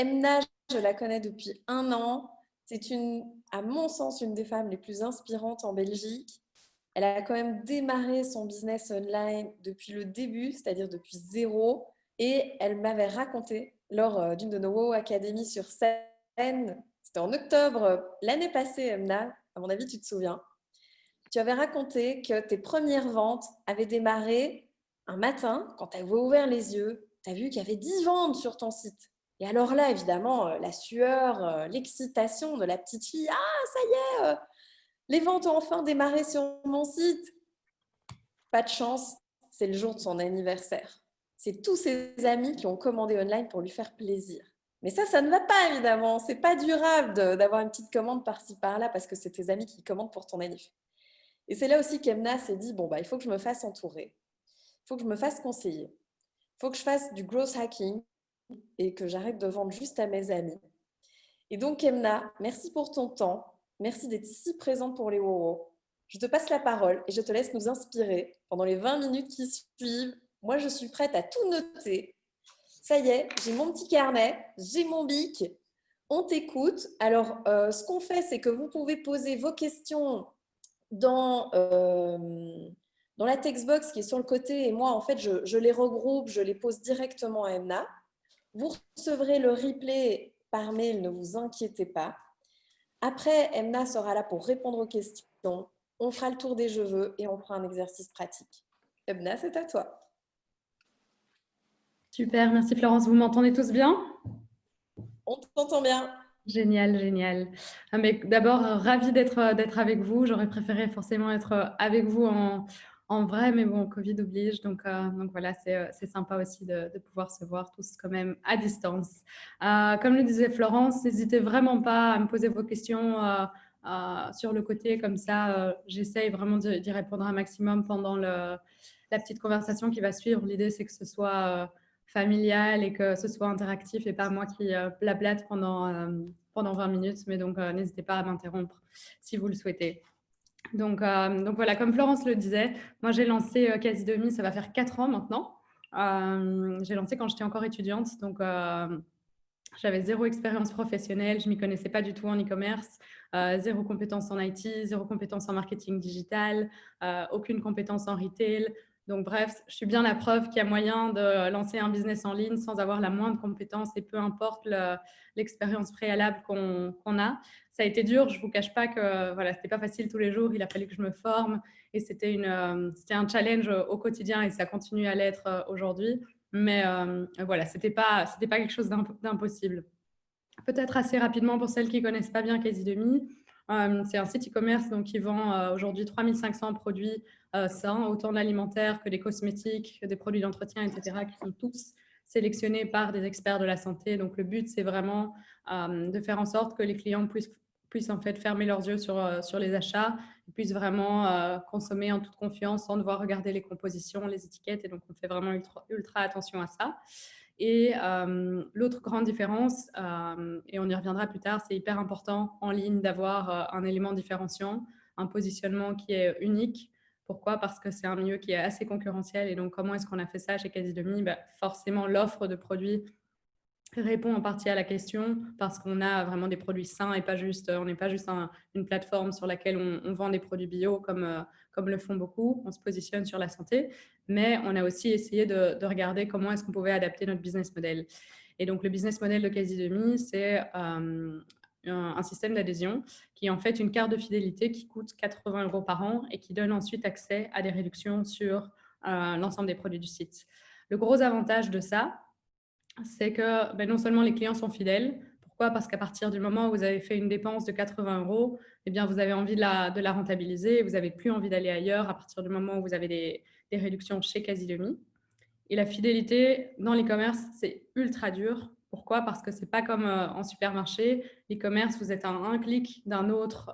Emna, je la connais depuis 1 an. C'est à mon sens, une des femmes les plus inspirantes en Belgique. Elle a quand même démarré son business online depuis le début, c'est-à-dire depuis zéro. Et elle m'avait raconté lors d'une de nos WoW Academy sur scène, c'était en octobre l'année passée, Emna, à mon avis, tu te souviens. Tu avais raconté que tes premières ventes avaient démarré un matin, quand tu avais ouvert les yeux, tu as vu qu'il y avait 10 ventes sur ton site. Et alors là, évidemment, la sueur, l'excitation de la petite fille, ah, ça y est, les ventes ont enfin démarré sur mon site. Pas de chance, c'est le jour de son anniversaire. C'est tous ses amis qui ont commandé online pour lui faire plaisir. Mais ça ne va pas évidemment. C'est pas durable d'avoir une petite commande par-ci par-là parce que c'est tes amis qui commandent pour ton anniversaire. Et c'est là aussi qu'Emna s'est dit, bon, bah, il faut que je me fasse entourer, il faut que je me fasse conseiller, il faut que je fasse du growth hacking et que j'arrête de vendre juste à mes amis. Et donc, Emna, merci pour ton temps, merci d'être si présente pour les WoW. Je te passe la parole et je te laisse nous inspirer pendant les 20 minutes qui suivent. Moi, je suis prête à tout noter. Ça y est, j'ai mon petit carnet, j'ai mon bic. On t'écoute. Alors, ce qu'on fait, c'est que vous pouvez poser vos questions dans, dans la textbox qui est sur le côté. Et moi, en fait, je les regroupe, je les pose directement à Emna. Vous recevrez le replay par mail, ne vous inquiétez pas. Après, Emna sera là pour répondre aux questions. On fera le tour des je veux et on fera un exercice pratique. Emna, c'est à toi. Super, merci Florence. Vous m'entendez tous bien? On t'entend bien. Génial, génial. Mais d'abord, ravie d'être avec vous. J'aurais préféré forcément être avec vous en vrai, mais bon, Covid oblige. Donc voilà, c'est sympa aussi de pouvoir se voir tous quand même à distance. Comme le disait Florence, n'hésitez vraiment pas à me poser vos questions sur le côté. Comme ça, j'essaye vraiment d'y répondre un maximum pendant la petite conversation qui va suivre. L'idée, c'est que ce soit familial et que ce soit interactif et pas moi qui blablate pendant 20 minutes. Mais donc, n'hésitez pas à m'interrompre si vous le souhaitez. Donc voilà, comme Florence le disait, moi j'ai lancé Quasi ça va faire 4 ans maintenant. J'ai lancé quand j'étais encore étudiante, donc j'avais zéro expérience professionnelle, je m'y connaissais pas du tout en e-commerce, zéro compétence en IT, zéro compétence en marketing digital, aucune compétence en retail. Donc bref, je suis bien la preuve qu'il y a moyen de lancer un business en ligne sans avoir la moindre compétence et peu importe l'expérience préalable qu'on a. Ça a été dur, je vous cache pas que voilà, c'était pas facile tous les jours, il a fallu que je me forme et c'était un challenge au quotidien et ça continue à l'être aujourd'hui. Mais voilà, c'était pas quelque chose d'impossible. Peut-être assez rapidement pour celles qui ne connaissent pas bien Quasi, c'est un site e-commerce donc, qui vend aujourd'hui 3500 produits sains, autant de l'alimentaire que des cosmétiques, que des produits d'entretien, etc., qui sont tous sélectionnés par des experts de la santé. Donc le but, c'est vraiment de faire en sorte que les clients puissent en fait fermer leurs yeux sur les achats, ils puissent vraiment consommer en toute confiance sans devoir regarder les compositions, les étiquettes. Et donc, on fait vraiment ultra attention à ça. Et l'autre grande différence, et on y reviendra plus tard, c'est hyper important en ligne d'avoir un élément différenciant, un positionnement qui est unique. Pourquoi? Parce que c'est un milieu qui est assez concurrentiel. Et donc, comment est-ce qu'on a fait ça chez Quasi Forcément, l'offre de produits répond en partie à la question parce qu'on a vraiment des produits sains et pas juste, on n'est pas juste une plateforme sur laquelle on vend des produits bio comme le font beaucoup. On se positionne sur la santé, mais on a aussi essayé de regarder comment est-ce qu'on pouvait adapter notre business model. Et donc, le business model de Quasi, c'est un système d'adhésion qui est en fait une carte de fidélité qui coûte 80 € par an et qui donne ensuite accès à des réductions sur l'ensemble des produits du site. Le gros avantage de ça, c'est que non seulement les clients sont fidèles. Pourquoi? Parce qu'à partir du moment où vous avez fait une dépense de 80 €, eh bien, vous avez envie de la rentabiliser. Vous n'avez plus envie d'aller ailleurs à partir du moment où vous avez des réductions chez Quasi. Et la fidélité dans l'e-commerce, c'est ultra dur. Pourquoi? Parce que ce n'est pas comme en supermarché. L'e-commerce, vous êtes à un clic d'un autre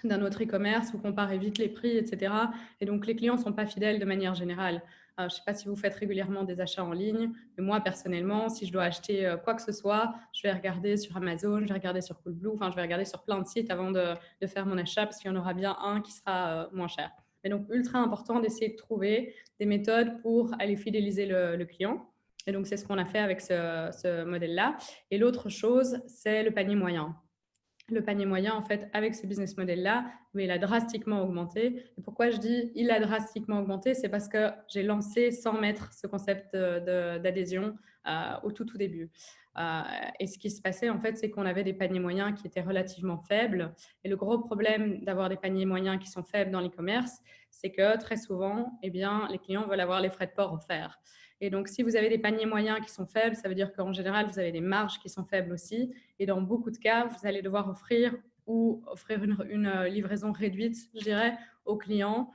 e-commerce, vous comparez vite les prix, etc. Et donc, les clients ne sont pas fidèles de manière générale. Je ne sais pas si vous faites régulièrement des achats en ligne, mais moi, personnellement, si je dois acheter quoi que ce soit, je vais regarder sur Amazon, je vais regarder sur Coolblue, enfin, je vais regarder sur plein de sites avant de faire mon achat parce qu'il y en aura bien un qui sera moins cher. Mais donc, ultra important d'essayer de trouver des méthodes pour aller fidéliser le client. Et donc, c'est ce qu'on a fait avec ce modèle-là. Et l'autre chose, c'est le panier moyen. Le panier moyen, en fait, avec ce business model-là, oui, il a drastiquement augmenté. Et pourquoi je dis il a drastiquement augmenté? C'est parce que j'ai lancé sans mettre ce concept d'adhésion au tout début. Et ce qui se passait, en fait, c'est qu'on avait des paniers moyens qui étaient relativement faibles. Et le gros problème d'avoir des paniers moyens qui sont faibles dans l'e-commerce, c'est que très souvent, eh bien, les clients veulent avoir les frais de port offerts. Et donc, si vous avez des paniers moyens qui sont faibles, ça veut dire qu'en général, vous avez des marges qui sont faibles aussi. Et dans beaucoup de cas, vous allez devoir offrir une livraison réduite, je dirais, au client.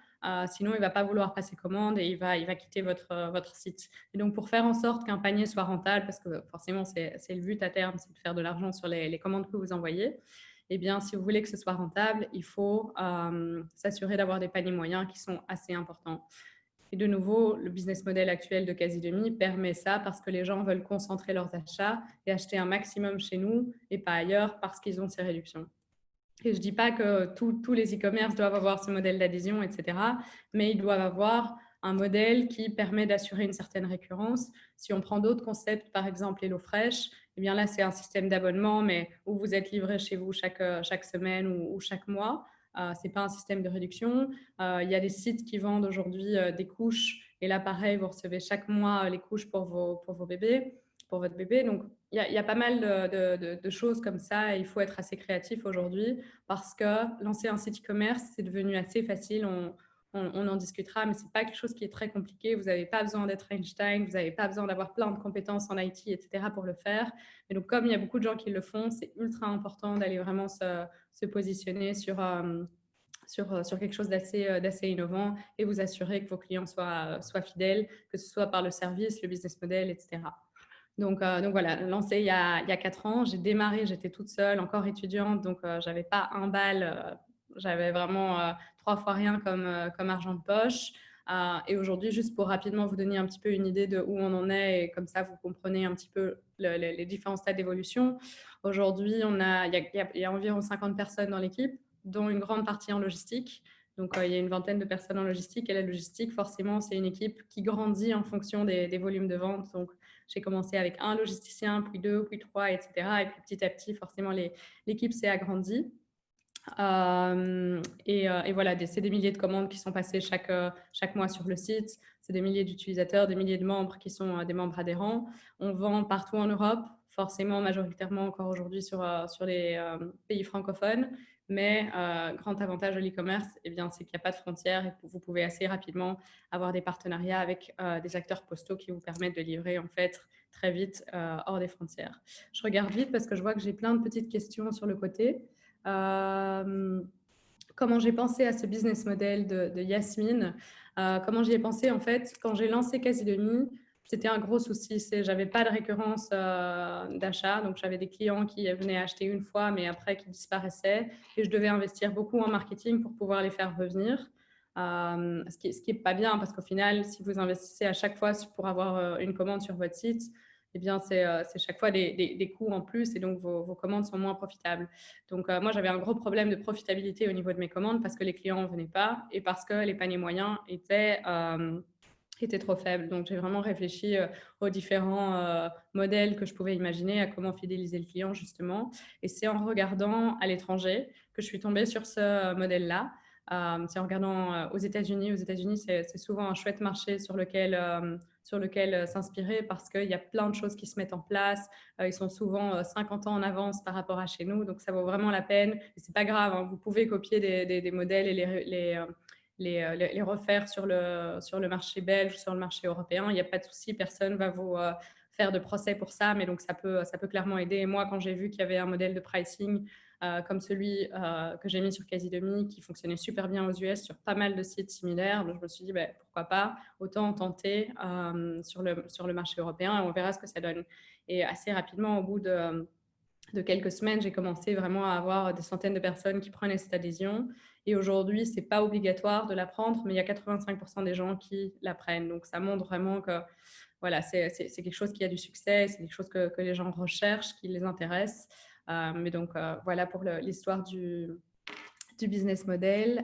Sinon, il ne va pas vouloir passer commande et il va quitter votre site. Et donc, pour faire en sorte qu'un panier soit rentable, parce que forcément, c'est le but à terme, c'est de faire de l'argent sur les commandes que vous envoyez, eh bien, si vous voulez que ce soit rentable, il faut s'assurer d'avoir des paniers moyens qui sont assez importants. Et de nouveau, le business model actuel de Quasi-Demi permet ça parce que les gens veulent concentrer leurs achats et acheter un maximum chez nous et pas ailleurs parce qu'ils ont ces réductions. Et je ne dis pas que tous les e-commerce doivent avoir ce modèle d'adhésion, etc., mais ils doivent avoir un modèle qui permet d'assurer une certaine récurrence. Si on prend d'autres concepts, par exemple HelloFresh, eh bien là, c'est un système d'abonnement, mais où vous êtes livré chez vous chaque semaine ou chaque mois. Ce n'est pas un système de réduction. Il y a des sites qui vendent aujourd'hui des couches. Et là, pareil, vous recevez chaque mois les couches pour vos bébés, pour votre bébé. Donc, il y a pas mal de choses comme ça. Et il faut être assez créatif aujourd'hui parce que lancer un site e-commerce, c'est devenu assez facile. On en discutera, mais ce n'est pas quelque chose qui est très compliqué. Vous n'avez pas besoin d'être Einstein, vous n'avez pas besoin d'avoir plein de compétences en IT, etc. pour le faire. Et donc, comme il y a beaucoup de gens qui le font, c'est ultra important d'aller vraiment se positionner sur quelque chose d'assez innovant et vous assurer que vos clients soient fidèles, que ce soit par le service, le business model, etc. Donc voilà, lancé il y a 4 ans, j'ai démarré, j'étais toute seule, encore étudiante, donc je n'avais pas un bal, j'avais vraiment 3 fois rien comme argent de poche. Et aujourd'hui, juste pour rapidement vous donner un petit peu une idée de où on en est, et comme ça vous comprenez un petit peu les différents stades d'évolution. Aujourd'hui, il y a environ 50 personnes dans l'équipe, dont une grande partie en logistique. Donc, il y a une vingtaine de personnes en logistique. Et la logistique, forcément, c'est une équipe qui grandit en fonction des volumes de vente. Donc, j'ai commencé avec un logisticien, puis 2, puis 3, etc. Et puis petit à petit, forcément, l'équipe s'est agrandie. Et voilà, c'est des milliers de commandes qui sont passées chaque mois sur le site. C'est des milliers d'utilisateurs, des milliers de membres qui sont des membres adhérents. On vend partout en Europe, forcément majoritairement encore aujourd'hui sur les pays francophones. Mais grand avantage de l'e-commerce, eh bien, c'est qu'il n'y a pas de frontières et vous pouvez assez rapidement avoir des partenariats avec des acteurs postaux qui vous permettent de livrer en fait très vite hors des frontières. Je regarde vite parce que je vois que j'ai plein de petites questions sur le côté. Comment j'ai pensé à ce business model de Yasmine, comment j'y ai pensé en fait quand j'ai lancé Quasi-Demi. C'était un gros souci, j'avais pas de récurrence d'achat, donc j'avais des clients qui venaient acheter une fois, mais après qui disparaissaient, et je devais investir beaucoup en marketing pour pouvoir les faire revenir. Ce qui est pas bien, parce qu'au final, si vous investissez à chaque fois pour avoir une commande sur votre site, eh bien, c'est chaque fois des coûts en plus, et donc vos commandes sont moins profitables. Donc, moi, j'avais un gros problème de profitabilité au niveau de mes commandes parce que les clients ne venaient pas et parce que les paniers moyens étaient trop faibles. Donc, j'ai vraiment réfléchi aux différents modèles que je pouvais imaginer, à comment fidéliser le client, justement. Et c'est en regardant à l'étranger que je suis tombée sur ce modèle-là. C'est en regardant aux États-Unis. Aux États-Unis, c'est souvent un chouette marché sur lequel s'inspirer parce qu'il y a plein de choses qui se mettent en place. Ils sont souvent 50 ans en avance par rapport à chez nous, donc ça vaut vraiment la peine. Et c'est pas grave, hein, vous pouvez copier des modèles et les refaire sur le marché belge, sur le marché européen. Il n'y a pas de souci, personne va vous faire de procès pour ça, mais donc ça peut clairement aider. Et moi, quand j'ai vu qu'il y avait un modèle de pricing comme celui que j'ai mis sur Quasi-Demi, qui fonctionnait super bien aux US sur pas mal de sites similaires, donc je me suis dit, pourquoi pas, autant tenter sur le marché européen, et on verra ce que ça donne. Et assez rapidement, au bout de quelques semaines, j'ai commencé vraiment à avoir des centaines de personnes qui prenaient cette adhésion. Et aujourd'hui, ce n'est pas obligatoire de la prendre, mais il y a 85% des gens qui la prennent. Donc, ça montre vraiment que voilà, c'est quelque chose qui a du succès, c'est quelque chose que les gens recherchent, qui les intéresse. Mais donc, voilà pour l'histoire du business model.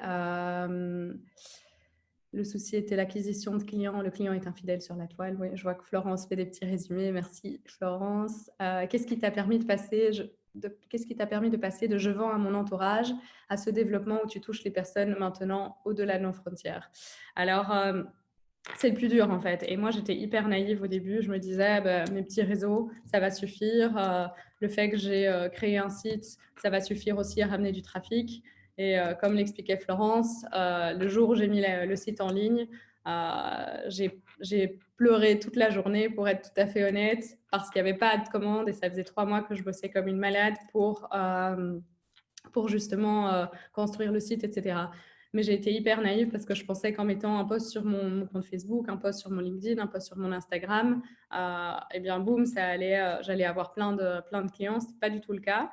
Le souci était l'acquisition de clients. Le client est infidèle sur la toile. Oui, je vois que Florence fait des petits résumés. Merci, Florence. Qu'est-ce qui t'a permis de passer qu'est-ce qui t'a permis de passer de je vends à mon entourage à ce développement où tu touches les personnes maintenant au-delà de nos frontières? Alors, c'est le plus dur en fait. Et moi, j'étais hyper naïve au début. Je me disais, bah, mes petits réseaux, ça va suffire. Le fait que j'ai créé un site, ça va suffire aussi à ramener du trafic. Et comme l'expliquait Florence, le jour où j'ai mis le site en ligne, j'ai pleuré toute la journée, pour être tout à fait honnête, parce qu'il n'y avait pas de commande et ça faisait 3 mois que je bossais comme une malade pour justement construire le site, etc. Mais j'ai été hyper naïve parce que je pensais qu'en mettant un post sur mon compte Facebook, un post sur mon LinkedIn, un post sur mon Instagram, et bien boum, j'allais avoir plein de clients. Ce n'était pas du tout le cas.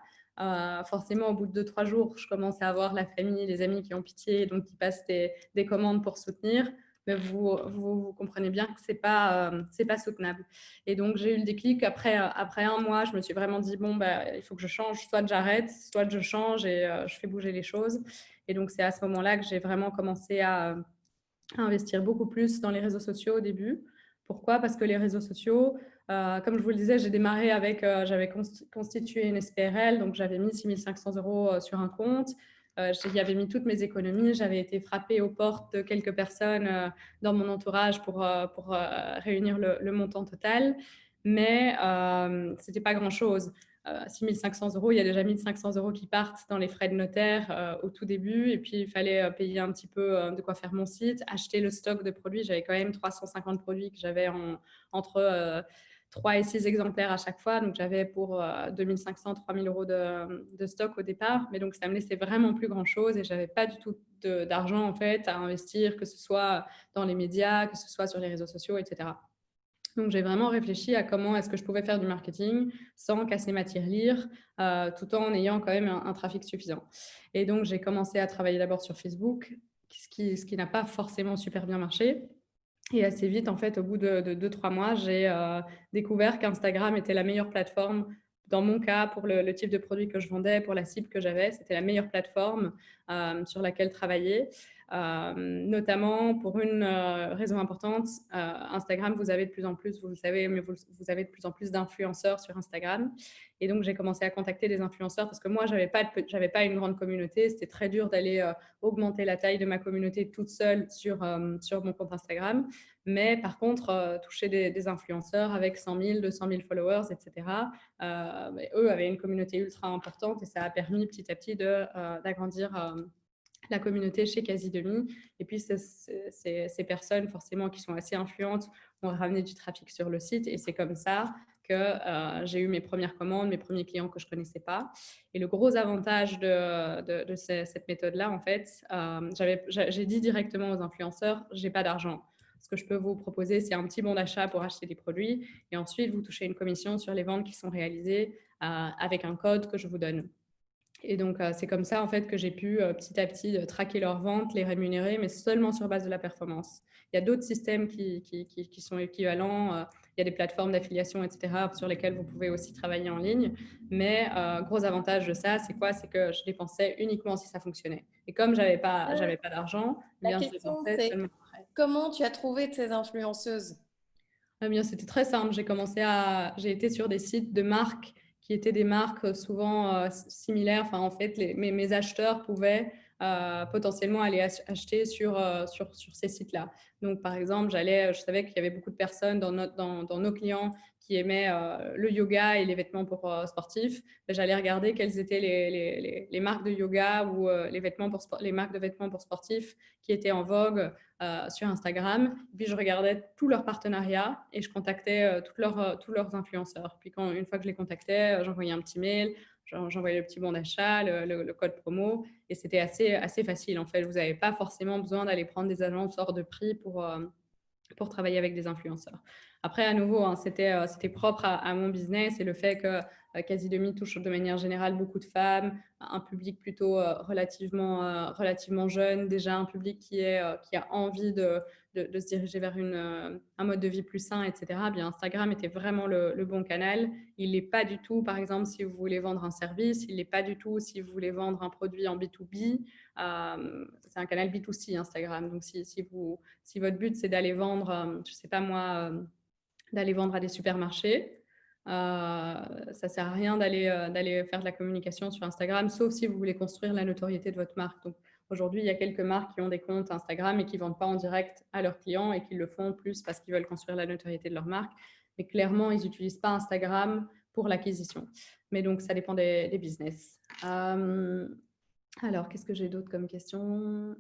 Forcément, au bout de 2-3 jours, je commence à avoir la famille, les amis qui ont pitié, donc qui passent des commandes pour soutenir. Mais vous comprenez bien que c'est pas soutenable. Et donc, j'ai eu le déclic. Après 1 mois, je me suis vraiment dit, bon, bah, il faut que je change. Soit j'arrête, soit je change et je fais bouger les choses. Et donc, c'est à ce moment-là que j'ai vraiment commencé à investir beaucoup plus dans les réseaux sociaux au début. Pourquoi? Parce que les réseaux sociaux, comme je vous le disais, j'ai démarré avec, j'avais constitué une SPRL, donc j'avais mis 6 500 € sur un compte. J'y avais mis toutes mes économies. J'avais été frappée aux portes de quelques personnes dans mon entourage pour réunir le montant total. Mais ce n'était pas grand-chose. 6 500 €, il y a déjà 1 500 € qui partent dans les frais de notaire au tout début. Et puis, il fallait payer un petit peu de quoi faire mon site, acheter le stock de produits. J'avais quand même 350 produits que j'avais entre 3 et 6 exemplaires à chaque fois. Donc, j'avais pour 2 500, 3 000 € de stock au départ. Mais donc, ça me laissait vraiment plus grand-chose et je n'avais pas du tout d'argent en fait à investir, que ce soit dans les médias, que ce soit sur les réseaux sociaux, etc. Donc, j'ai vraiment réfléchi à comment est-ce que je pouvais faire du marketing sans casser ma tirelire, tout en ayant quand même un trafic suffisant. Et donc, j'ai commencé à travailler d'abord sur Facebook, ce qui n'a pas forcément super bien marché. Et assez vite, en fait, au bout de 2-3 mois, j'ai découvert qu'Instagram était la meilleure plateforme dans mon cas pour le type de produit que je vendais, pour la cible que j'avais. C'était la meilleure plateforme sur laquelle travailler. Notamment pour une raison importante, Instagram, vous avez de plus en plus, vous le savez, mais vous avez de plus en plus d'influenceurs sur Instagram. Et donc, j'ai commencé à contacter des influenceurs parce que moi, j'avais pas une grande communauté. C'était très dur d'aller augmenter la taille de ma communauté toute seule sur mon compte Instagram. Mais par contre, toucher des influenceurs avec 100 000, 200 000 followers, etc., eux avaient une communauté ultra importante et ça a permis petit à petit d'agrandir la communauté chez Quasi-Demi. Et puis, ces personnes, forcément, qui sont assez influentes, ont ramené du trafic sur le site. Et c'est comme ça que j'ai eu mes premières commandes, mes premiers clients que je ne connaissais pas. Et le gros avantage de cette méthode-là, en fait, j'ai dit directement aux influenceurs, je n'ai pas d'argent. Ce que je peux vous proposer, c'est un petit bon d'achat pour acheter des produits. Et ensuite, vous touchez une commission sur les ventes qui sont réalisées avec un code que je vous donne. Et donc, c'est comme ça, en fait, que j'ai pu petit à petit traquer leurs ventes, les rémunérer, mais seulement sur base de la performance. Il y a d'autres systèmes qui sont équivalents. Il y a des plateformes d'affiliation, etc., sur lesquelles vous pouvez aussi travailler en ligne. Mais gros avantage de ça, c'est quoi? C'est que je dépensais uniquement si ça fonctionnait. Et comme j'avais pas d'argent, eh La bien, je question, dépensais c'est seulement après. comment tu as trouvé ces influenceuses? Eh bien, c'était très simple. J'ai été sur des sites de marques qui étaient des marques souvent similaires. Enfin, en fait, mes acheteurs pouvaient potentiellement aller acheter sur ces sites-là. Donc, par exemple, je savais qu'il y avait beaucoup de personnes dans nos clients qui aimaient le yoga et les vêtements pour sportifs. J'allais regarder quelles étaient les marques de yoga ou les marques de vêtements pour sportifs qui étaient en vogue sur Instagram. Et puis, je regardais tous leurs partenariats et je contactais tous leurs influenceurs. Puis, une fois que je les contactais, j'envoyais un petit mail, j'envoyais le petit bon d'achat, le code promo. Et c'était assez facile, en fait. Vous n'avez pas forcément besoin d'aller prendre des agences hors de prix pour travailler avec des influenceurs. Après, à nouveau, hein, c'était propre à mon business et le fait que Quasi Demi touche de manière générale beaucoup de femmes, un public plutôt relativement jeune, déjà un public qui a envie de se diriger vers un mode de vie plus sain, etc. Bien, Instagram était vraiment le bon canal. Il n'est pas du tout, par exemple, si vous voulez vendre un service, il n'est pas du tout si vous voulez vendre un produit en B2B. C'est un canal B2C, Instagram. Donc, si votre but, c'est d'aller vendre, je ne sais pas moi, d'aller vendre à des supermarchés, ça sert à rien d'aller faire de la communication sur Instagram, sauf si vous voulez construire la notoriété de votre marque. Donc, aujourd'hui, il y a quelques marques qui ont des comptes Instagram et qui ne vendent pas en direct à leurs clients et qui le font plus parce qu'ils veulent construire la notoriété de leur marque. Mais clairement, ils n'utilisent pas Instagram pour l'acquisition. Mais donc, ça dépend des business. Alors, qu'est-ce que j'ai d'autre comme question?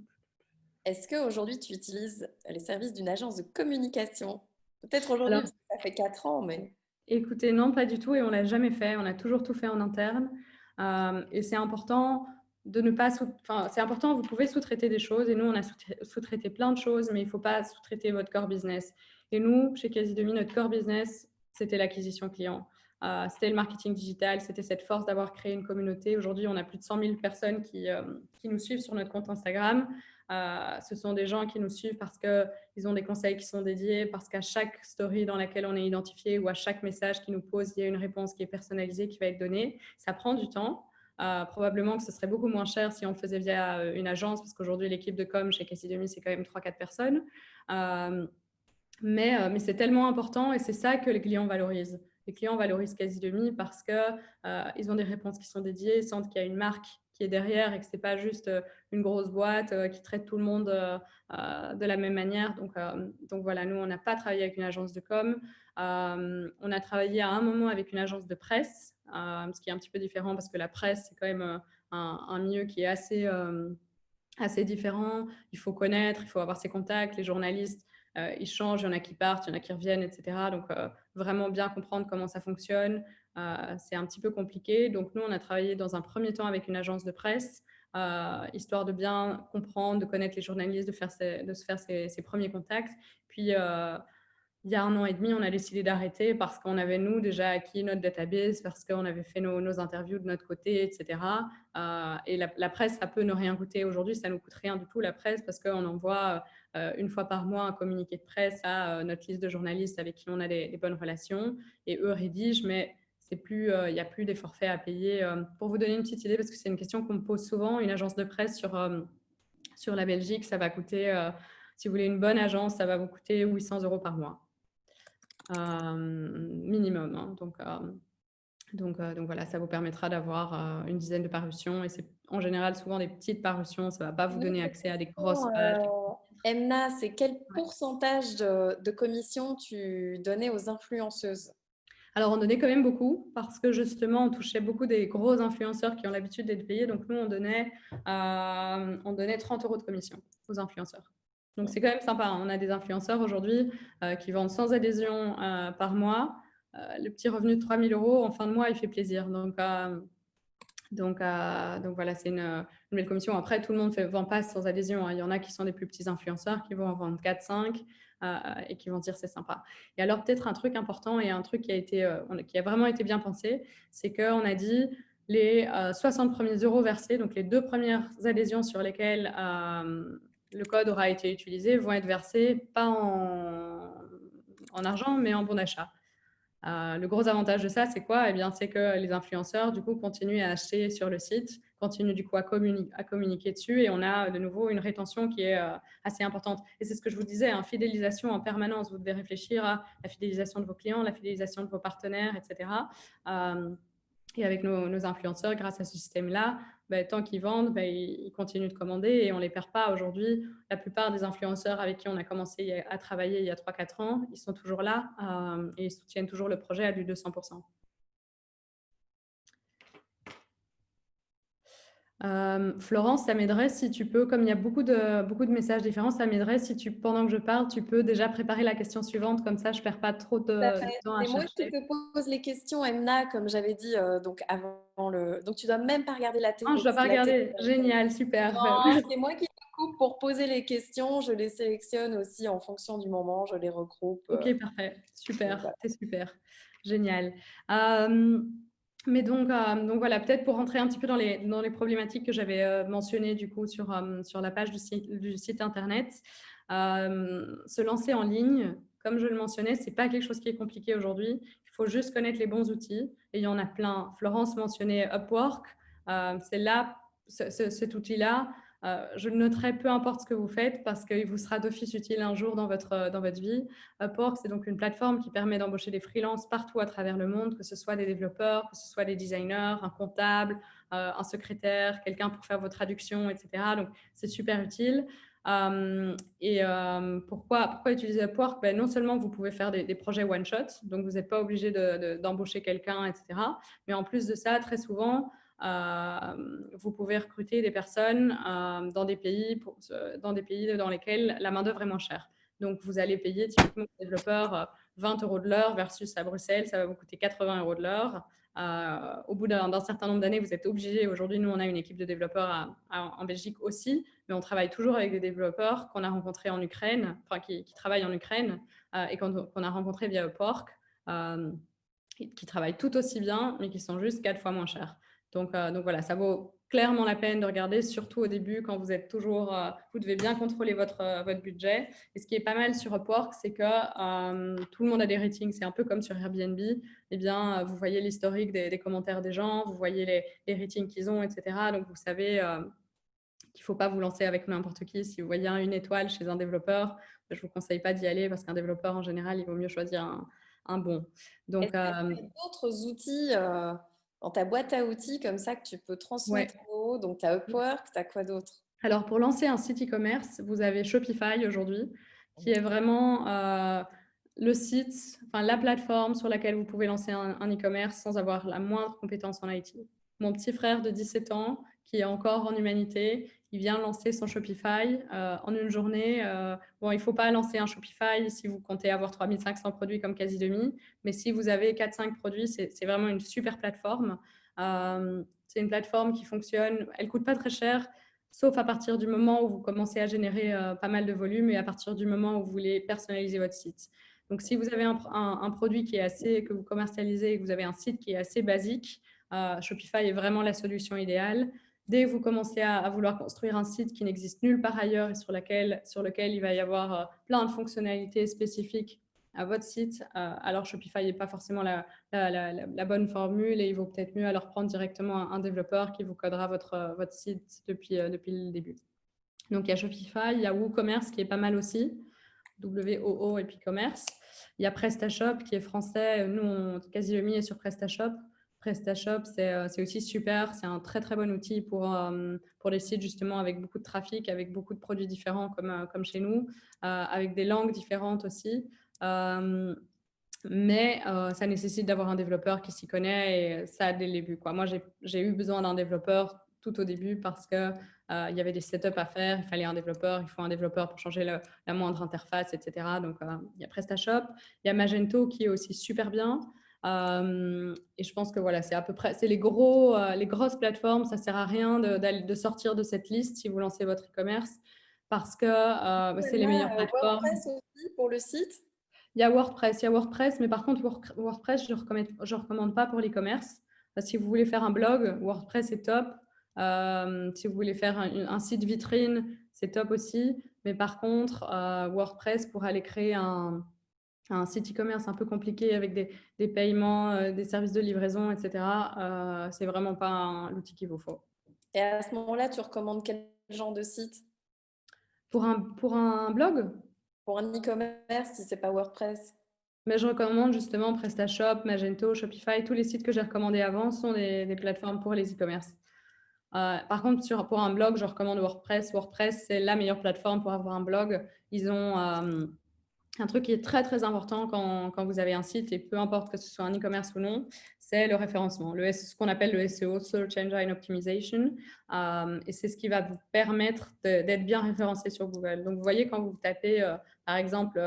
Est-ce qu'aujourd'hui, tu utilises les services d'une agence de communication? Peut-être aujourd'hui, Alors, parce que ça fait 4 ans, mais... écoutez, non, pas du tout, et on l'a jamais fait. On a toujours tout fait en interne. Et c'est important de ne pas enfin, c'est important, vous pouvez sous-traiter des choses, et nous, on a sous-traité plein de choses, mais il ne faut pas sous-traiter votre core business. Et nous, chez Quasi Demi, notre core business, c'était l'acquisition client. C'était le marketing digital, c'était cette force d'avoir créé une communauté. Aujourd'hui, on a plus de 100 000 personnes qui nous suivent sur notre compte Instagram. Ce sont des gens qui nous suivent parce qu'ils ont des conseils qui sont dédiés, parce qu'à chaque story dans laquelle on est identifié ou à chaque message qu'ils nous posent, il y a une réponse qui est personnalisée, qui va être donnée. Ça prend du temps. Probablement que ce serait beaucoup moins cher si on le faisait via une agence, parce qu'aujourd'hui, l'équipe de com chez Cassie Demi, c'est quand même 3-4 personnes. Mais c'est tellement important et c'est ça que les clients valorisent. Les clients valorisent Quasi Demi parce qu'ils ont des réponses qui sont dédiées, ils sentent qu'il y a une marque qui est derrière et que ce n'est pas juste une grosse boîte qui traite tout le monde de la même manière. Donc voilà, nous, on n'a pas travaillé avec une agence de com. On a travaillé à un moment avec une agence de presse, ce qui est un petit peu différent parce que la presse, c'est quand même un milieu qui est assez différent. Il faut connaître, il faut avoir ses contacts, les journalistes. Ils changent, il y en a qui partent, il y en a qui reviennent, etc. Donc, vraiment bien comprendre comment ça fonctionne, c'est un petit peu compliqué. Donc, nous, on a travaillé dans un premier temps avec une agence de presse, histoire de bien comprendre, de connaître les journalistes, de se faire ses premiers contacts. Puis, il y a 1 an et demi, on a décidé d'arrêter parce qu'on avait, nous, déjà acquis notre database, parce qu'on avait fait nos interviews de notre côté, etc. Et la presse, ça peut ne rien coûter. Aujourd'hui, ça ne nous coûte rien du tout, la presse, parce qu'on envoie une fois par mois un communiqué de presse à notre liste de journalistes avec qui on a des bonnes relations. Et eux rédigent, mais il n'y a plus des forfaits à payer. Pour vous donner une petite idée, parce que c'est une question qu'on me pose souvent, une agence de presse sur la Belgique, ça va coûter, si vous voulez une bonne agence, ça va vous coûter 800 € par mois. Minimum. Hein. Donc voilà, ça vous permettra d'avoir une dizaine de parutions. Et c'est en général souvent des petites parutions. Ça ne va pas vous Une donner autre accès à des grosses question, pages. Emna, c'est quel Ouais. pourcentage de commission tu donnais aux influenceuses? Alors, on donnait quand même beaucoup parce que justement, on touchait beaucoup des gros influenceurs qui ont l'habitude d'être payés. Donc, nous, on donnait 30 € de commission aux influenceurs. Donc, c'est quand même sympa. Hein. On a des influenceurs aujourd'hui qui vendent sans adhésion par mois. Le petit revenu de 3 000 € en fin de mois, il fait plaisir. Donc voilà, c'est une belle commission. Après, tout le monde ne vend pas sans adhésion. Hein. Il y en a qui sont des plus petits influenceurs qui vont en vendre 4-5 et qui vont dire c'est sympa. Et alors, peut-être un truc important et un truc qui a vraiment été bien pensé, c'est qu'on a dit les 60 premiers euros versés, donc les 2 premières adhésions sur lesquelles le code aura été utilisé, vont être versés pas en argent, mais en bon d'achat. Le gros avantage de ça, c'est quoi? Eh bien, c'est que les influenceurs, du coup, continuent à acheter sur le site, continuent du coup à communiquer dessus et on a de nouveau une rétention qui est assez importante. Et c'est ce que je vous disais, hein, fidélisation en permanence. Vous devez réfléchir à la fidélisation de vos clients, la fidélisation de vos partenaires, etc. Et avec nos influenceurs, grâce à ce système-là, tant qu'ils vendent, ils continuent de commander et on ne les perd pas. Aujourd'hui, la plupart des influenceurs avec qui on a commencé à travailler il y a 3-4 ans, ils sont toujours là et ils soutiennent toujours le projet à du 200%. Florence, ça m'aiderait si tu peux, comme il y a beaucoup de messages différents, ça m'aiderait si pendant que je parle, tu peux déjà préparer la question suivante, comme ça je ne perds pas trop de temps à C'est moi qui chercher. te pose les questions, Emna, comme j'avais dit donc avant le. Donc tu dois même pas regarder la Non, je télé. ne dois pas regarder. Génial, super. Non, c'est moi qui te coupe pour poser les questions. Je les sélectionne aussi en fonction du moment. Je les regroupe. Ok, parfait. Donc, Super, voilà. c'est super. Génial. Mais donc voilà, peut-être pour rentrer un petit peu dans les problématiques que j'avais mentionnées du coup sur la page du site internet, se lancer en ligne, comme je le mentionnais, c'est pas quelque chose qui est compliqué aujourd'hui. Il faut juste connaître les bons outils et il y en a plein. Florence mentionnait Upwork, c'est là, cet outil-là. Je le noterai peu importe ce que vous faites parce qu'il vous sera d'office utile un jour dans votre vie. Upwork, c'est donc une plateforme qui permet d'embaucher des freelances partout à travers le monde, que ce soit des développeurs, que ce soit des designers, un comptable, un secrétaire, quelqu'un pour faire vos traductions, etc. Donc, c'est super utile. Pourquoi utiliser Upwork? Ben, non seulement vous pouvez faire des projets one-shot, donc vous n'êtes pas obligé d'embaucher quelqu'un, etc. Mais en plus de ça, très souvent, vous pouvez recruter des personnes dans des pays dans lesquels la main-d'œuvre est moins chère. Donc, vous allez payer typiquement aux développeurs 20 € de l'heure versus à Bruxelles, ça va vous coûter 80 € de l'heure. Au bout d'un certain nombre d'années, vous êtes obligé. Aujourd'hui, nous, on a une équipe de développeurs en Belgique aussi, mais on travaille toujours avec des développeurs qu'on a rencontrés en Ukraine, enfin qui travaillent en Ukraine et qu'on a rencontrés via Upwork, qui travaillent tout aussi bien, mais qui sont juste 4 fois moins chers. Donc voilà, ça vaut clairement la peine de regarder, surtout au début, quand vous êtes toujours, vous devez bien contrôler votre budget. Et ce qui est pas mal sur Upwork, c'est que tout le monde a des ratings. C'est un peu comme sur Airbnb. Eh bien, vous voyez l'historique des commentaires des gens, vous voyez les ratings qu'ils ont, etc. Donc, vous savez qu'il ne faut pas vous lancer avec n'importe qui. Si vous voyez une étoile chez un développeur, je ne vous conseille pas d'y aller parce qu'un développeur, en général, il vaut mieux choisir un bon. Est-ce Donc, que tu as d'autres outils dans ta boîte à outils comme ça que tu peux ouais. transmettre en haut? Donc, tu as Upwork, tu as quoi d'autre? Alors, pour lancer un site e-commerce, vous avez Shopify aujourd'hui, qui est vraiment le site, enfin la plateforme sur laquelle vous pouvez lancer un e-commerce sans avoir la moindre compétence en IT. Mon petit frère de 17 ans, qui est encore en humanité, il vient lancer son Shopify en une journée. Bon, il ne faut pas lancer un Shopify si vous comptez avoir 3500 produits comme Quasi-Demi, mais si vous avez 4-5 produits, c'est vraiment une super plateforme. C'est une plateforme qui fonctionne, elle ne coûte pas très cher, sauf à partir du moment où vous commencez à générer pas mal de volume et à partir du moment où vous voulez personnaliser votre site. Donc, si vous avez un produit qui est que vous commercialisez et que vous avez un site qui est assez basique, Shopify est vraiment la solution idéale. Dès que vous commencez à vouloir construire un site qui n'existe nulle part ailleurs et sur lequel il va y avoir plein de fonctionnalités spécifiques à votre site, alors Shopify n'est pas forcément la bonne formule et il vaut peut-être mieux alors prendre directement un développeur qui vous codera votre site depuis le début. Donc, il y a Shopify, il y a WooCommerce qui est pas mal aussi, WOO et puis Commerce. Il y a PrestaShop qui est français. Nous, Quasi-Demi est sur PrestaShop. PrestaShop, c'est aussi super. C'est un très, très bon outil pour les sites justement avec beaucoup de trafic, avec beaucoup de produits différents comme chez nous, avec des langues différentes aussi. Mais ça nécessite d'avoir un développeur qui s'y connaît et ça dès le début, quoi. Moi, j'ai eu besoin d'un développeur tout au début parce que il y avait des setups à faire, il fallait un développeur, il faut un développeur pour changer la moindre interface, etc. Donc, il y a PrestaShop, il y a Magento qui est aussi super bien. Et je pense que voilà, c'est à peu près, c'est les grosses plateformes. Ça sert à rien de sortir de cette liste si vous lancez votre e-commerce parce que c'est les meilleures plateformes. WordPress aussi pour le site. Il y a WordPress, mais par contre, WordPress, je ne recommande pas pour l'e-commerce. Si vous voulez faire un blog, WordPress est top. Si vous voulez faire un site vitrine, c'est top aussi. Mais par contre, WordPress, pour aller créer un site e-commerce un peu compliqué avec des paiements, des services de livraison, etc., c'est vraiment pas l'outil qu'il vous faut. Et à ce moment-là, tu recommandes quel genre de site? Pour un blog, Pour un e-commerce, si c'est pas WordPress. mais je recommande justement PrestaShop, Magento, Shopify. Tous les sites que j'ai recommandés avant sont des plateformes pour les e-commerce. Par contre, pour un blog, je recommande WordPress. WordPress, c'est la meilleure plateforme pour avoir un blog. Ils ont un truc qui est très, très important quand vous avez un site, et peu importe que ce soit un e-commerce ou non, c'est le référencement, ce qu'on appelle le SEO, Search Engine Optimization. Et c'est ce qui va vous permettre d'être bien référencé sur Google. Donc, vous voyez, quand vous tapez, par exemple,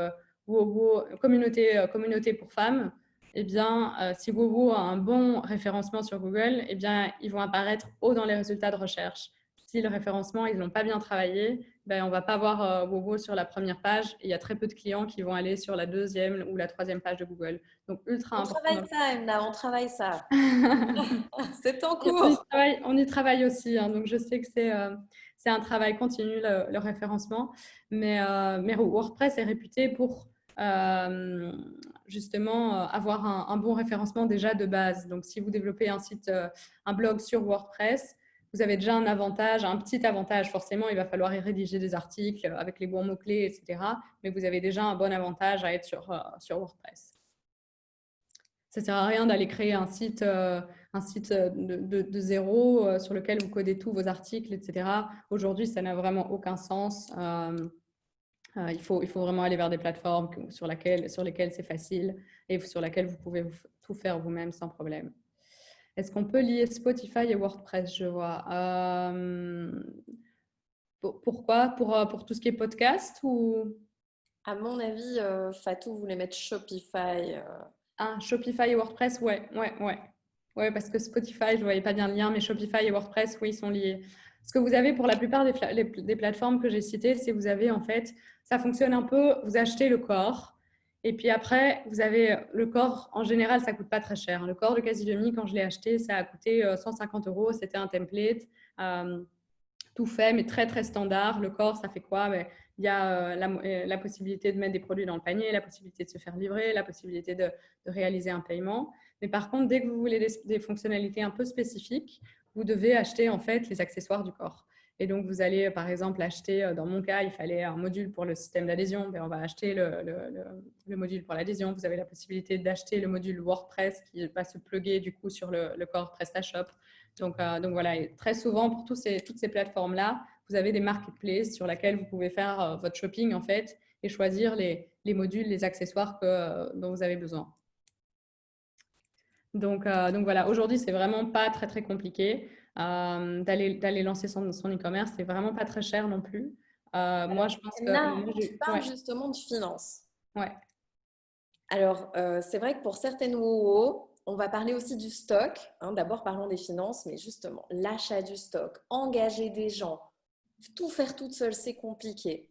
communauté pour femmes, eh bien, si Wowo a un bon référencement sur Google, eh bien, ils vont apparaître haut dans les résultats de recherche. Si le référencement, ils n'ont pas bien travaillé, ben, on ne va pas voir Wowo sur la première page et il y a très peu de clients qui vont aller sur la deuxième ou la troisième page de Google. Donc, ultra On important. travaille ça, Emna, on travaille ça. C'est en On y cours. travaille, on y travaille aussi, hein, donc je sais que c'est un travail continu, le référencement, mais WordPress est réputé pour justement avoir un bon référencement déjà de base. Donc, si vous développez un site, un blog sur WordPress, vous avez déjà un avantage, un petit avantage. Forcément, il va falloir y rédiger des articles avec les bons mots-clés, etc. Mais vous avez déjà un bon avantage à être sur WordPress. Ça ne sert à rien d'aller créer un site de zéro sur lequel vous codez tous vos articles, etc. Aujourd'hui, ça n'a vraiment aucun sens. Il faut vraiment aller vers des plateformes sur lesquelles c'est facile et sur lesquelles vous pouvez tout faire vous-même sans problème. Est-ce qu'on peut lier Spotify et WordPress? Je vois. Pourquoi? Pour tout ce qui est podcast ou À mon avis, Fatou voulait mettre Shopify. Shopify et WordPress? Ouais. Ouais, parce que Spotify, je ne voyais pas bien le lien, mais Shopify et WordPress, oui, ils sont liés. Ce que vous avez pour la plupart des plateformes que j'ai citées, c'est vous avez en fait, ça fonctionne un peu, vous achetez le corps, et puis après, vous avez le corps, en général, ça ne coûte pas très cher. Le corps de Casidomi, quand je l'ai acheté, ça a coûté 150 €, c'était un template. Tout fait, mais très, très standard. Le corps, ça fait quoi? Il y a la possibilité de mettre des produits dans le panier, la possibilité de se faire livrer, la possibilité de réaliser un paiement. Mais par contre, dès que vous voulez des fonctionnalités un peu spécifiques, vous devez acheter en fait les accessoires du corps. Et donc, vous allez par exemple acheter, dans mon cas, il fallait un module pour le système d'adhésion. On va acheter le module pour l'adhésion. Vous avez la possibilité d'acheter le module WordPress qui va se plugger du coup sur le corps PrestaShop. Donc voilà, et très souvent, pour toutes ces plateformes-là, vous avez des marketplaces sur lesquelles vous pouvez faire votre shopping, en fait, et choisir les modules, les accessoires dont vous avez besoin. Donc voilà, aujourd'hui, c'est vraiment pas très, très compliqué d'aller lancer son e-commerce. C'est vraiment pas très cher non plus. Moi, je pense que... Emna, tu parles justement de finance. Ouais. Alors, c'est vrai que pour certaines WOO, on va parler aussi du stock. D'abord, parlons des finances, mais justement, l'achat du stock, engager des gens, tout faire toute seule, c'est compliqué.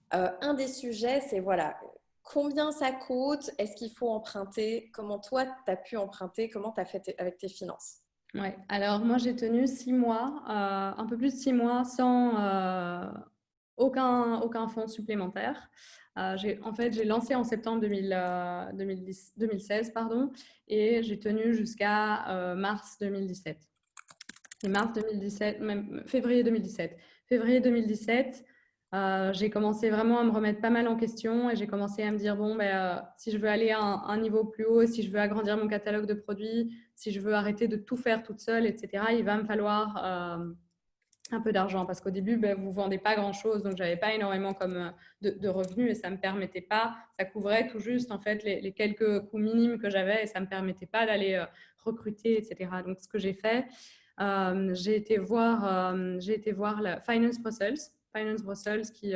Un des sujets, c'est voilà, combien ça coûte? Est-ce qu'il faut emprunter? Comment toi, tu as pu emprunter? Comment tu as fait avec tes finances? Ouais. Alors, moi, j'ai tenu 6 mois, un peu plus de 6 mois sans aucun fonds supplémentaire. En fait, j'ai lancé en septembre 2016, pardon, et j'ai tenu jusqu'à mars 2017. Et mars 2017, même février 2017. Février 2017, j'ai commencé vraiment à me remettre pas mal en question et j'ai commencé à me dire, bon, si je veux aller à un niveau plus haut, si je veux agrandir mon catalogue de produits, si je veux arrêter de tout faire toute seule, etc., il va me falloir un peu d'argent parce qu'au début, vous ne vendez pas grand-chose, donc je n'avais pas énormément de revenus et ça ne me permettait pas, ça couvrait tout juste en fait les quelques coûts minimes que j'avais et ça ne me permettait pas d'aller recruter, etc. Donc, ce que j'ai fait, j'ai été voir la Finance Brussels. Finance Brussels qui,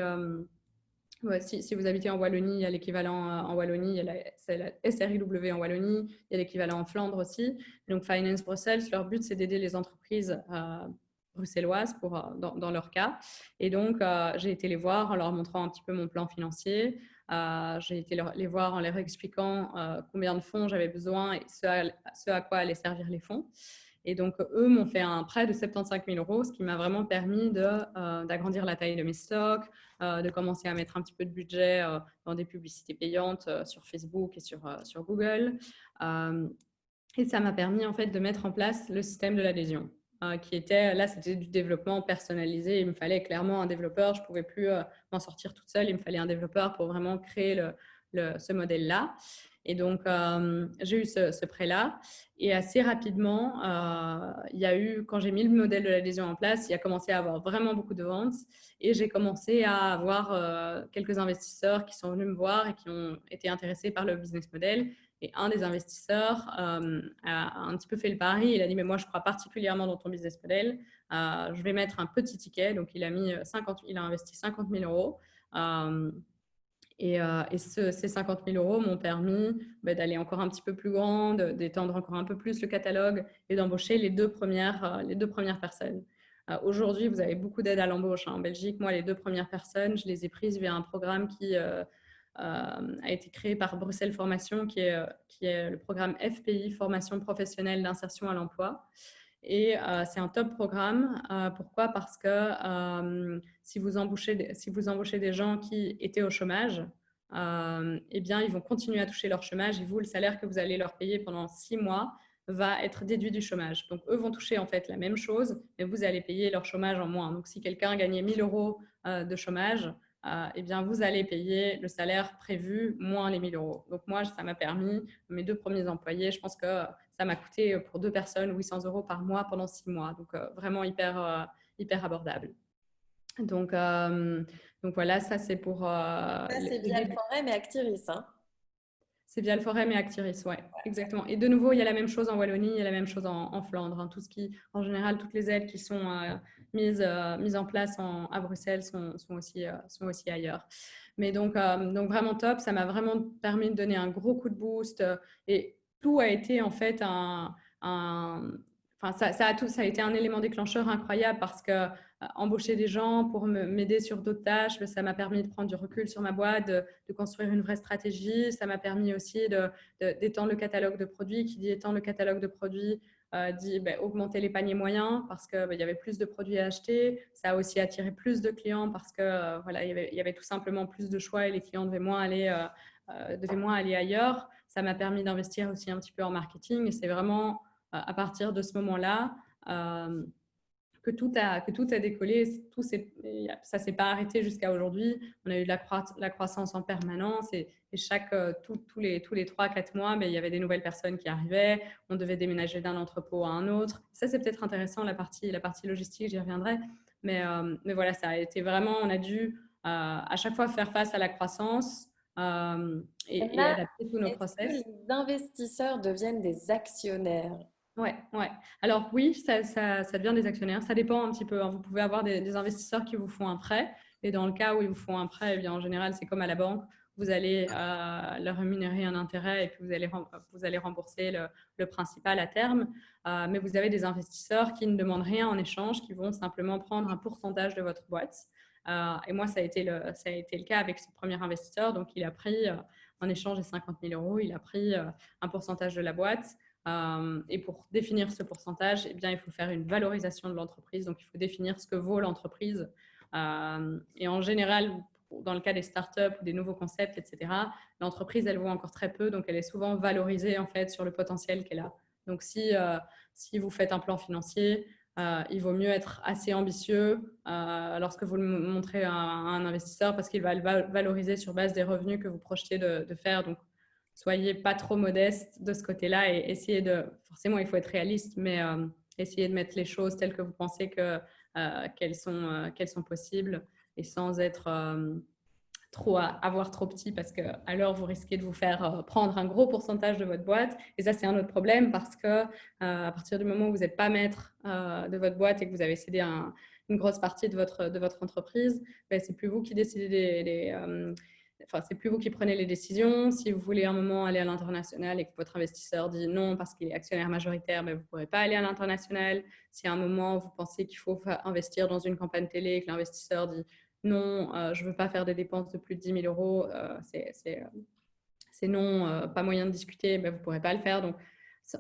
si vous habitez en Wallonie, il y a l'équivalent en Wallonie, c'est la SRIW en Wallonie, il y a l'équivalent en Flandre aussi. Donc Finance Brussels, leur but c'est d'aider les entreprises bruxelloises dans leur cas. Et donc j'ai été les voir en leur montrant un petit peu mon plan financier. J'ai été les voir en leur expliquant combien de fonds j'avais besoin et ce à quoi allaient servir les fonds. Et donc, eux m'ont fait un prêt de 75 000 €, ce qui m'a vraiment permis d'agrandir la taille de mes stocks, de commencer à mettre un petit peu de budget dans des publicités payantes sur Facebook et sur Google. Et ça m'a permis en fait de mettre en place le système de l'adhésion, qui était, là c'était du développement personnalisé. Il me fallait clairement un développeur, je ne pouvais plus m'en sortir toute seule, il me fallait un développeur pour vraiment créer ce modèle-là. Et donc, j'ai eu ce prêt-là. Et assez rapidement, il y a eu, quand j'ai mis le modèle de l'adhésion en place, il a commencé à avoir vraiment beaucoup de ventes. Et j'ai commencé à avoir quelques investisseurs qui sont venus me voir et qui ont été intéressés par le business model. Et un des investisseurs a un petit peu fait le pari. Il a dit, mais moi, je crois particulièrement dans ton business model. Je vais mettre un petit ticket. Donc, il a investi 50 000 €. Et ces 50 000 € m'ont permis d'aller encore un petit peu plus grand, d'étendre encore un peu plus le catalogue et d'embaucher les deux premières personnes. Aujourd'hui, vous avez beaucoup d'aide à l'embauche en Belgique. Moi, les 2 premières personnes, je les ai prises via un programme qui a été créé par Bruxelles Formation, qui est le programme FPI, Formation professionnelle d'insertion à l'emploi. Et c'est un top programme. Pourquoi? Parce que si vous embauchez des gens qui étaient au chômage, eh bien, ils vont continuer à toucher leur chômage et vous, le salaire que vous allez leur payer pendant 6 mois va être déduit du chômage. Donc, eux vont toucher en fait la même chose, mais vous allez payer leur chômage en moins. Donc, si quelqu'un gagnait 1 000 euros de chômage, eh bien, vous allez payer le salaire prévu moins les 1 000 euros. Donc, moi, ça m'a permis, mes 2 premiers employés, je pense que ça m'a coûté pour 2 personnes 800 euros par mois pendant 6 mois. Donc, vraiment hyper abordable. Donc voilà, ça c'est pour Ça, c'est les via le débuts. Forum et Actiris, hein. C'est via le Forum et Actiris, ouais, exactement. Et de nouveau, il y a la même chose en Wallonie, il y a la même chose en Flandre. Hein. Tout ce qui, en général, toutes les aides qui sont mises en place à Bruxelles sont aussi ailleurs. Mais donc vraiment top, ça m'a vraiment permis de donner un gros coup de boost et tout a été en fait enfin, ça a été un élément déclencheur incroyable parce que embaucher des gens pour m'aider sur d'autres tâches, ça m'a permis de prendre du recul sur ma boîte, de construire une vraie stratégie. Ça m'a permis aussi d'étendre le catalogue de produits. Qui dit étendre le catalogue de produits dit augmenter les paniers moyens parce qu'il y avait plus de produits à acheter. Ça a aussi attiré plus de clients parce que voilà, il y avait tout simplement plus de choix et les clients devaient moins aller ailleurs. Ça m'a permis d'investir aussi un petit peu en marketing et c'est vraiment à partir de ce moment-là que tout a décollé, ça ne s'est pas arrêté jusqu'à aujourd'hui. On a eu de la croissance en permanence et tous les 3-4 mois, il y avait des nouvelles personnes qui arrivaient, on devait déménager d'un entrepôt à un autre. Ça, c'est peut-être intéressant, la partie logistique, j'y reviendrai. Mais voilà, ça a été vraiment, on a dû à chaque fois faire face à la croissance et Là, adapter tous nos est-ce que process. les investisseurs deviennent des actionnaires? Ouais. Alors oui, ça devient des actionnaires. Ça dépend un petit peu. Hein. Vous pouvez avoir des investisseurs qui vous font un prêt. Et dans le cas où ils vous font un prêt, eh bien, en général, c'est comme à la banque. Vous allez leur rémunérer un intérêt et puis vous allez rembourser le principal à terme. Mais vous avez des investisseurs qui ne demandent rien en échange, qui vont simplement prendre un pourcentage de votre boîte. Et moi, ça a été le cas avec ce premier investisseur. Donc, il a pris, en échange des 50 000 euros, il a pris un pourcentage de la boîte. Et pour définir ce pourcentage, eh bien, il faut faire une valorisation de l'entreprise. Donc, il faut définir ce que vaut l'entreprise. Et en général, dans le cas des startups ou des nouveaux concepts, etc., l'entreprise, elle vaut encore très peu. Donc, elle est souvent valorisée en fait sur le potentiel qu'elle a. Donc, si vous faites un plan financier, il vaut mieux être assez ambitieux lorsque vous le montrez à un investisseur parce qu'il va le valoriser sur base des revenus que vous projetez de faire. Donc, soyez pas trop modeste de ce côté-là et essayez forcément, il faut être réaliste, mais essayez de mettre les choses telles que vous pensez qu'elles sont possibles et sans être avoir trop petit parce que alors vous risquez de vous faire prendre un gros pourcentage de votre boîte et ça c'est un autre problème parce que à partir du moment où vous n'êtes pas maître de votre boîte et que vous avez cédé une grosse partie de votre entreprise, c'est plus vous qui décidez c'est plus vous qui prenez les décisions. Si vous voulez un moment aller à l'international et que votre investisseur dit non parce qu'il est actionnaire majoritaire, vous ne pourrez pas aller à l'international. Si à un moment vous pensez qu'il faut investir dans une campagne télé et que l'investisseur dit non, je ne veux pas faire des dépenses de plus de 10 000 euros, c'est non, pas moyen de discuter, vous ne pourrez pas le faire. Donc,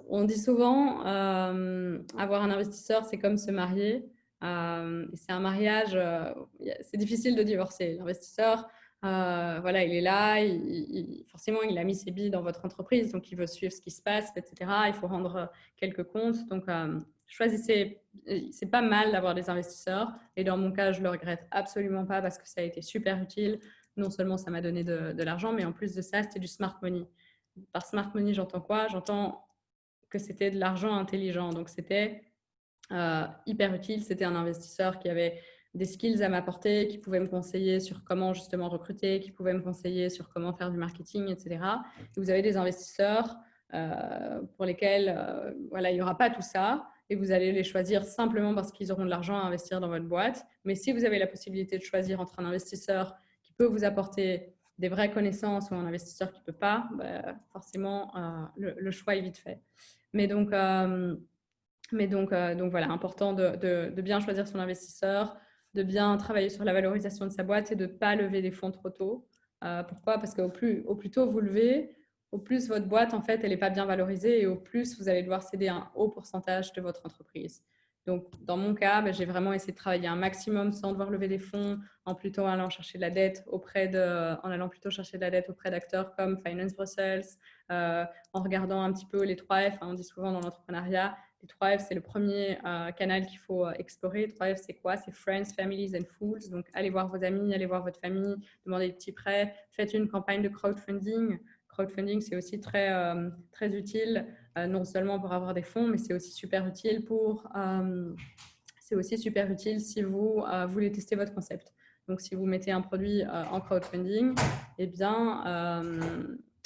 on dit souvent, avoir un investisseur, c'est comme se marier. C'est un mariage, c'est difficile de divorcer. L'investisseur, voilà, il est là, forcément, il a mis ses billes dans votre entreprise, donc il veut suivre ce qui se passe, etc. Il faut rendre quelques comptes. Donc, choisissez, c'est pas mal d'avoir des investisseurs. Et dans mon cas, je le regrette absolument pas parce que ça a été super utile. Non seulement ça m'a donné de l'argent, mais en plus de ça, c'était du smart money. Par smart money, j'entends quoi? J'entends que c'était de l'argent intelligent. Donc, c'était hyper utile. C'était un investisseur qui avait des skills à m'apporter, qui pouvait me conseiller sur comment justement recruter, qui pouvait me conseiller sur comment faire du marketing, etc. Et vous avez des investisseurs pour lesquels voilà, il n'y aura pas tout ça et vous allez les choisir simplement parce qu'ils auront de l'argent à investir dans votre boîte. Mais si vous avez la possibilité de choisir entre un investisseur qui peut vous apporter des vraies connaissances ou un investisseur qui ne peut pas, forcément, le choix est vite fait. Mais donc, Mais donc voilà, important de bien choisir son investisseur, de bien travailler sur la valorisation de sa boîte et de ne pas lever des fonds trop tôt. Pourquoi? Parce qu'au plus tôt vous levez, au plus votre boîte, en fait, elle n'est pas bien valorisée et au plus vous allez devoir céder un haut pourcentage de votre entreprise. Donc, dans mon cas, j'ai vraiment essayé de travailler un maximum sans devoir lever des fonds, en allant chercher de la dette auprès d'acteurs comme Finance Brussels, en regardant un petit peu les 3 F. On dit souvent dans l'entrepreneuriat, les 3F, c'est le premier canal qu'il faut explorer. 3F, c'est quoi? C'est Friends, Families and Fools. Donc, allez voir vos amis, allez voir votre famille, demandez des petits prêts, faites une campagne de crowdfunding. Crowdfunding, c'est aussi très utile, non seulement pour avoir des fonds, mais c'est aussi super utile si vous voulez tester votre concept. Donc, si vous mettez un produit en crowdfunding, eh bien,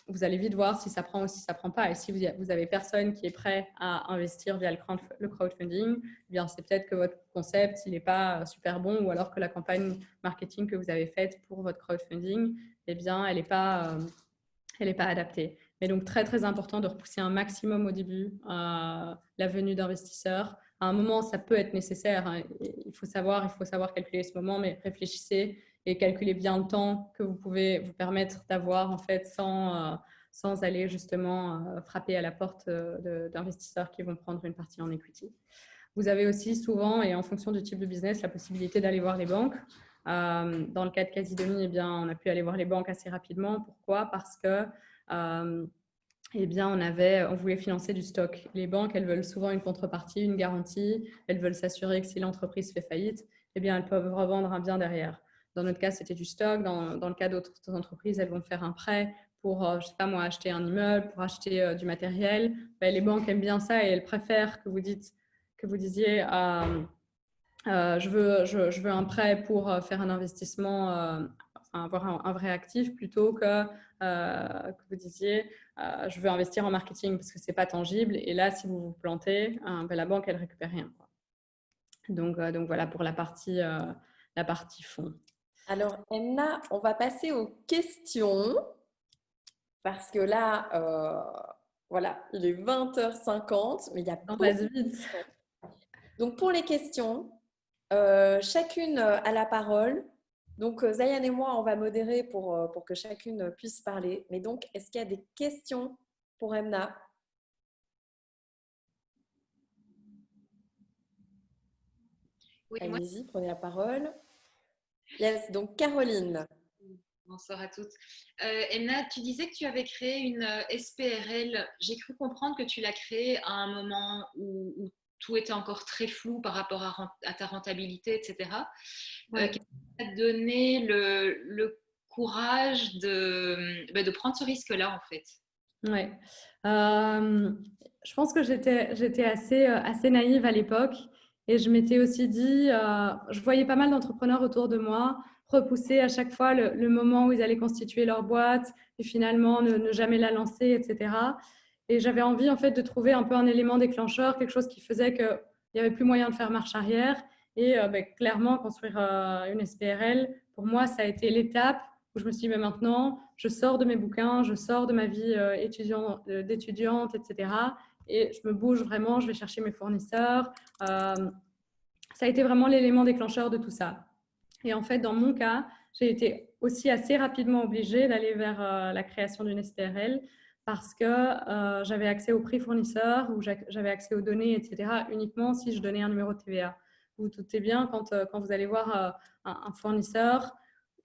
vous allez vite voir si ça prend ou si ça ne prend pas. Et si vous avez personne qui est prêt à investir via le crowdfunding, eh bien, c'est peut-être que votre concept il n'est pas super bon, ou alors que la campagne marketing que vous avez faite pour votre crowdfunding, eh bien, elle n'est pas adaptée. Mais donc, très, très important de repousser un maximum au début la venue d'investisseurs. À un moment, ça peut être nécessaire. Hein. Il faut savoir calculer ce moment, mais réfléchissez et calculez bien le temps que vous pouvez vous permettre d'avoir, en fait, sans aller justement frapper à la porte d'investisseurs qui vont prendre une partie en equity. Vous avez aussi souvent, et en fonction du type de business, la possibilité d'aller voir les banques. Dans le cas de Casidomi, eh bien, on a pu aller voir les banques assez rapidement. Pourquoi? Parce que eh bien, on voulait financer du stock. Les banques, elles veulent souvent une contrepartie, une garantie. Elles veulent s'assurer que si l'entreprise fait faillite, eh bien, elles peuvent revendre un bien derrière. Dans notre cas, c'était du stock. Dans le cas d'autres entreprises, elles vont faire un prêt pour, je ne sais pas moi, acheter un immeuble, pour acheter du matériel. Les banques aiment bien ça et elles préfèrent que vous disiez je veux un prêt pour faire un investissement, avoir un vrai actif, plutôt que vous disiez je veux investir en marketing parce que c'est pas tangible. Et là, si vous vous plantez, la banque, elle récupère rien, quoi. Donc voilà pour la partie fond. Alors, Emna, on va passer aux questions parce que là, voilà, il est 20h50, mais il y a On beaucoup passe de vite. questions. Donc, pour les questions, chacune a la parole. Donc, Zayan et moi, on va modérer pour que chacune puisse parler. Mais donc, est-ce qu'il y a des questions pour Emna? Oui, moi, Allez-y, prenez la parole. Yes, donc Caroline. bonsoir à toutes. Emna, tu disais que tu avais créé une SPRL. J'ai cru comprendre que tu l'as créée à un moment où tout était encore très flou par rapport à ta rentabilité, etc. Ouais. Qu'est-ce qui t'a donné le courage de prendre ce risque-là, en fait? Ouais. Je pense que j'étais assez naïve à l'époque et je m'étais aussi dit, je voyais pas mal d'entrepreneurs autour de moi repousser à chaque fois le moment où ils allaient constituer leur boîte et finalement ne jamais la lancer, etc. Et j'avais envie en fait de trouver un peu un élément déclencheur, quelque chose qui faisait qu'il n'y avait plus moyen de faire marche arrière. Et clairement, construire une SPRL, pour moi, ça a été l'étape où je me suis dit, mais maintenant, je sors de mes bouquins, je sors de ma vie d'étudiante, etc. Et je me bouge vraiment, je vais chercher mes fournisseurs. Ça a été vraiment l'élément déclencheur de tout ça. Et en fait, dans mon cas, j'ai été aussi assez rapidement obligée d'aller vers la création d'une SPRL parce que j'avais accès aux prix fournisseurs ou j'avais accès aux données, etc., uniquement si je donnais un numéro de TVA. Vous vous doutez bien, quand vous allez voir un fournisseur,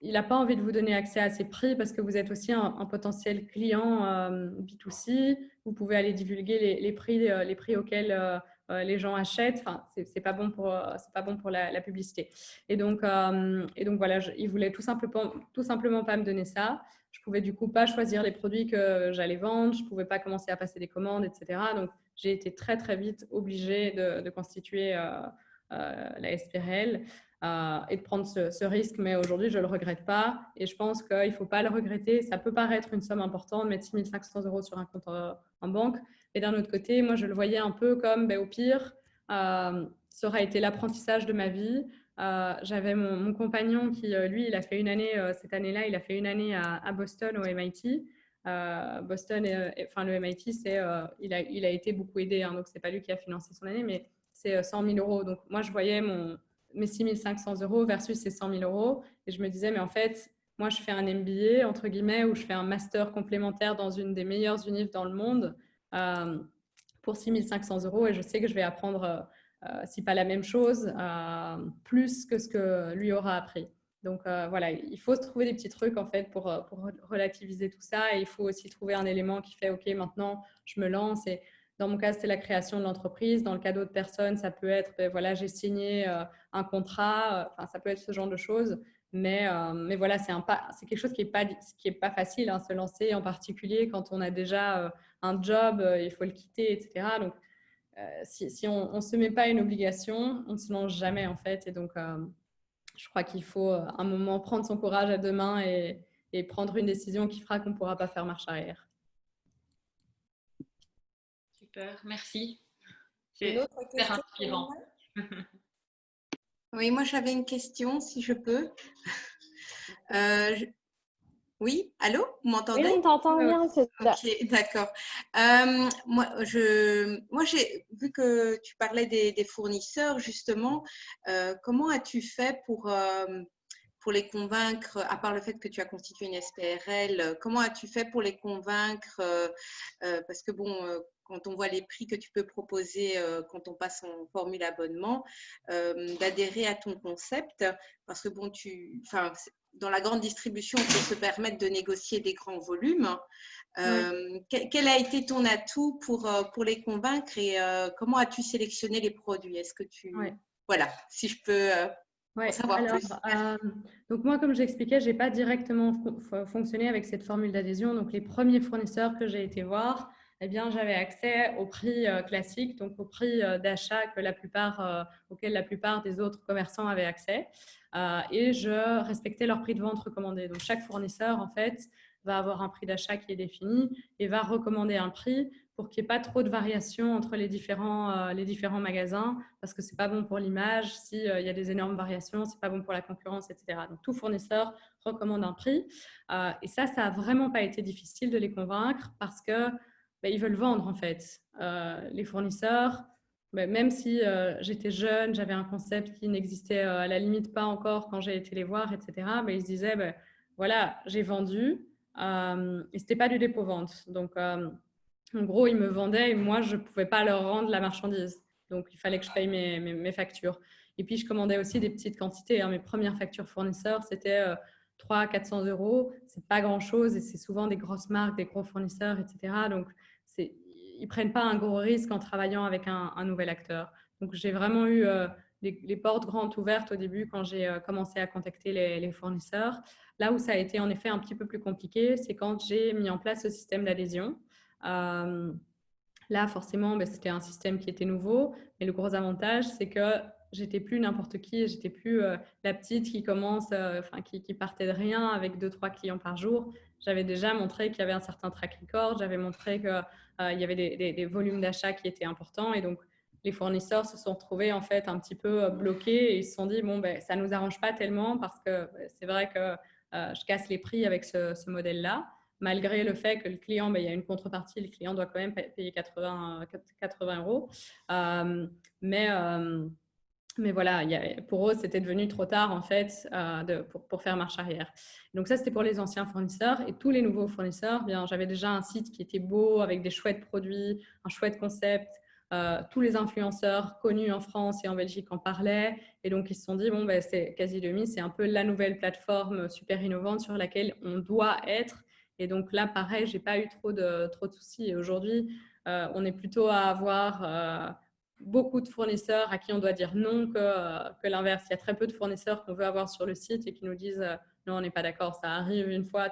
il n'a pas envie de vous donner accès à ses prix parce que vous êtes aussi un potentiel client B2C. Vous pouvez aller divulguer les prix auxquels les gens achètent. Enfin, c'est pas bon pour la publicité. Et donc voilà, ils voulaient tout simplement pas me donner ça. Je pouvais du coup pas choisir les produits que j'allais vendre. Je pouvais pas commencer à passer des commandes, etc. Donc j'ai été très très vite obligée de constituer la SPRL. Et de prendre ce risque, mais aujourd'hui, je ne le regrette pas et je pense qu'il ne faut pas le regretter. Ça peut paraître une somme importante, mettre 6 500 € sur un compte en banque, et d'un autre côté, moi, je le voyais un peu comme, au pire, ça aura été l'apprentissage de ma vie. J'avais mon compagnon qui, lui, il a fait une année, cette année-là, il a fait une année à Boston, au MIT. Boston, enfin le MIT, il a été beaucoup aidé, hein, donc c'est pas lui qui a financé son année, mais c'est 100 000 euros. Donc moi, je voyais mes 6 500 euros versus ces 100 000 euros, et je me disais, mais en fait, moi, je fais un MBA, entre guillemets, ou je fais un master complémentaire dans une des meilleures univers dans le monde pour 6 500 euros, et je sais que je vais apprendre, si pas la même chose, plus que ce que lui aura appris. Donc voilà, il faut se trouver des petits trucs en fait pour relativiser tout ça, et il faut aussi trouver un élément qui fait ok, maintenant je me lance. Et dans mon cas, c'était la création de l'entreprise. Dans le cas d'autres personnes, ça peut être ben, voilà, j'ai signé un contrat, ça peut être ce genre de choses. Mais voilà, c'est quelque chose qui est pas facile, hein, se lancer, en particulier quand on a déjà un job, il faut le quitter, etc. Donc si on ne se met pas une obligation, on ne se lance jamais en fait. Et donc je crois qu'il faut un moment prendre son courage à deux mains et prendre une décision qui fera qu'on ne pourra pas faire marche arrière. Super, merci. Une C'est autre super question? inspirant. Oui, moi j'avais une question, si je peux. Oui, allô, vous m'entendez? Oui, on t'entend bien. Ok, d'accord. Moi, j'ai vu que tu parlais des fournisseurs, justement. Comment as-tu fait pour les convaincre, à part le fait que tu as constitué une SPRL, comment as-tu fait pour les convaincre parce que bon, quand on voit les prix que tu peux proposer quand on passe en formule abonnement, d'adhérer à ton concept, parce que bon, dans la grande distribution, on peut se permettre de négocier des grands volumes. Quel a été ton atout pour les convaincre, et comment as-tu sélectionné les produits? Est-ce que voilà, si je peux en savoir plus. Donc moi, comme j'expliquais, je n'ai pas directement fonctionné avec cette formule d'adhésion. Donc les premiers fournisseurs que j'ai été voir, eh bien, j'avais accès au prix classique, donc au prix d'achat auquel la plupart des autres commerçants avaient accès. Et je respectais leur prix de vente recommandé. Donc chaque fournisseur, en fait, va avoir un prix d'achat qui est défini et va recommander un prix pour qu'il n'y ait pas trop de variations entre les différents magasins, parce que ce n'est pas bon pour l'image. S'il y a des énormes variations, ce n'est pas bon pour la concurrence, etc. Donc, tout fournisseur recommande un prix. Et ça n'a vraiment pas été difficile de les convaincre, parce qu'ils veulent vendre, en fait. Les fournisseurs, même si j'étais jeune, j'avais un concept qui n'existait à la limite pas encore quand j'ai été les voir, etc., ils se disaient, voilà, j'ai vendu, et ce n'était pas du dépôt-vente. Donc, en gros, ils me vendaient et moi, je ne pouvais pas leur rendre la marchandise. Donc, il fallait que je paye mes factures. Et puis, je commandais aussi des petites quantités. Mes premières factures fournisseurs, c'était 300 à 400 euros. Ce n'est pas grand-chose, et c'est souvent des grosses marques, des gros fournisseurs, etc. Donc, ils ne prennent pas un gros risque en travaillant avec un nouvel acteur. Donc, j'ai vraiment eu les portes grandes ouvertes au début quand j'ai commencé à contacter les fournisseurs. Là où ça a été en effet un petit peu plus compliqué, c'est quand j'ai mis en place ce système d'adhésion. Là, forcément, c'était un système qui était nouveau, mais le gros avantage, c'est que j'étais plus n'importe qui, j'étais plus la petite qui qui partait de rien avec 2-3 clients par jour. J'avais déjà montré qu'il y avait un certain track record, j'avais montré qu'il y avait des volumes d'achat qui étaient importants, et donc les fournisseurs se sont retrouvés en fait un petit peu bloqués, et ils se sont dit ça nous arrange pas tellement, parce que c'est vrai que je casse les prix avec ce modèle-là. Malgré le fait que le client, il y a une contrepartie, le client doit quand même payer 80 euros. Mais voilà, pour eux, c'était devenu trop tard en fait pour faire marche arrière. Donc ça, c'était pour les anciens fournisseurs. Et tous les nouveaux fournisseurs, j'avais déjà un site qui était beau, avec des chouettes produits, un chouette concept. Tous les influenceurs connus en France et en Belgique en parlaient. Et donc, ils se sont dit, c'est Casidomi, c'est un peu la nouvelle plateforme super innovante sur laquelle on doit être. Et donc là, pareil, je n'ai pas eu trop de soucis. Et aujourd'hui, on est plutôt à avoir beaucoup de fournisseurs à qui on doit dire non que l'inverse. Il y a très peu de fournisseurs qu'on veut avoir sur le site et qui nous disent non, on n'est pas d'accord, ça arrive une fois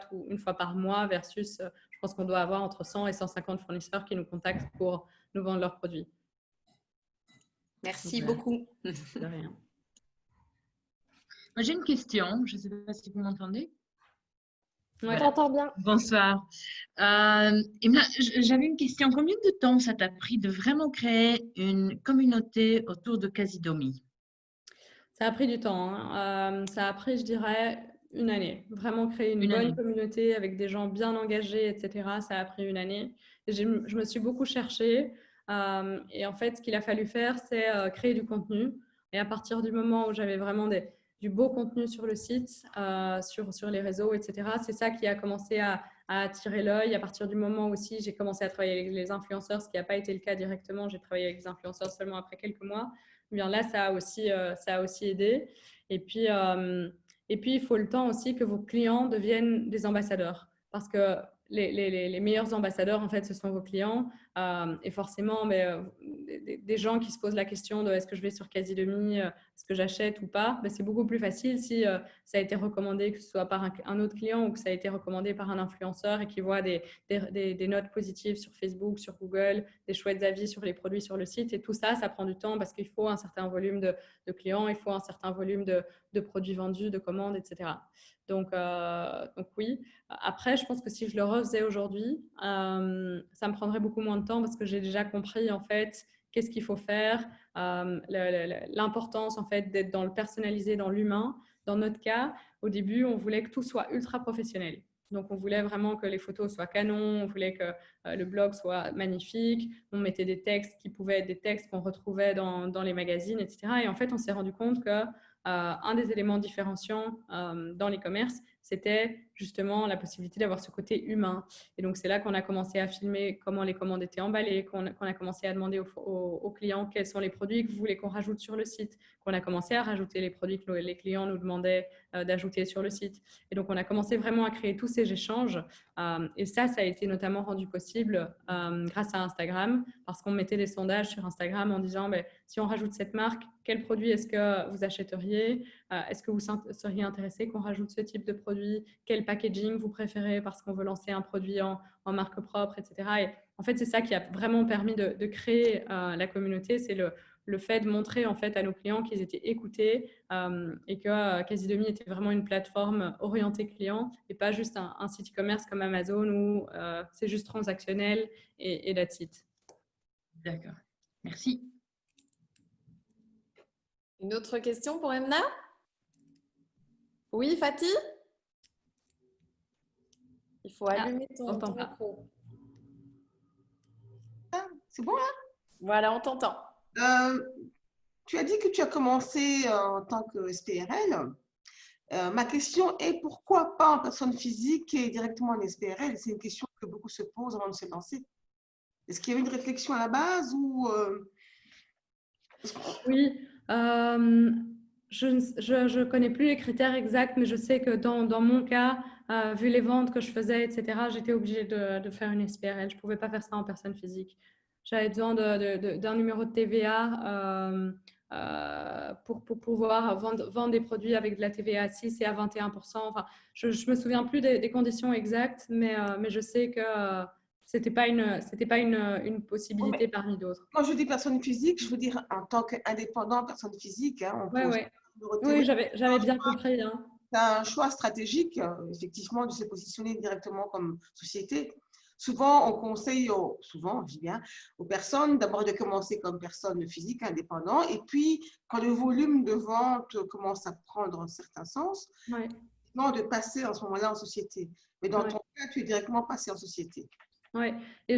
par mois, versus je pense qu'on doit avoir entre 100 et 150 fournisseurs qui nous contactent pour nous vendre leurs produits. Merci beaucoup. De rien. Moi, j'ai une question, je ne sais pas si vous m'entendez. Ouais. On t'entend bien. Bonsoir. Emna, j'avais une question. Combien de temps ça t'a pris de vraiment créer une communauté autour de Casidomi? Ça a pris du temps. Ça a pris, je dirais, une année. Vraiment créer une Une bonne année. communauté avec des gens bien engagés, etc. Ça a pris une année. Et je me suis beaucoup cherchée. Et en fait, ce qu'il a fallu faire, c'est créer du contenu. Et à partir du moment où j'avais vraiment du beau contenu sur le site, sur les réseaux, etc., c'est ça qui a commencé à attirer l'œil. À partir du moment où aussi j'ai commencé à travailler avec les influenceurs, ce qui n'a pas été le cas directement, j'ai travaillé avec les influenceurs seulement après quelques mois. Eh bien là, ça a aussi aidé. Et puis, il faut le temps aussi que vos clients deviennent des ambassadeurs. Parce que les meilleurs ambassadeurs, en fait, ce sont vos clients. Et forcément, des gens qui se posent la question de est-ce que je vais sur Casi-Demi, est-ce que j'achète ou pas, c'est beaucoup plus facile si ça a été recommandé, que ce soit par un autre client ou que ça a été recommandé par un influenceur et qui voit des notes positives sur Facebook, sur Google, des chouettes avis sur les produits sur le site. Et tout ça, ça prend du temps parce qu'il faut un certain volume de clients, il faut un certain volume de produits vendus, de commandes, etc. Donc oui. Après, je pense que si je le refaisais aujourd'hui, ça me prendrait beaucoup moins de temps parce que j'ai déjà compris en fait qu'est-ce qu'il faut faire, l'importance en fait d'être dans le personnalisé, dans l'humain. Dans notre cas, au début, on voulait que tout soit ultra professionnel. Donc, on voulait vraiment que les photos soient canon, on voulait que le blog soit magnifique, on mettait des textes qui pouvaient être des textes qu'on retrouvait dans les magazines, etc. Et en fait, on s'est rendu compte que un des éléments différenciants dans l'e-commerce, c'était justement la possibilité d'avoir ce côté humain. Et donc, c'est là qu'on a commencé à filmer comment les commandes étaient emballées, qu'on a commencé à demander aux clients quels sont les produits que vous voulez qu'on rajoute sur le site, qu'on a commencé à rajouter les produits que les clients nous demandaient d'ajouter sur le site. Et donc, on a commencé vraiment à créer tous ces échanges. Et ça a été notamment rendu possible grâce à Instagram, parce qu'on mettait des sondages sur Instagram en disant si on rajoute cette marque, quel produit est-ce que vous achèteriez? Est-ce que vous seriez intéressé qu'on rajoute ce type de produit? Quel packaging vous préférez parce qu'on veut lancer un produit en marque propre, etc. Et en fait, c'est ça qui a vraiment permis de créer la communauté. C'est le fait de montrer en fait à nos clients qu'ils étaient écoutés et que Casi-Demi était vraiment une plateforme orientée client et pas juste un site e-commerce comme Amazon où c'est juste transactionnel et that's it. D'accord. Merci. Une autre question pour Emna? Oui, Fatih? Il faut allumer ton micro. C'est bon là? Voilà, on t'entend. Tu as dit que tu as commencé en tant que SPRL. Ma question est pourquoi pas en personne physique et directement en SPRL? C'est une question que beaucoup se posent avant de se lancer. Est-ce qu'il y avait une réflexion à la base ou Oui, je ne connais plus les critères exacts, mais je sais que dans mon cas, vu les ventes que je faisais, etc., j'étais obligée de faire une SPRL. Je ne pouvais pas faire ça en personne physique. J'avais besoin d'un numéro de TVA pour pouvoir vendre des produits avec de la TVA à 6 et à 21%. Enfin, je ne me souviens plus des conditions exactes, mais je sais que c'était pas une possibilité parmi d'autres. Quand je dis personne physique, je veux dire en tant qu'indépendant, personne physique. Hein, oui, j'avais bien compris. Hein. C'est un choix stratégique, effectivement, de se positionner directement comme société. Souvent, on conseille aux personnes d'abord de commencer comme personne physique indépendant et puis, quand le volume de vente commence à prendre un certain sens, de passer en ce moment-là en société. Mais dans ton cas, tu es directement passé en société. Oui, et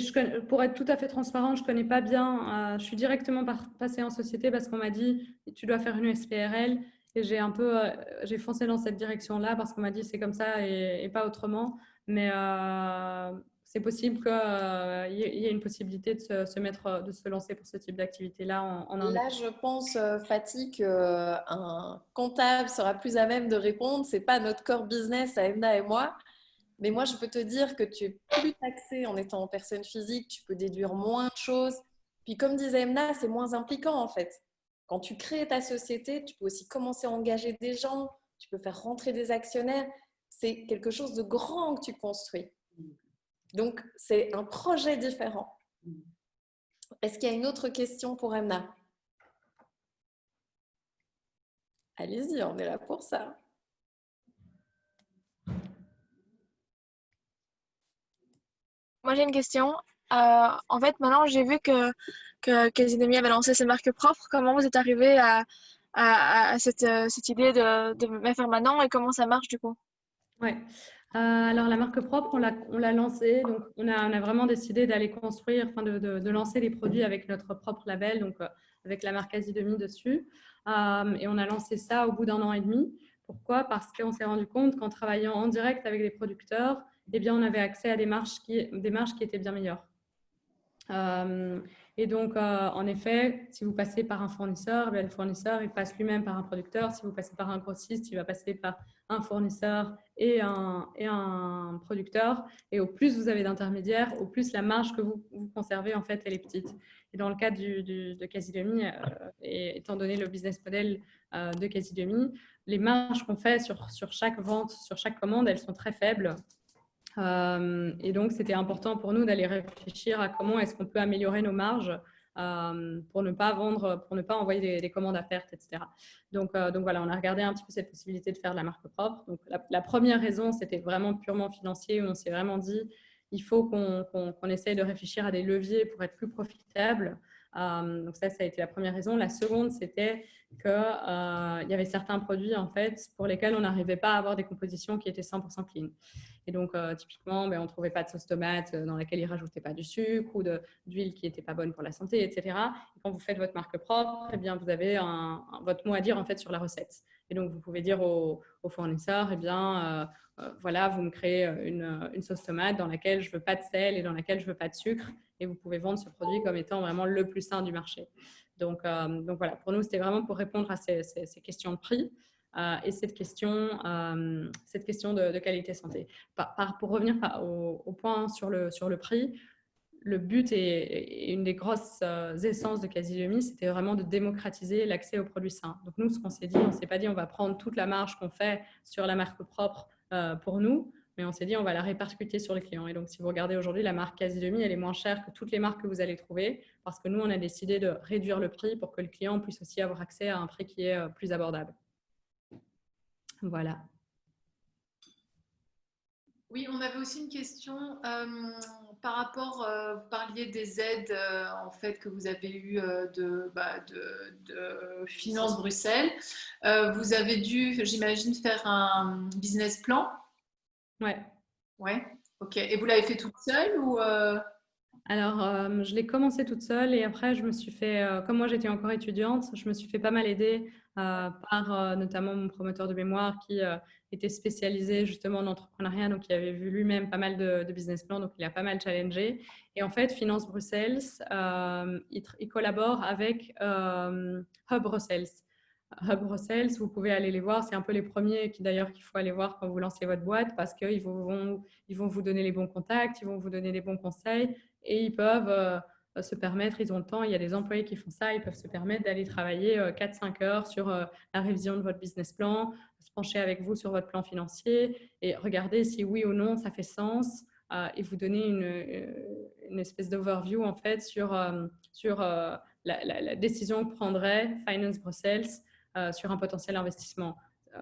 pour être tout à fait transparente, je ne connais pas bien. Je suis directement passée en société parce qu'on m'a dit tu dois faire une SPRL et j'ai foncé dans cette direction-là parce qu'on m'a dit c'est comme ça et pas autrement. Mais c'est possible qu'il y ait une possibilité de se lancer pour ce type d'activité-là Là, je pense, Fatih, qu'un comptable sera plus à même de répondre. Ce n'est pas notre core business à Emna et moi. Mais moi, je peux te dire que tu es plus taxé en étant en personne physique, tu peux déduire moins de choses. Puis comme disait Emna, c'est moins impliquant en fait. Quand tu crées ta société, tu peux aussi commencer à engager des gens, tu peux faire rentrer des actionnaires. C'est quelque chose de grand que tu construis. Donc, c'est un projet différent. Est-ce qu'il y a une autre question pour Emna? Allez-y, on est là pour ça. Moi, j'ai une question. En fait, maintenant, j'ai vu que Casi-Demi avait lancé ses marques propres. Comment vous êtes arrivé à cette idée de me faire maintenant et comment ça marche du coup? Ouais. Alors, la marque propre, on l'a lancée. Donc, on a vraiment décidé d'aller construire, enfin, de lancer les produits avec notre propre label, donc avec la marque Asie dessus. Et on a lancé ça au bout d'1 an et demi. Pourquoi? Parce qu'on s'est rendu compte qu'en travaillant en direct avec les producteurs, eh bien, on avait accès à des marges qui étaient bien meilleures. Et donc, en effet, si vous passez par un fournisseur, le fournisseur, il passe lui-même par un producteur. Si vous passez par un grossiste, il va passer par un fournisseur et un producteur. Et au plus vous avez d'intermédiaires, au plus la marge que vous conservez, en fait, elle est petite. Et dans le cas de Casidomi, et étant donné le business model de Casidomi, les marges qu'on fait sur chaque vente, sur chaque commande, elles sont très faibles. Et donc, c'était important pour nous d'aller réfléchir à comment est-ce qu'on peut améliorer nos marges pour ne pas vendre, pour ne pas envoyer des commandes à perte, etc. Donc voilà, on a regardé un petit peu cette possibilité de faire de la marque propre. Donc, la première raison, c'était vraiment purement financier, où on s'est vraiment dit, il faut qu'on essaye de réfléchir à des leviers pour être plus profitable. Donc ça a été la première raison. La seconde, c'était qu'il y avait certains produits, en fait, pour lesquels on n'arrivait pas à avoir des compositions qui étaient 100% clean. Et donc, typiquement, on ne trouvait pas de sauce tomate dans laquelle ils ne rajoutaient pas du sucre ou d'huile qui n'était pas bonne pour la santé, etc. Et quand vous faites votre marque propre, eh bien, vous avez votre mot à dire en fait, sur la recette. Et donc, vous pouvez dire au fournisseur, eh bien, voilà, vous me créez une sauce tomate dans laquelle je ne veux pas de sel et dans laquelle je ne veux pas de sucre. Et vous pouvez vendre ce produit comme étant vraiment le plus sain du marché. Donc voilà, pour nous, c'était vraiment pour répondre à ces questions de prix. Et cette question de qualité santé. Pour revenir au point sur le prix, le but et une des grosses essences de Casidomi, c'était vraiment de démocratiser l'accès aux produits sains. Donc nous, ce qu'on s'est dit, on ne s'est pas dit on va prendre toute la marge qu'on fait sur la marque propre pour nous, mais on s'est dit on va la répercuter sur les clients. Et donc si vous regardez aujourd'hui, la marque Casidomi, elle est moins chère que toutes les marques que vous allez trouver, parce que nous, on a décidé de réduire le prix pour que le client puisse aussi avoir accès à un prix qui est plus abordable. Voilà. Oui, on avait aussi une question par rapport, vous parliez des aides en fait que vous avez eues de Finance Bruxelles. Vous avez dû, j'imagine, faire un business plan. Ouais. Ouais. Ok. Et vous l'avez fait toute seule ou Alors, je l'ai commencé toute seule et après, je me suis fait, comme moi j'étais encore étudiante, je me suis fait pas mal aider par notamment mon promoteur de mémoire qui était spécialisé justement en entrepreneuriat, donc il avait vu lui-même pas mal de business plans, donc il a pas mal challengé. Et en fait, Finance Bruxelles, il collabore avec Hub Bruxelles. Hub Bruxelles, vous pouvez aller les voir, c'est un peu les premiers d'ailleurs qu'il faut aller voir quand vous lancez votre boîte parce qu'ils vont vous donner les bons contacts, ils vont vous donner les bons conseils. Et ils peuvent se permettre, ils ont le temps, il y a des employés qui font ça, ils peuvent se permettre d'aller travailler 4-5 heures sur la révision de votre business plan, se pencher avec vous sur votre plan financier et regarder si oui ou non ça fait sens et vous donner une espèce d'overview en fait sur la décision que prendrait Finance Bruxelles sur un potentiel investissement.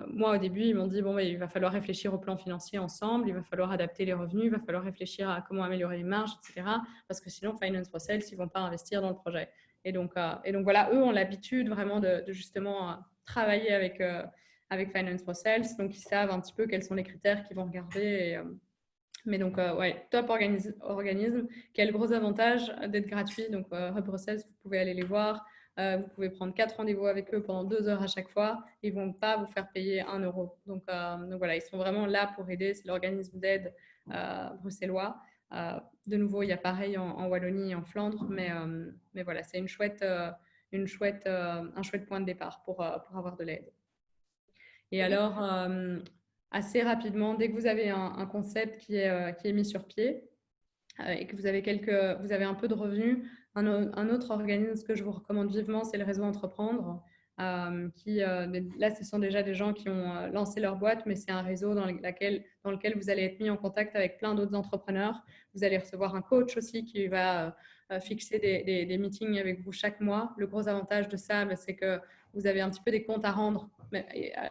Moi, au début, ils m'ont dit, bon, il va falloir réfléchir au plan financier ensemble, il va falloir adapter les revenus, il va falloir réfléchir à comment améliorer les marges, etc. Parce que sinon, Finance Bruxelles, ils ne vont pas investir dans le projet. Et donc voilà, eux ont l'habitude vraiment de justement travailler avec Finance Bruxelles. Donc, ils savent un petit peu quels sont les critères qu'ils vont regarder. Mais donc, ouais, top organisme. Quel gros avantage d'être gratuit. Donc, Hub Bruxelles, vous pouvez aller les voir. Vous pouvez prendre 4 rendez-vous avec eux pendant 2 heures à chaque fois. Ils ne vont pas vous faire payer 1 euro. Donc voilà, ils sont vraiment là pour aider. C'est l'organisme d'aide bruxellois. De nouveau, il y a pareil en Wallonie et en Flandre. Mais voilà, c'est un chouette point de départ pour avoir de l'aide. Et alors, assez rapidement, dès que vous avez un concept qui est mis sur pied et que vous avez un peu de revenus, un autre organisme que je vous recommande vivement, c'est le réseau Entreprendre. Là, ce sont déjà des gens qui ont lancé leur boîte, mais c'est un réseau dans lequel vous allez être mis en contact avec plein d'autres entrepreneurs. Vous allez recevoir un coach aussi qui va fixer des meetings avec vous chaque mois. Le gros avantage de ça, c'est que vous avez un petit peu des comptes à rendre.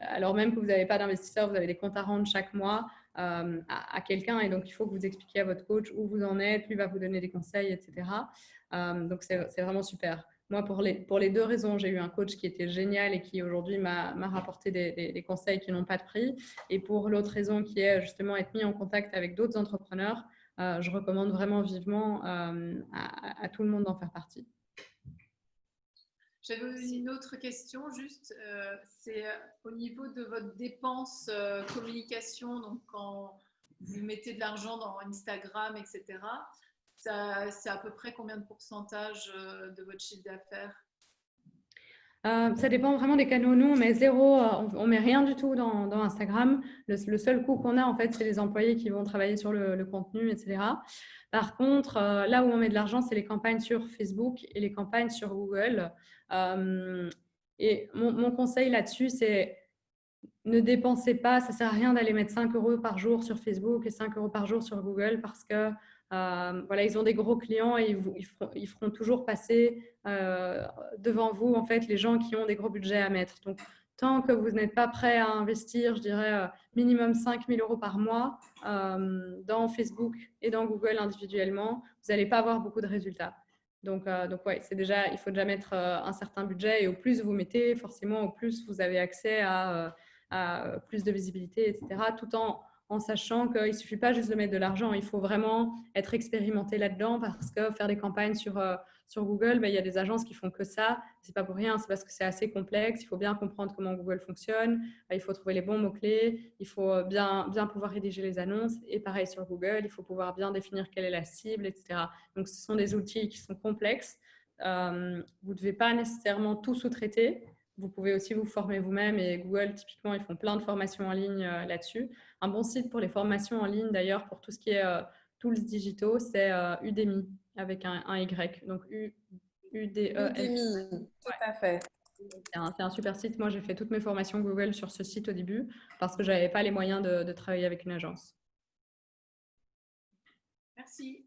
Alors même que vous n'avez pas d'investisseur, vous avez des comptes à rendre chaque mois à quelqu'un. Et donc, il faut que vous expliquiez à votre coach où vous en êtes. Lui va vous donner des conseils, etc. Donc, c'est vraiment super. moi, pour les deux raisons, j'ai eu un coach qui était génial et qui aujourd'hui m'a rapporté des conseils qui n'ont pas de prix. Et pour l'autre raison qui est justement être mis en contact avec d'autres entrepreneurs, je recommande vraiment vivement à tout le monde d'en faire partie. J'avais une autre question, juste, c'est au niveau de votre dépense communication, donc quand vous mettez de l'argent dans Instagram, etc., c'est à peu près combien de pourcentage de votre chiffre d'affaires? Ça dépend vraiment des canaux. Nous, on met zéro, on met rien du tout dans Instagram. Le seul coût qu'on a, en fait, c'est les employés qui vont travailler sur le contenu, etc. Par contre, là où on met de l'argent, c'est les campagnes sur Facebook et les campagnes sur Google. Et mon conseil là-dessus, c'est ne dépensez pas, ça ne sert à rien d'aller mettre 5 € par jour sur Facebook et 5 € par jour sur Google parce que voilà, ils ont des gros clients et ils feront toujours passer devant vous en fait, les gens qui ont des gros budgets à mettre. Donc, tant que vous n'êtes pas prêt à investir, je dirais minimum 5 000 € par mois dans Facebook et dans Google individuellement, vous n'allez pas avoir beaucoup de résultats. Donc ouais, c'est déjà, il faut déjà mettre un certain budget et au plus vous mettez, forcément, au plus vous avez accès à plus de visibilité, etc. Tout en sachant qu'il ne suffit pas juste de mettre de l'argent, il faut vraiment être expérimenté là-dedans parce que faire des campagnes sur Google, il y a des agences qui font que ça. Ce n'est pas pour rien, c'est parce que c'est assez complexe. Il faut bien comprendre comment Google fonctionne. Il faut trouver les bons mots-clés. Il faut bien pouvoir rédiger les annonces. Et pareil sur Google, il faut pouvoir bien définir quelle est la cible, etc. Donc, ce sont des outils qui sont complexes. Vous ne devez pas nécessairement tout sous-traiter. Vous pouvez aussi vous former vous-même et Google, typiquement, ils font plein de formations en ligne là-dessus. Un bon site pour les formations en ligne, d'ailleurs, pour tout ce qui est tools digitaux, c'est Udemy avec un Y. Donc, U-D-E-M. Udemy, tout à fait. C'est un super site. Moi, j'ai fait toutes mes formations Google sur ce site au début parce que je n'avais pas les moyens de travailler avec une agence. Merci.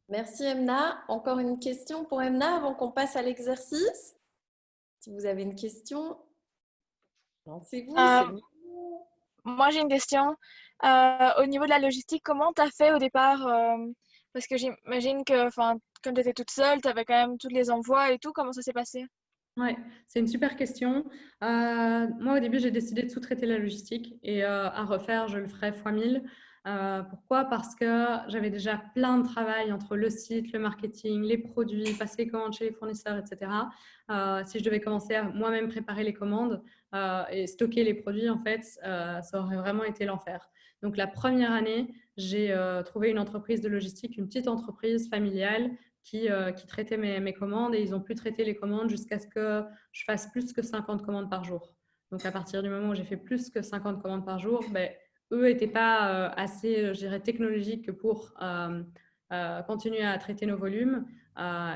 Merci Emna. Encore une question pour Emna avant qu'on passe à l'exercice. Si vous avez une question, lancez-vous. Moi, j'ai une question. Au niveau de la logistique, comment tu as fait au départ? Parce que j'imagine que quand tu étais toute seule, tu avais quand même tous les envois et tout. Comment ça s'est passé? Ouais, c'est une super question. Moi, au début, j'ai décidé de sous-traiter la logistique et à refaire, je le ferai fois 1000. Pourquoi? Parce que j'avais déjà plein de travail entre le site, le marketing, les produits, passer les commandes chez les fournisseurs, etc. Si je devais commencer à moi-même préparer les commandes et stocker les produits, en fait, ça aurait vraiment été l'enfer. Donc, la première année, j'ai trouvé une entreprise de logistique, une petite entreprise familiale qui traitait mes commandes et ils ont pu traiter les commandes jusqu'à ce que je fasse plus que 50 commandes par jour. Donc, à partir du moment où j'ai fait plus que 50 commandes par jour, eux n'étaient pas assez, je dirais, technologiques pour continuer à traiter nos volumes.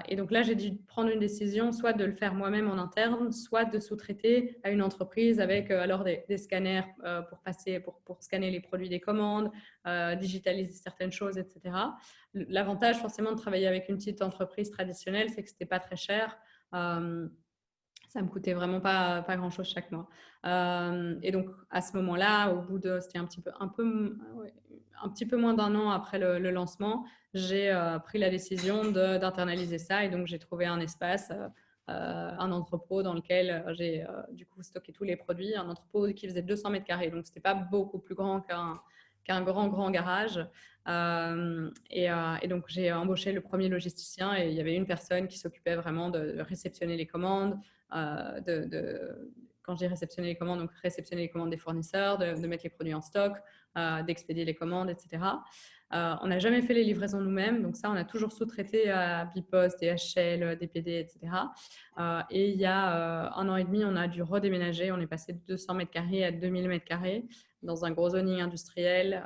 Et donc là, j'ai dû prendre une décision, soit de le faire moi-même en interne, soit de sous-traiter à une entreprise avec alors des scanners pour scanner les produits des commandes, digitaliser certaines choses, etc. L'avantage forcément de travailler avec une petite entreprise traditionnelle, c'est que ce n'était pas très cher. Ça me coûtait vraiment pas grand-chose chaque mois. Et donc, à ce moment-là, c'était un petit peu moins d'un an après le lancement, j'ai pris la décision d'internaliser ça. Et donc, j'ai trouvé un espace, un entrepôt dans lequel j'ai du coup stocké tous les produits, un entrepôt qui faisait 200 mètres carrés. Donc, ce n'était pas beaucoup plus grand qu'un grand garage. Et donc, j'ai embauché le premier logisticien et il y avait une personne qui s'occupait vraiment de réceptionner les commandes, quand j'ai réceptionné les commandes, donc réceptionner les commandes des fournisseurs, de mettre les produits en stock, d'expédier les commandes, etc. On n'a jamais fait les livraisons nous-mêmes, donc ça, on a toujours sous-traité à Bipost, DHL, DPD, etc. Et il y a 1 an et demi, on a dû redéménager. On est passé de 200 mètres carrés à 2000 mètres carrés dans un gros zoning industriel.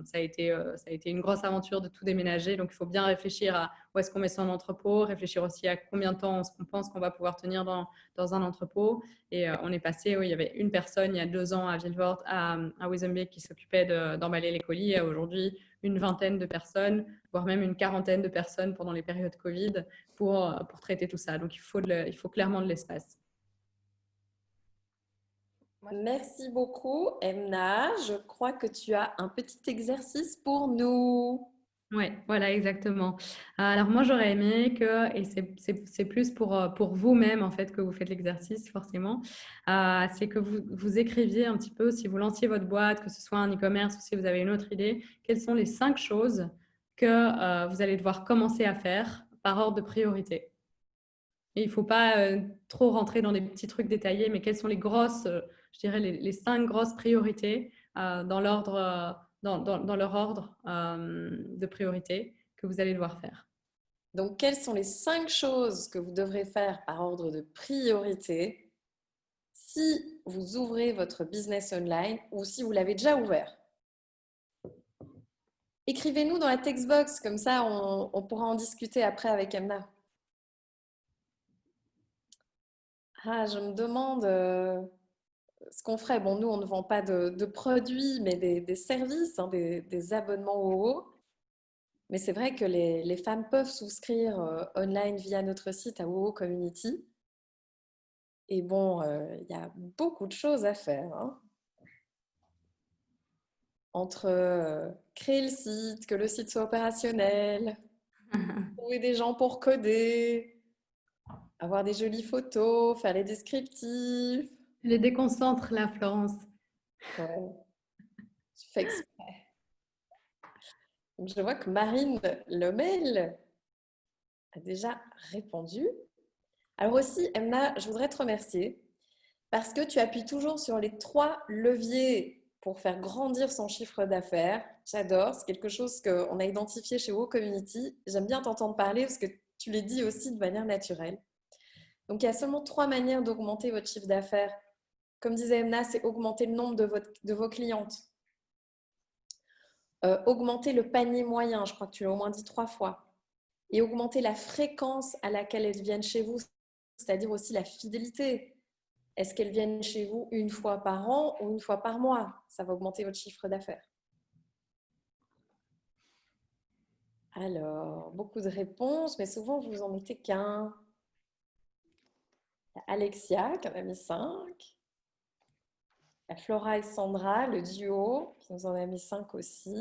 Ça a été une grosse aventure de tout déménager. Donc, il faut bien réfléchir à où est-ce qu'on met son entrepôt, réfléchir aussi à combien de temps on pense qu'on va pouvoir tenir dans un entrepôt. Et on est passé, il y avait une personne il y a 2 ans à Vilvoorde, à Wezenbeek, qui s'occupait d'emballer les colis. Et aujourd'hui, une vingtaine de personnes, voire même une quarantaine de personnes pendant les périodes Covid pour traiter tout ça. Donc, il faut clairement de l'espace. Merci beaucoup, Emna. Je crois que tu as un petit exercice pour nous. Oui, voilà, exactement. Alors moi, j'aurais aimé que, et c'est plus pour vous-même, en fait, que vous faites l'exercice, forcément, c'est que vous écriviez un petit peu, si vous lanciez votre boîte, que ce soit un e-commerce ou si vous avez une autre idée, quelles sont les 5 choses que vous allez devoir commencer à faire par ordre de priorité. Et il ne faut pas trop rentrer dans des petits trucs détaillés, mais quelles sont les grosses, je dirais les 5 grosses priorités dans l'ordre, dans leur ordre de priorité que vous allez devoir faire. Donc, quelles sont les 5 choses que vous devrez faire par ordre de priorité si vous ouvrez votre business online ou si vous l'avez déjà ouvert? Écrivez-nous dans la text box, comme ça on pourra en discuter après avec Emna. Ah, je me demande ce qu'on ferait. Bon, nous, on ne vend pas de produits, mais des services, hein, des abonnements OO. Mais c'est vrai que les femmes peuvent souscrire online via notre site à OO Community. Et bon, il y a beaucoup de choses à faire, hein. Entre créer le site, que le site soit opérationnel, trouver des gens pour coder, avoir des jolies photos, faire les descriptifs. Je les déconcentre là, Florence. Ouais, je fais exprès. Donc, je vois que Marine Lemel a déjà répondu. Alors aussi, Emna, je voudrais te remercier parce que tu appuies toujours sur les 3 leviers pour faire grandir son chiffre d'affaires. J'adore, c'est quelque chose qu'on a identifié chez WoW Community. J'aime bien t'entendre parler parce que tu les dis aussi de manière naturelle. Donc, il y a seulement 3 manières d'augmenter votre chiffre d'affaires. Comme disait Emna, c'est augmenter le nombre de vos clientes. Augmenter le panier moyen, je crois que tu l'as au moins dit 3 fois. Et augmenter la fréquence à laquelle elles viennent chez vous, c'est-à-dire aussi la fidélité. Est-ce qu'elles viennent chez vous une fois par an ou une fois par mois? Ça va augmenter votre chiffre d'affaires. Alors, beaucoup de réponses, mais souvent vous en mettez qu'un. Il y a Alexia qui en a mis 5. Il y a Flora et Sandra, le duo, qui nous en a mis 5 aussi.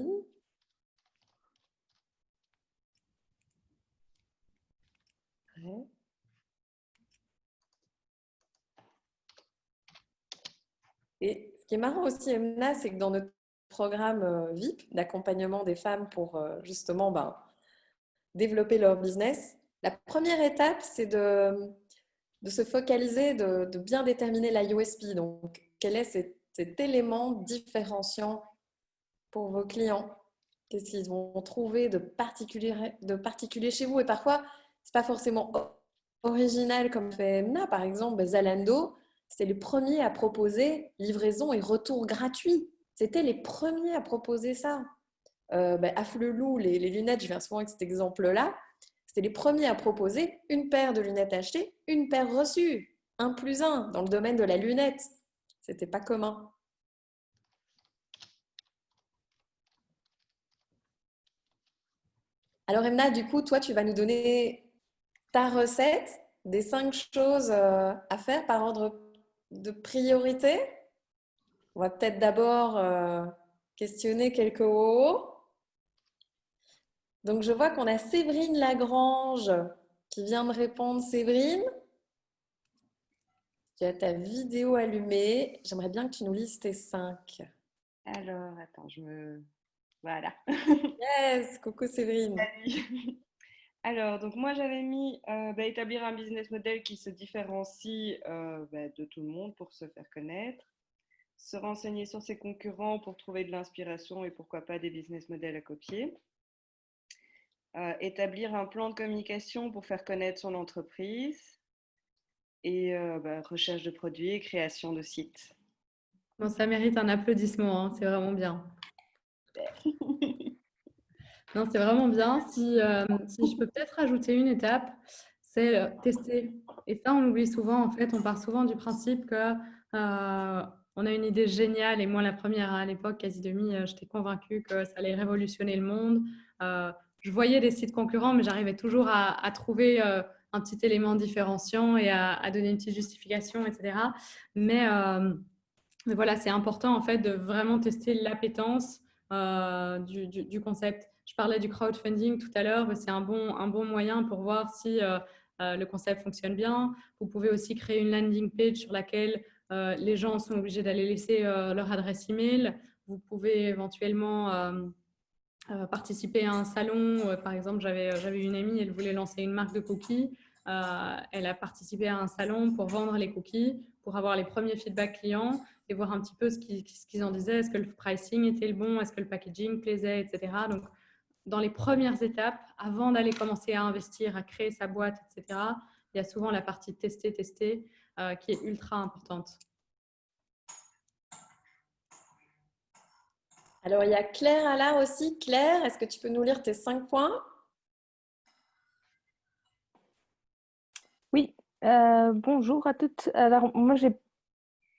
Ouais. Et ce qui est marrant aussi, Emna, c'est que dans notre programme VIP d'accompagnement des femmes pour justement développer leur business, la première étape, c'est de se focaliser, de bien déterminer la USP. Donc, quel est cet élément différenciant pour vos clients? Qu'est-ce qu'ils vont trouver de particulier chez vous? Et parfois, ce n'est pas forcément original comme fait Emna. Par exemple, Zalando, c'était les premiers à proposer livraison et retour gratuit. C'était les premiers à proposer ça. Afflelou, les lunettes, je viens souvent avec cet exemple-là. C'était les premiers à proposer une paire de lunettes achetées, une paire reçue. 1 + 1 dans le domaine de la lunette. C'était pas commun. Alors Emna, du coup, toi, tu vas nous donner ta recette des 5 choses à faire par ordre de priorité. On va peut-être d'abord questionner quelques hauts. Donc, je vois qu'on a Séverine Lagrange qui vient de répondre. Séverine, tu as ta vidéo allumée. J'aimerais bien que tu nous lises tes 5. Alors, attends, Voilà. Yes, coucou Séverine. Salut. Alors, donc moi j'avais mis établir un business model qui se différencie de tout le monde pour se faire connaître, se renseigner sur ses concurrents pour trouver de l'inspiration et pourquoi pas des business models à copier, établir un plan de communication pour faire connaître son entreprise et recherche de produits et création de sites. Bon, ça mérite un applaudissement, hein, c'est vraiment bien. Non, c'est vraiment bien. Si je peux peut-être rajouter une étape, c'est tester. Et ça, on l'oublie souvent. En fait, on part souvent du principe que on a une idée géniale. Et moi, la première à l'époque, quasi demi, j'étais convaincue que ça allait révolutionner le monde. Je voyais des sites concurrents, mais j'arrivais toujours à trouver un petit élément différenciant et à donner une petite justification, etc. Mais voilà, c'est important en fait de vraiment tester l'appétence du concept. Je parlais du crowdfunding tout à l'heure, c'est un bon moyen pour voir si le concept fonctionne bien. Vous pouvez aussi créer une landing page sur laquelle les gens sont obligés d'aller laisser leur adresse email. Vous pouvez éventuellement participer à un salon. Par exemple, j'avais une amie, elle voulait lancer une marque de cookies. Elle a participé à un salon pour vendre les cookies, pour avoir les premiers feedbacks clients et voir un petit peu ce qu'ils en disaient. Est-ce que le pricing était le bon? Est-ce que le packaging plaisait, etc. Donc, dans les premières étapes, avant d'aller commencer à investir, à créer sa boîte, etc., il y a souvent la partie tester qui est ultra importante. Alors, il y a Claire Allard aussi. Claire, est-ce que tu peux nous lire tes 5 points? Oui, bonjour à toutes. Alors, moi, j'ai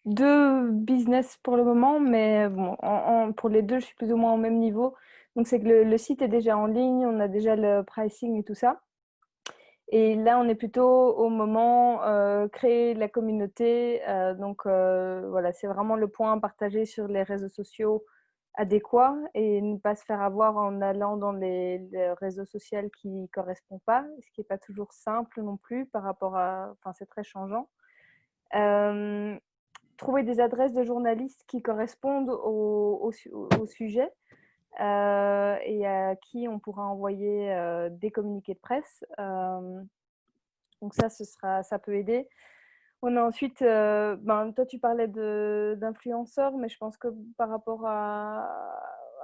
2 business pour le moment, mais bon, pour les 2, je suis plus ou moins au même niveau. Donc, c'est que le site est déjà en ligne, on a déjà le pricing et tout ça. Et là, on est plutôt au moment créer la communauté. Donc, voilà, c'est vraiment le point partagé sur les réseaux sociaux adéquats et ne pas se faire avoir en allant dans les réseaux sociaux qui ne correspondent pas, ce qui n'est pas toujours simple non plus par rapport à… Enfin, c'est très changeant. Trouver des adresses de journalistes qui correspondent au sujet et à qui on pourra envoyer des communiqués de presse. Donc ça peut aider. On a ensuite, toi tu parlais d'influenceurs, mais je pense que par rapport à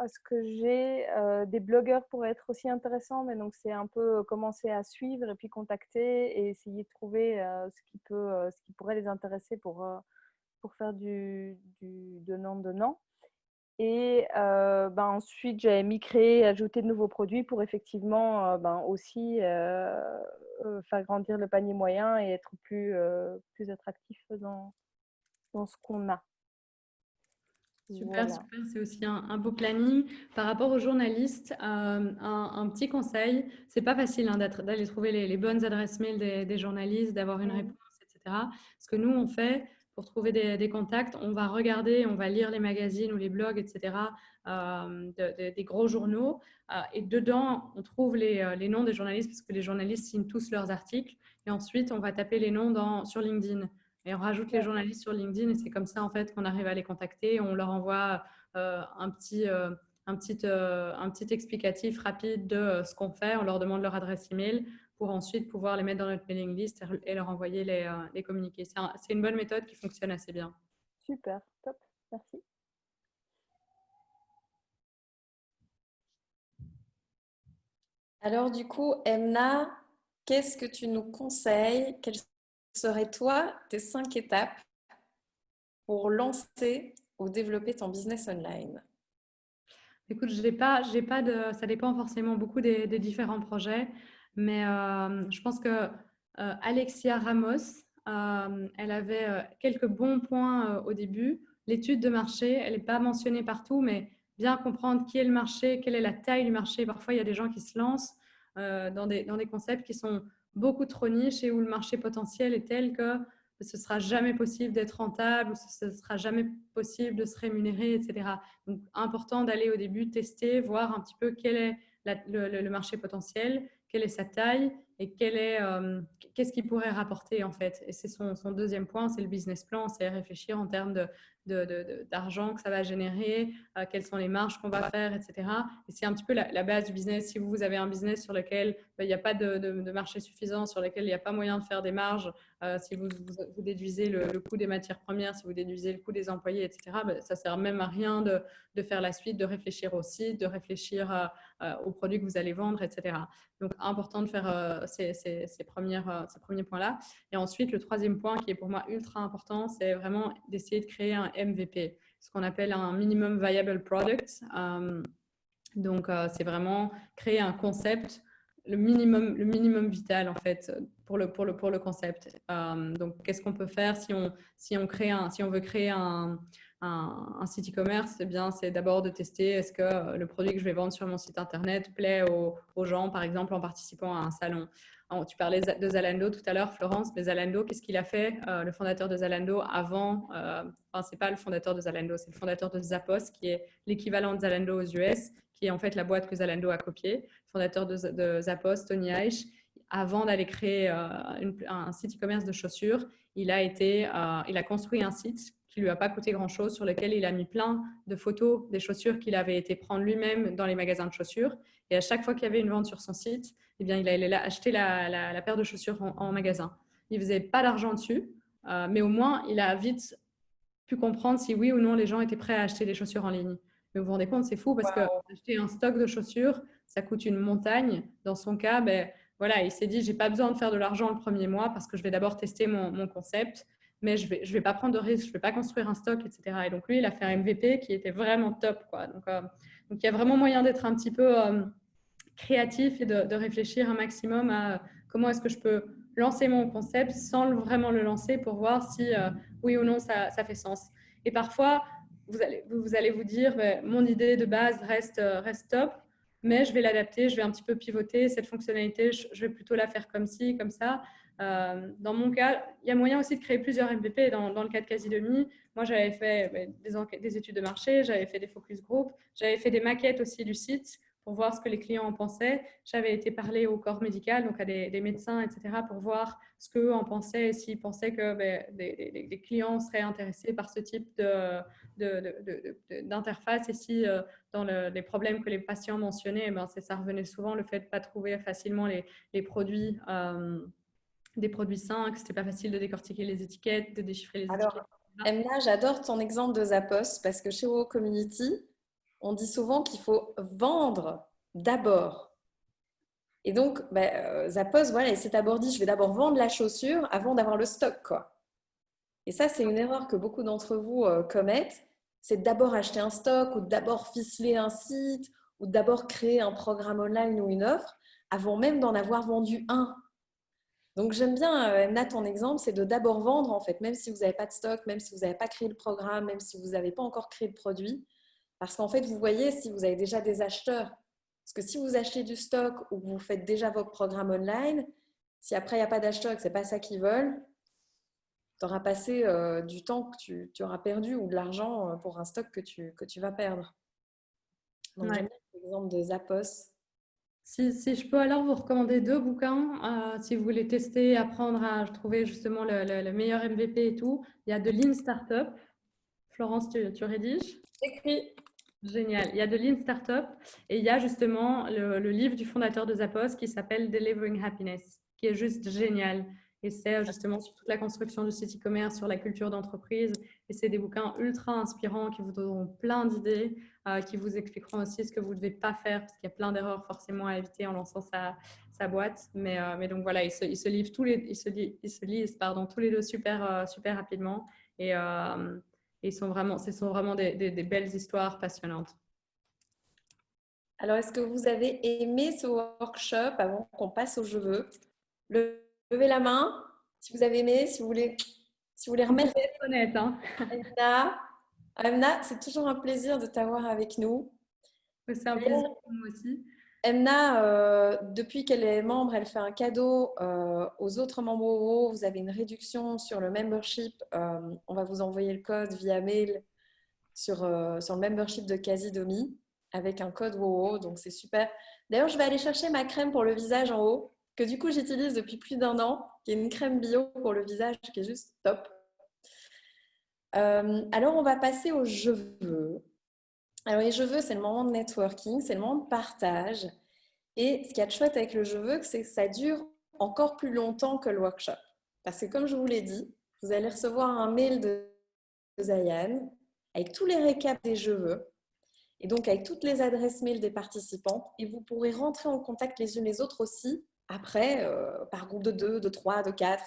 ce que j'ai, des blogueurs pourraient être aussi intéressants, mais donc c'est un peu commencer à suivre et puis contacter et essayer de trouver ce qui pourrait les intéresser pour faire du donnant-donnant. Et ensuite, j'avais créer, ajouter de nouveaux produits pour effectivement aussi faire grandir le panier moyen et être plus attractif dans ce qu'on a. Super, Voilà. super. C'est aussi un beau planning. Par rapport aux journalistes, un petit conseil, c'est pas facile d'aller trouver les bonnes adresses mail des journalistes, d'avoir une réponse, etc. Ce que nous, on fait pour trouver des contacts, on va regarder, on va lire les magazines ou les blogs, etc., des gros journaux. Et dedans, on trouve les noms des journalistes parce que les journalistes signent tous leurs articles. Et ensuite, on va taper les noms sur LinkedIn. Et on rajoute les journalistes sur LinkedIn et c'est comme ça en fait qu'on arrive à les contacter. On leur envoie un petit explicatif rapide de ce qu'on fait. On leur demande leur adresse email pour ensuite pouvoir les mettre dans notre mailing list et leur envoyer les communiqués. C'est une bonne méthode qui fonctionne assez bien. Super, top, merci. Alors du coup, Emna, qu'est-ce que tu nous conseilles? Quelles seraient toi tes 5 étapes pour lancer ou développer ton business online? Écoute, ça dépend forcément beaucoup des différents projets, mais je pense que Alexia Ramos, elle avait quelques bons points au début. L'étude de marché, elle n'est pas mentionnée partout, mais bien comprendre qui est le marché, quelle est la taille du marché. Parfois, il y a des gens qui se lancent dans des concepts qui sont beaucoup trop niches et où le marché potentiel est tel que ce ne sera jamais possible d'être rentable, ou ce ne sera jamais possible de se rémunérer, etc. Donc, important d'aller au début tester, voir un petit peu quel est le marché potentiel, quelle est sa taille et qu'est-ce qu'il pourrait rapporter en fait. Et c'est son deuxième point, c'est le business plan, c'est réfléchir en termes d'argent que ça va générer, quelles sont les marges qu'on va faire, etc. Et c'est un petit peu la base du business. Si vous avez un business sur lequel il n'y a pas de marché suffisant, sur lequel il n'y a pas moyen de faire des marges, si vous déduisez le coût des matières premières, si vous déduisez le coût des employés, etc., ça ne sert même à rien de faire la suite, de réfléchir au site, de réfléchir aux produits que vous allez vendre, etc. Donc, important de faire ces premiers points-là. Et ensuite, le troisième point qui est pour moi ultra important, c'est vraiment d'essayer de créer un MVP, ce qu'on appelle un Minimum Viable Product. Donc, c'est vraiment créer un concept, le minimum vital en fait pour le concept. Donc, qu'est-ce qu'on peut faire si on veut créer un site e-commerce? Eh bien, c'est d'abord de tester est-ce que le produit que je vais vendre sur mon site internet plaît aux gens, par exemple en participant à un salon. Tu parlais de Zalando tout à l'heure, Florence, mais Zalando, qu'est-ce qu'il a fait le fondateur de Zalando avant, enfin, c'est pas le fondateur de Zalando, c'est le fondateur de Zappos, qui est l'équivalent de Zalando aux US, qui est en fait la boîte que Zalando a copiée. Le fondateur de Zappos, Tony Aish, avant d'aller créer un site e-commerce de chaussures, il a construit un site qui lui a pas coûté grand-chose, sur lequel il a mis plein de photos des chaussures qu'il avait été prendre lui-même dans les magasins de chaussures. Et à chaque fois qu'il y avait une vente sur son site, eh bien, il allait acheter la paire de chaussures en magasin. Il ne faisait pas d'argent dessus, mais au moins, il a vite pu comprendre si oui ou non les gens étaient prêts à acheter des chaussures en ligne. Mais vous vous rendez compte, c'est fou parce qu'acheter un stock de chaussures, ça coûte une montagne. Dans son cas, voilà, il s'est dit, j'ai pas besoin de faire de l'argent le premier mois parce que je vais d'abord tester mon concept, mais je vais pas prendre de risques, je vais pas construire un stock, etc. Et donc lui, il a fait un MVP qui était vraiment top, quoi. Donc il y a vraiment moyen d'être un petit peu créatif et de réfléchir un maximum à comment est-ce que je peux lancer mon concept sans vraiment le lancer pour voir si oui ou non ça fait sens. Et parfois, vous allez vous dire, mon idée de base reste top, mais je vais l'adapter, je vais un petit peu pivoter cette fonctionnalité, je vais plutôt la faire comme ci, comme ça. Dans mon cas, il y a moyen aussi de créer plusieurs MVP. Dans le cas de Casidomi, moi j'avais fait des études de marché, j'avais fait des focus group, j'avais fait des maquettes aussi du site pour voir ce que les clients en pensaient. J'avais été parler au corps médical, donc à des médecins, etc., pour voir ce qu'eux en pensaient et s'ils pensaient que des clients seraient intéressés par ce type d'interface. Et si dans les problèmes que les patients mentionnaient, ça revenait souvent le fait de ne pas trouver facilement les produits, des produits sains, que ce n'était pas facile de décortiquer les étiquettes, de déchiffrer les étiquettes. Emna, j'adore ton exemple de Zappos parce que chez WoW Community, on dit souvent qu'il faut vendre d'abord. Et donc, Zappos, voilà, il s'est d'abord dit, je vais d'abord vendre la chaussure avant d'avoir le stock, quoi. Et ça, c'est une erreur que beaucoup d'entre vous commettent, c'est d'abord acheter un stock ou d'abord ficeler un site ou d'abord créer un programme online ou une offre avant même d'en avoir vendu un. Donc, j'aime bien, Emna, ton exemple, c'est de d'abord vendre, en fait, même si vous n'avez pas de stock, même si vous n'avez pas créé le programme, même si vous n'avez pas encore créé le produit. Parce qu'en fait, vous voyez si vous avez déjà des acheteurs. Parce que si vous achetez du stock ou que vous faites déjà votre programme online, si après, il n'y a pas d'acheteurs et que ce n'est pas ça qu'ils veulent, tu auras passé du temps que tu auras perdu ou de l'argent pour un stock que tu vas perdre. Donc, j'aime bien l'exemple de Zappos. Si je peux alors vous recommander 2 bouquins, si vous voulez tester, apprendre à trouver justement le meilleur MVP et tout, il y a de Lean Startup. Florence, tu rédiges? Écrit. Génial. Il y a de Lean Startup et il y a justement le livre du fondateur de Zappos qui s'appelle Delivering Happiness, qui est juste génial. Et c'est justement sur toute la construction du site e-commerce, sur la culture d'entreprise. Et c'est des bouquins ultra inspirants qui vous donneront plein d'idées, qui vous expliqueront aussi ce que vous ne devez pas faire, parce qu'il y a plein d'erreurs forcément à éviter en lançant sa boîte. Mais donc voilà, ils se lisent tous les deux super rapidement. Et ce sont vraiment des belles histoires passionnantes. Alors, est-ce que vous avez aimé ce workshop avant qu'on passe aux Je veux? Levez la main si vous avez aimé, si vous voulez remettre. Honnête, hein. Emna, c'est toujours un plaisir de t'avoir avec nous. C'est un plaisir pour moi aussi. Emna, depuis qu'elle est membre, elle fait un cadeau aux autres membres WoW. Vous avez une réduction sur le membership. On va vous envoyer le code via mail sur le membership de Casidomi avec un code WoW. Donc, c'est super. D'ailleurs, je vais aller chercher ma crème pour le visage en haut, que du coup, j'utilise depuis plus d'1 an, qui est une crème bio pour le visage qui est juste top. Alors, on va passer au Je veux. Alors, les Je veux, c'est le moment de networking, c'est le moment de partage. Et ce qu'il y a de chouette avec le Je veux, c'est que ça dure encore plus longtemps que le workshop. Parce que comme je vous l'ai dit, vous allez recevoir un mail de Zayan avec tous les récaps des Je veux et donc avec toutes les adresses mail des participants. Et vous pourrez rentrer en contact les unes les autres aussi après, par groupe de 2, de 3, de 4.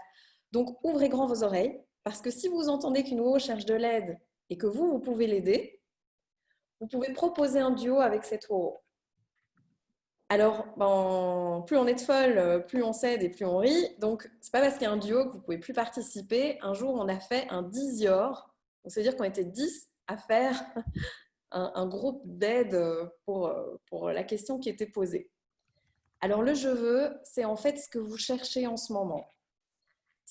Donc, ouvrez grand vos oreilles parce que si vous entendez qu'une WoW cherche de l'aide et que vous pouvez l'aider, vous pouvez proposer un duo avec cette WoW. Alors, plus on est de folle, plus on s'aide et plus on rit. Donc, ce n'est pas parce qu'il y a un duo que vous ne pouvez plus participer. Un jour, on a fait un Dizior. Donc, c'est-à-dire qu'on était 10 à faire un groupe d'aide pour la question qui était posée. Alors le je veux, c'est en fait ce que vous cherchez en ce moment.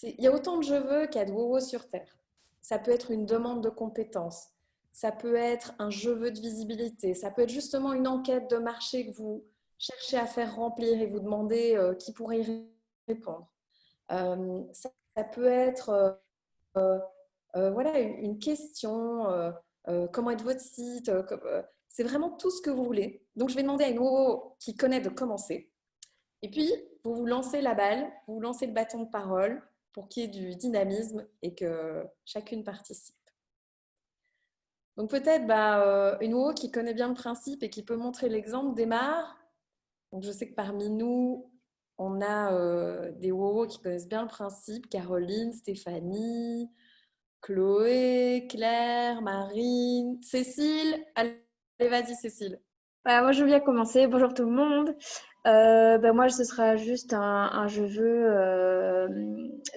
Il y a autant de je veux qu'il y a de wowo sur Terre. Ça peut être une demande de compétences, ça peut être un je veux de visibilité, ça peut être justement une enquête de marché que vous cherchez à faire remplir et vous demandez qui pourrait y répondre. Ça peut être voilà, une question, comment est votre site, c'est vraiment tout ce que vous voulez. Donc je vais demander à une wowo qui connaît de commencer. Et puis, vous vous lancez la balle, vous vous lancez le bâton de parole pour qu'il y ait du dynamisme et que chacune participe. Donc peut-être une WO qui connaît bien le principe et qui peut montrer l'exemple démarre. Donc je sais que parmi nous, on a des WO qui connaissent bien le principe. Caroline, Stéphanie, Chloé, Claire, Marine, Cécile. Allez, vas-y Cécile. Moi, je veux bien commencer. Bonjour tout le monde. Moi, ce sera juste un je veux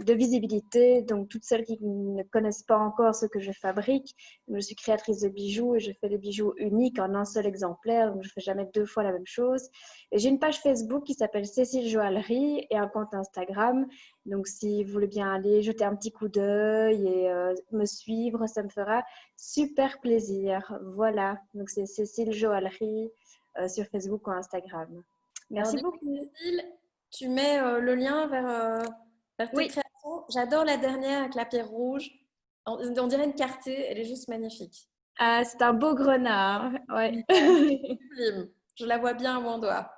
de visibilité. Donc, toutes celles qui ne connaissent pas encore ce que je fabrique, je suis créatrice de bijoux et je fais des bijoux uniques en un seul exemplaire. Donc, je ne fais jamais 2 fois la même chose. Et j'ai une page Facebook qui s'appelle Cécile Joaillerie et un compte Instagram. Donc, si vous voulez bien aller jeter un petit coup d'œil et me suivre, ça me fera super plaisir. Voilà. Donc, c'est Cécile Joaillerie sur Facebook ou Instagram. Merci Alors, beaucoup. Cécile, tu mets le lien vers tes Oui. créations. J'adore la dernière avec la pierre rouge. On dirait une quartée, elle est juste magnifique. Ah, c'est un beau grenat. Ouais. Sublime. Je la vois bien à mon doigt.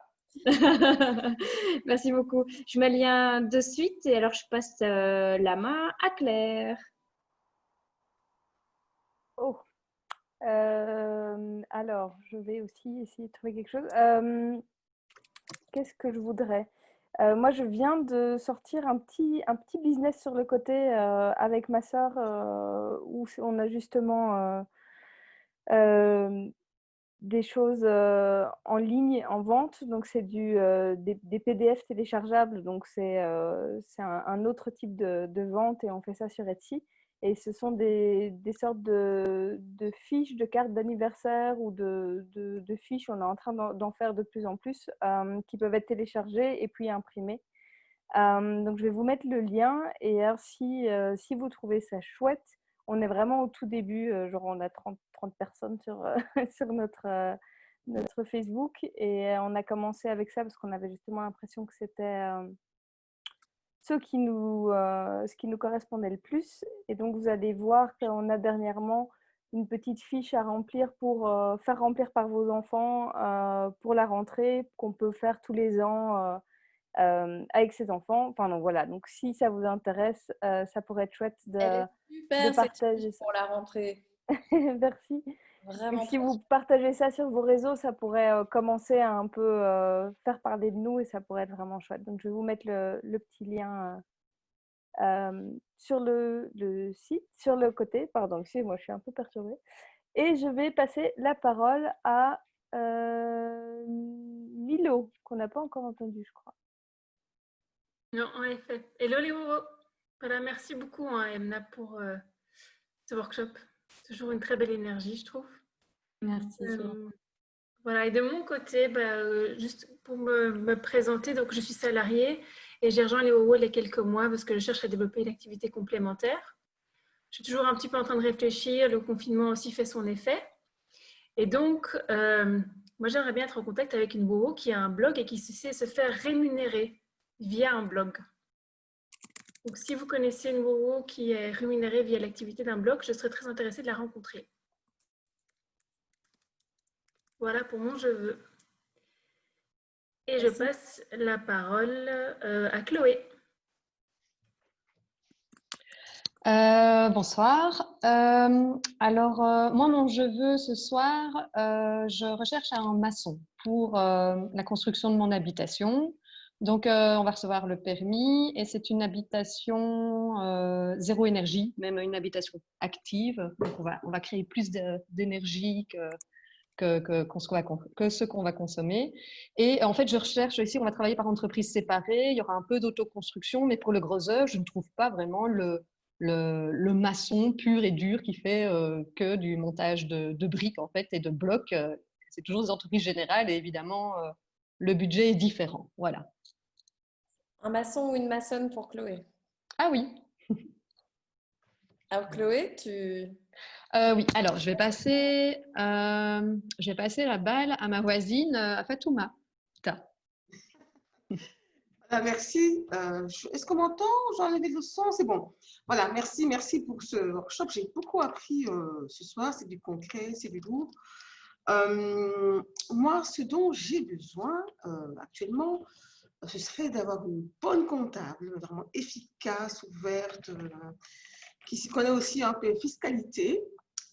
Merci beaucoup. Je mets le lien de suite et alors je passe la main à Claire. Oh. Alors, je vais aussi essayer de trouver quelque chose. Qu'est-ce que je voudrais? Moi, je viens de sortir un petit business sur le côté avec ma sœur où on a justement des choses en ligne, en vente. Donc, c'est des PDF téléchargeables. Donc, c'est un autre type de vente et on fait ça sur Etsy. Et ce sont des sortes de fiches, de cartes d'anniversaire ou de fiches, on est en train d'en faire de plus en plus, qui peuvent être téléchargées et puis imprimées. Donc, je vais vous mettre le lien. Et alors, si vous trouvez ça chouette, on est vraiment au tout début, genre on a 30 personnes sur, sur notre Facebook. Et on a commencé avec ça parce qu'on avait justement l'impression que c'était ce qui nous correspondait le plus. Et donc, vous allez voir qu'on a dernièrement une petite fiche à remplir pour faire remplir par vos enfants pour la rentrée, qu'on peut faire tous les ans avec ses enfants. Enfin, donc voilà. Donc, si ça vous intéresse, ça pourrait être chouette Elle est super, de partager ça pour la rentrée. Merci. Vraiment. Donc, si vous partagez ça sur vos réseaux, ça pourrait commencer à un peu faire parler de nous et ça pourrait être vraiment chouette. Donc, je vais vous mettre le petit lien sur le site, sur le côté. Pardon, excusez-moi, je suis un peu perturbée. Et je vais passer la parole à Milo, qu'on n'a pas encore entendu, je crois. Non, en effet. Hello les Wowo. Voilà, merci beaucoup Emna pour ce workshop. Toujours une très belle énergie, je trouve. Merci. Voilà, et de mon côté, juste pour me présenter, donc je suis salariée et j'ai rejoint les Wowo il y a quelques mois parce que je cherche à développer une activité complémentaire. Je suis toujours un petit peu en train de réfléchir, le confinement aussi fait son effet. Et donc, moi j'aimerais bien être en contact avec une Wowo qui a un blog et qui sait se faire rémunérer via un blog. Donc, si vous connaissez une Wowo qui est rémunérée via l'activité d'un blog, je serais très intéressée de la rencontrer. Voilà pour mon je veux. Et je passe la parole à Chloé. Bonsoir. Moi, mon je veux ce soir, je recherche un maçon pour la construction de mon habitation. Donc, on va recevoir le permis et c'est une habitation zéro énergie, même une habitation active. Donc, on va créer plus d'énergie que ce qu'on va consommer. Et en fait, je recherche ici, on va travailler par entreprise séparée. Il y aura un peu d'autoconstruction, mais pour le gros œuvre, je ne trouve pas vraiment le maçon pur et dur qui fait que du montage de briques en fait et de blocs. C'est toujours des entreprises générales et évidemment le budget est différent. Voilà. Un maçon ou une maçonne pour Chloé? Ah oui. Alors Chloé, tu... Oui, alors je vais passer la balle à ma voisine, à Fatouma. Voilà, merci. Est-ce qu'on m'entend? J'ai enlevé le son, c'est bon. Voilà, merci pour ce workshop. J'ai beaucoup appris ce soir. C'est du concret, c'est du lourd. Moi, ce dont j'ai besoin actuellement, ce serait d'avoir une bonne comptable, vraiment efficace, ouverte, qui s'y connaît aussi un peu fiscalité,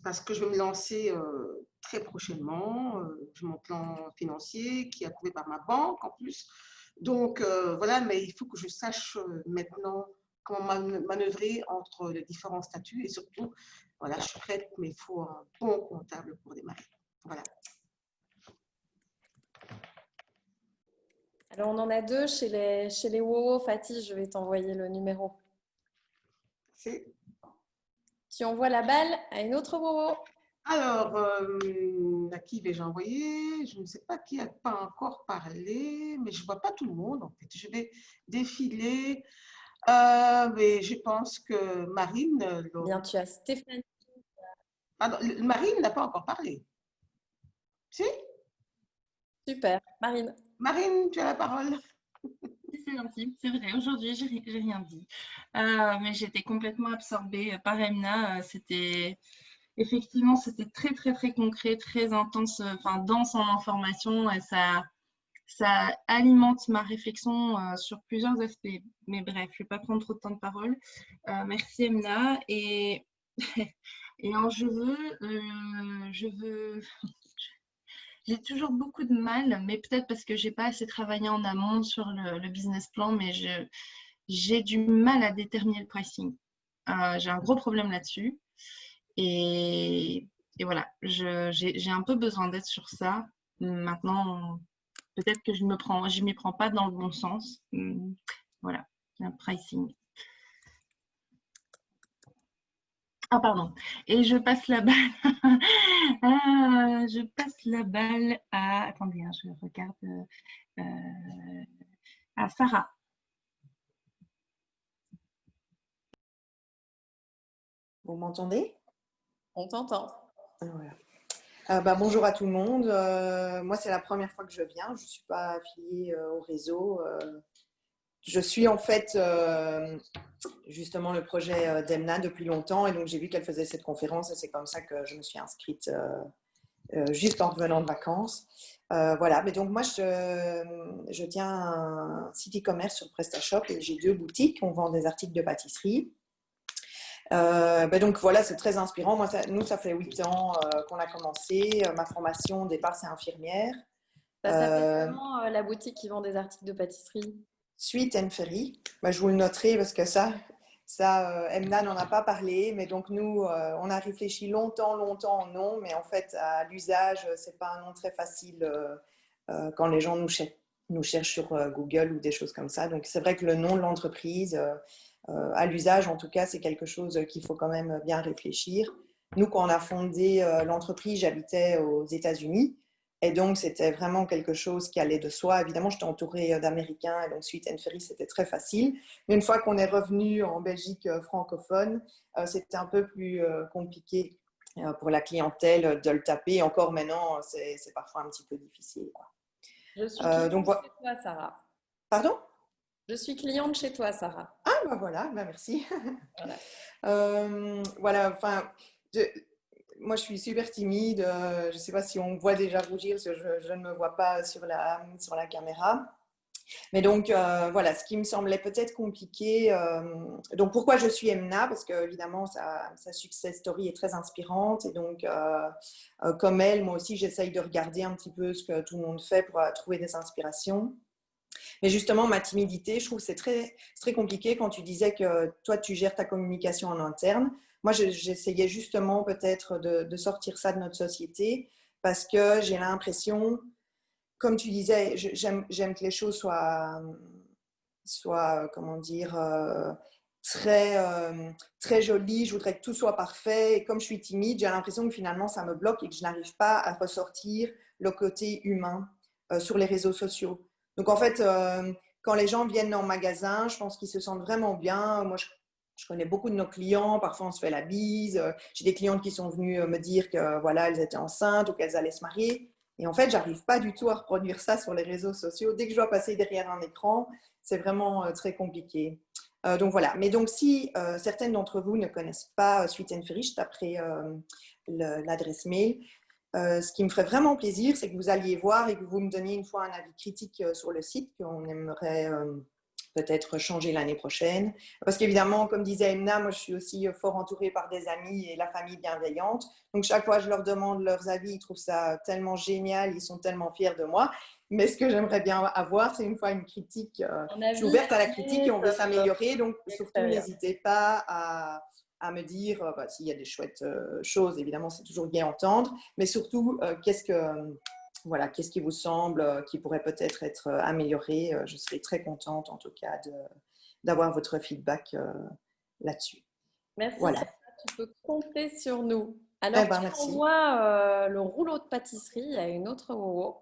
parce que je vais me lancer très prochainement. J'ai mon plan financier qui est approuvé par ma banque en plus. Donc voilà, mais il faut que je sache maintenant comment manœuvrer entre les différents statuts et surtout, voilà, je suis prête, mais il faut un bon comptable pour démarrer. Voilà. Alors, on en a deux chez les WoWo. Fatih, je vais t'envoyer le numéro. Tu envoies la balle à une autre WoWo. Alors, à qui vais-je envoyer? Je ne sais pas qui n'a pas encore parlé, mais je ne vois pas tout le monde en fait. Je vais défiler. Mais je pense que Marine… Bien, tu as Stéphanie. Ah non, Marine n'a pas encore parlé. Si? Super. Marine. Marine, tu as la parole. C'est gentil, c'est vrai. Aujourd'hui, j'ai rien dit. Mais j'étais complètement absorbée par Emna. Effectivement, c'était très, très, très concret, très intense, enfin, dense en information. Et ça alimente ma réflexion sur plusieurs aspects. Mais bref, je ne vais pas prendre trop de temps de parole. Merci Emna. Et en je veux… J'ai toujours beaucoup de mal, mais peut-être parce que je n'ai pas assez travaillé en amont sur le business plan, mais j'ai du mal à déterminer le pricing. J'ai un gros problème là-dessus. Et voilà, j'ai un peu besoin d'aide sur ça. Maintenant, peut-être que je m'y prends pas dans le bon sens. Voilà, un pricing. Ah, pardon. Et je passe la balle. Je passe la balle à… Attendez, hein, je regarde. À Sarah. Vous m'entendez? On t'entend. Voilà. Bonjour à tout le monde. Moi, c'est la première fois que je viens. Je ne suis pas affiliée au réseau. Je suis en fait justement le projet d'Emna depuis longtemps et donc j'ai vu qu'elle faisait cette conférence et c'est comme ça que je me suis inscrite juste en revenant de vacances. Voilà, mais donc moi je tiens un site e-commerce sur PrestaShop et j'ai 2 boutiques. On vend des articles de pâtisserie. Donc voilà, c'est très inspirant. Moi, ça fait 8 ans qu'on a commencé. Ma formation au départ, c'est infirmière. Ça s'appelle comment la boutique qui vend des articles de pâtisserie? Sweet and Ferry. Je vous le noterai parce que ça Emna n'en a pas parlé, mais donc nous, on a réfléchi longtemps au nom, mais en fait, à l'usage, c'est pas un nom très facile quand les gens nous cherchent sur Google ou des choses comme ça. Donc c'est vrai que le nom de l'entreprise, à l'usage, en tout cas, c'est quelque chose qu'il faut quand même bien réfléchir. Nous, quand on a fondé l'entreprise, j'habitais aux États-Unis. Et donc, c'était vraiment quelque chose qui allait de soi. Évidemment, j'étais entourée d'Américains et donc Sweet and Ferry, c'était très facile. Mais une fois qu'on est revenu en Belgique francophone, c'était un peu plus compliqué pour la clientèle de le taper. Encore maintenant, c'est parfois un petit peu difficile, quoi. Je suis cliente chez toi, Sarah. Pardon? Je suis cliente chez toi, Sarah. Ah, voilà, merci. Voilà, enfin… Moi, je suis super timide. Je ne sais pas si on me voit déjà rougir parce que je ne me vois pas sur la caméra. Mais donc, voilà, ce qui me semblait peut-être compliqué. Donc, pourquoi je suis Emna? Parce qu'évidemment, sa success story est très inspirante. Et donc, comme elle, moi aussi, j'essaye de regarder un petit peu ce que tout le monde fait pour trouver des inspirations. Mais justement, ma timidité, je trouve que c'est très compliqué quand tu disais que toi, tu gères ta communication en interne. Moi, j'essayais justement peut-être de sortir ça de notre société parce que j'ai l'impression, comme tu disais, j'aime que les choses soient comment dire, très jolies. Je voudrais que tout soit parfait. Et comme je suis timide, j'ai l'impression que finalement, ça me bloque et que je n'arrive pas à ressortir le côté humain sur les réseaux sociaux. Donc, en fait, quand les gens viennent en magasin, je pense qu'ils se sentent vraiment bien. Moi, je connais beaucoup de nos clients. Parfois, on se fait la bise. J'ai des clientes qui sont venues me dire que voilà, elles étaient enceintes ou qu'elles allaient se marier. Et en fait, j'arrive pas du tout à reproduire ça sur les réseaux sociaux. Dès que je dois passer derrière un écran, c'est vraiment très compliqué. Donc voilà. Mais donc, si certaines d'entre vous ne connaissent pas Sweet and Free, je taperai l'adresse mail. Ce qui me ferait vraiment plaisir, c'est que vous alliez voir et que vous me donniez une fois un avis critique sur le site qu'on aimerait peut-être changer l'année prochaine. Parce qu'évidemment, comme disait Emna, moi je suis aussi fort entourée par des amis et la famille bienveillante. Donc chaque fois que je leur demande leurs avis, ils trouvent ça tellement génial, ils sont tellement fiers de moi. Mais ce que j'aimerais bien avoir, c'est une fois une critique. Je suis ouverte à la critique et on veut s'améliorer. Donc surtout, n'hésitez pas à me dire s'il y a des chouettes choses. Évidemment, c'est toujours bien à entendre. Mais surtout, qu'est-ce qui vous semble qui pourrait peut-être être amélioré. Je serais très contente, en tout cas, d'avoir votre feedback là-dessus. Merci, voilà. Sarah, tu peux compter sur nous. Alors, tu merci. envoies le rouleau de pâtisserie à une autre WoWo.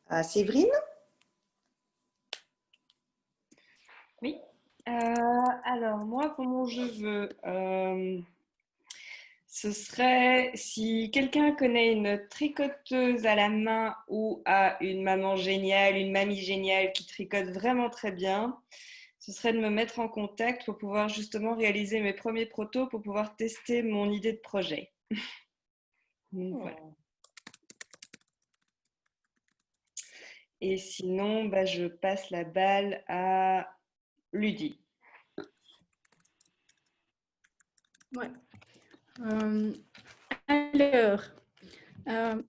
À Séverine? Oui. Alors, moi, pour mon je veux, ce serait si quelqu'un connaît une tricoteuse à la main ou a une maman géniale, une mamie géniale qui tricote vraiment très bien, ce serait de me mettre en contact pour pouvoir justement réaliser mes premiers protos pour pouvoir tester mon idée de projet. Voilà. Et sinon, je passe la balle à Ludie. Ouais. Alors,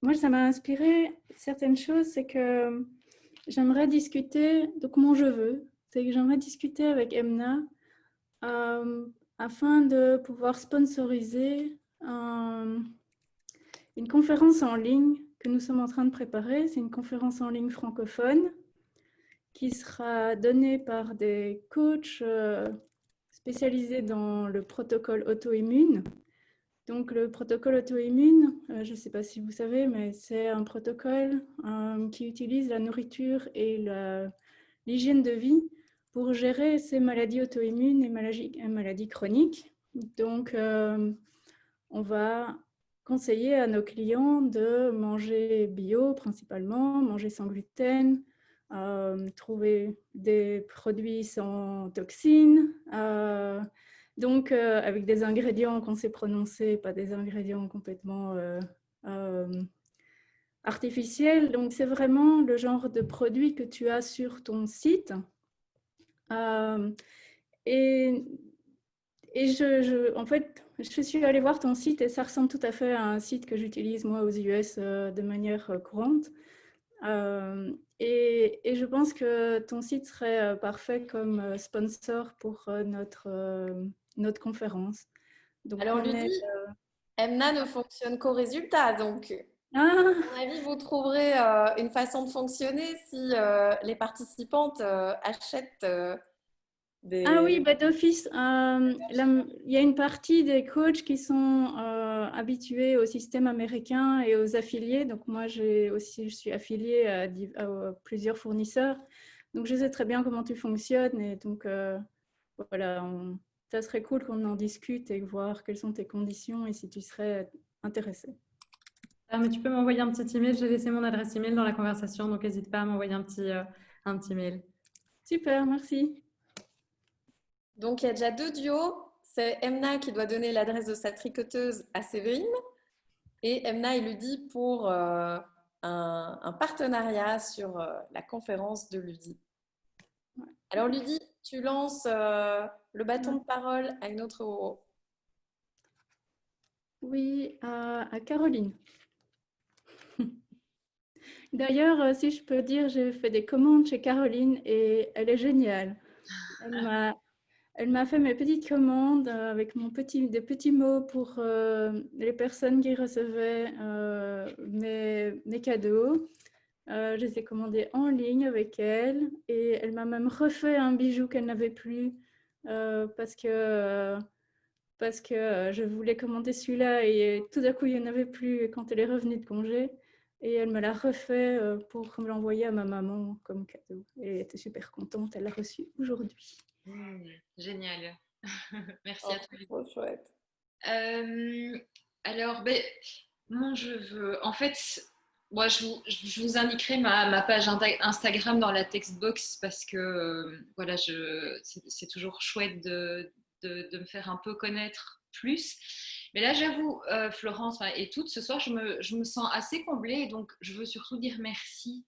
moi, ça m'a inspiré certaines choses, c'est que j'aimerais discuter, donc mon je veux, c'est que j'aimerais discuter avec Emna afin de pouvoir sponsoriser une conférence en ligne que nous sommes en train de préparer. C'est une conférence en ligne francophone qui sera donnée par des coachs spécialisés dans le protocole auto-immune. Donc, le protocole auto-immune, je ne sais pas si vous savez, mais c'est un protocole qui utilise la nourriture et l'hygiène de vie pour gérer ces maladies auto-immunes et maladies chroniques. Donc, on va conseiller à nos clients de manger bio principalement, manger sans gluten, trouver des produits sans toxines, donc avec des ingrédients qu'on sait prononcer, pas des ingrédients complètement artificiels. Donc c'est vraiment le genre de produit que tu as sur ton site. Et en fait, je suis allée voir ton site et ça ressemble tout à fait à un site que j'utilise moi aux US de manière courante. Et je pense que ton site serait parfait comme sponsor pour notre conférence. Donc, alors, Ludie, Emna ne fonctionne qu'au résultat. Donc, à mon avis, vous trouverez une façon de fonctionner si les participantes achètent des... Ah oui, d'office. Il y a une partie des coachs qui sont habitués au système américain et aux affiliés. Donc moi, je suis affiliée à plusieurs fournisseurs. Donc je sais très bien comment tu fonctionnes. Et donc voilà, ça serait cool qu'on en discute et voir quelles sont tes conditions et si tu serais intéressée. Mais tu peux m'envoyer un petit email. J'ai laissé mon adresse email dans la conversation. Donc n'hésite pas à m'envoyer un petit mail. Super, merci. Donc, il y a déjà 2 duos. C'est Emna qui doit donner l'adresse de sa tricoteuse à Séverine et Emna et Ludie pour un partenariat sur la conférence de Ludie. Alors, Ludie, tu lances le bâton de parole à une autre WoWo. Oui, à Caroline. D'ailleurs, si je peux dire, j'ai fait des commandes chez Caroline et elle est géniale. Elle m'a fait mes petites commandes avec des petits mots pour les personnes qui recevaient mes cadeaux. Je les ai commandés en ligne avec elle et elle m'a même refait un bijou qu'elle n'avait plus parce que parce que je voulais commander celui-là et tout d'un coup, il n'y en avait plus quand elle est revenue de congé. Et elle me l'a refait pour me l'envoyer à ma maman comme cadeau. Et elle était super contente, elle l'a reçu aujourd'hui. Génial. Merci Oh, à toi. trop chouette. Alors, ben, mon jeu, en fait, moi, je vous indiquerai ma page Instagram dans la textbox parce que voilà, c'est toujours chouette de me faire un peu connaître plus. Mais là, j'avoue, Florence et toutes, ce soir, je me sens assez comblée, donc je veux surtout dire merci.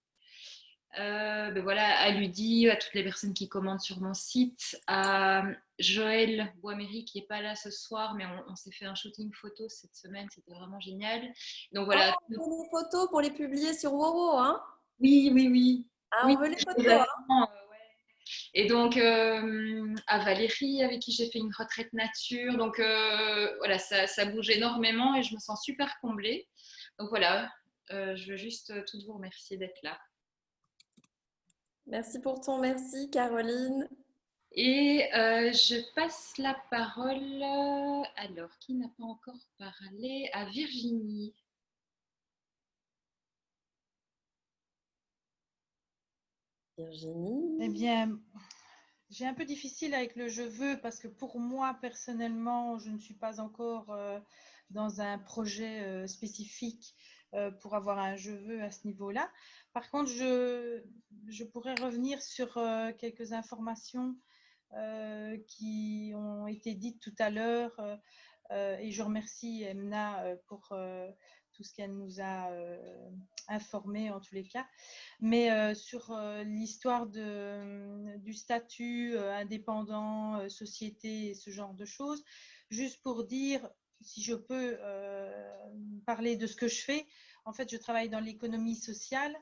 Ben voilà, à Ludie, à toutes les personnes qui commentent sur mon site, à Joël Boiméry qui n'est pas là ce soir, mais on s'est fait un shooting photo cette semaine, c'était vraiment génial. Donc voilà. Oh, on veut les photos pour les publier sur Wowo, hein? Oui, oui, oui. Ah, Oui, on veut les photos, hein? Et donc, à Valérie, avec qui j'ai fait une retraite nature. Donc, voilà, ça bouge énormément et je me sens super comblée. Donc, voilà, je veux juste toutes vous remercier d'être là. Merci pour ton merci, Caroline. Et je passe la parole, alors, qui n'a pas encore parlé, à Virginie. Virginie. Eh bien, j'ai un peu difficile avec le je veux parce que pour moi, personnellement, je ne suis pas encore dans un projet spécifique pour avoir un je veux à ce niveau-là. Par contre, je pourrais revenir sur quelques informations qui ont été dites tout à l'heure et je remercie Emna pour tout ce qu'elle nous a informé en tous les cas. Mais sur l'histoire du statut indépendant, société et ce genre de choses, juste pour dire, si je peux parler de ce que je fais, en fait, je travaille dans l'économie sociale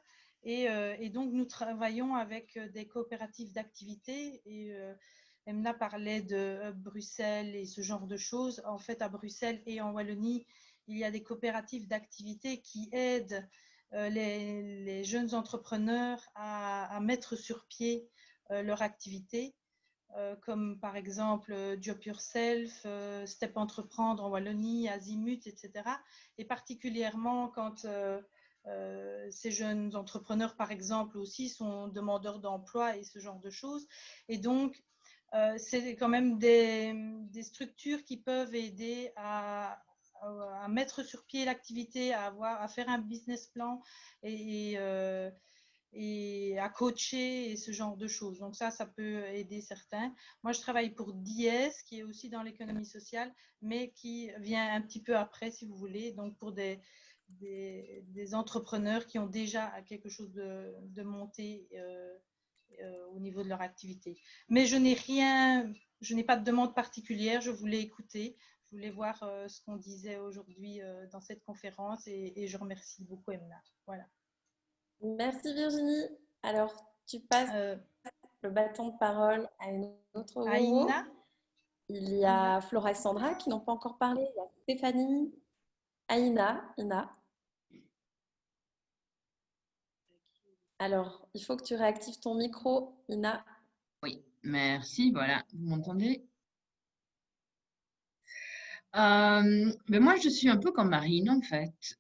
et donc nous travaillons avec des coopératives d'activité et Emna parlait de Hub Bruxelles et ce genre de choses. En fait, à Bruxelles et en Wallonie, il y a des coopératives d'activité qui aident les jeunes entrepreneurs à mettre sur pied leur activité, comme par exemple Job Yourself, Step Entreprendre en Wallonie, Azimut, etc. Et particulièrement quand ces jeunes entrepreneurs, par exemple, aussi sont demandeurs d'emploi et ce genre de choses. Et donc, c'est quand même des structures qui peuvent aider à mettre sur pied l'activité, à faire un business plan et à coacher et ce genre de choses. Donc ça peut aider certains. Moi, je travaille pour DIES, qui est aussi dans l'économie sociale, mais qui vient un petit peu après, si vous voulez, donc pour des entrepreneurs qui ont déjà quelque chose de monté au niveau de leur activité. Mais je n'ai pas de demande particulière, je voulais écouter, je voulais voir ce qu'on disait aujourd'hui dans cette conférence et je remercie beaucoup Emna. Voilà. Merci Virginie. Alors, tu passes le bâton de parole à une autre Wowo. Aïna. Il y a Flora et Sandra qui n'ont pas encore parlé. Il y a Stéphanie, Aïna, Ina. Alors, il faut que tu réactives ton micro, Ina. Oui, merci. Voilà, vous m'entendez? Mais moi, je suis un peu comme Marine, en fait.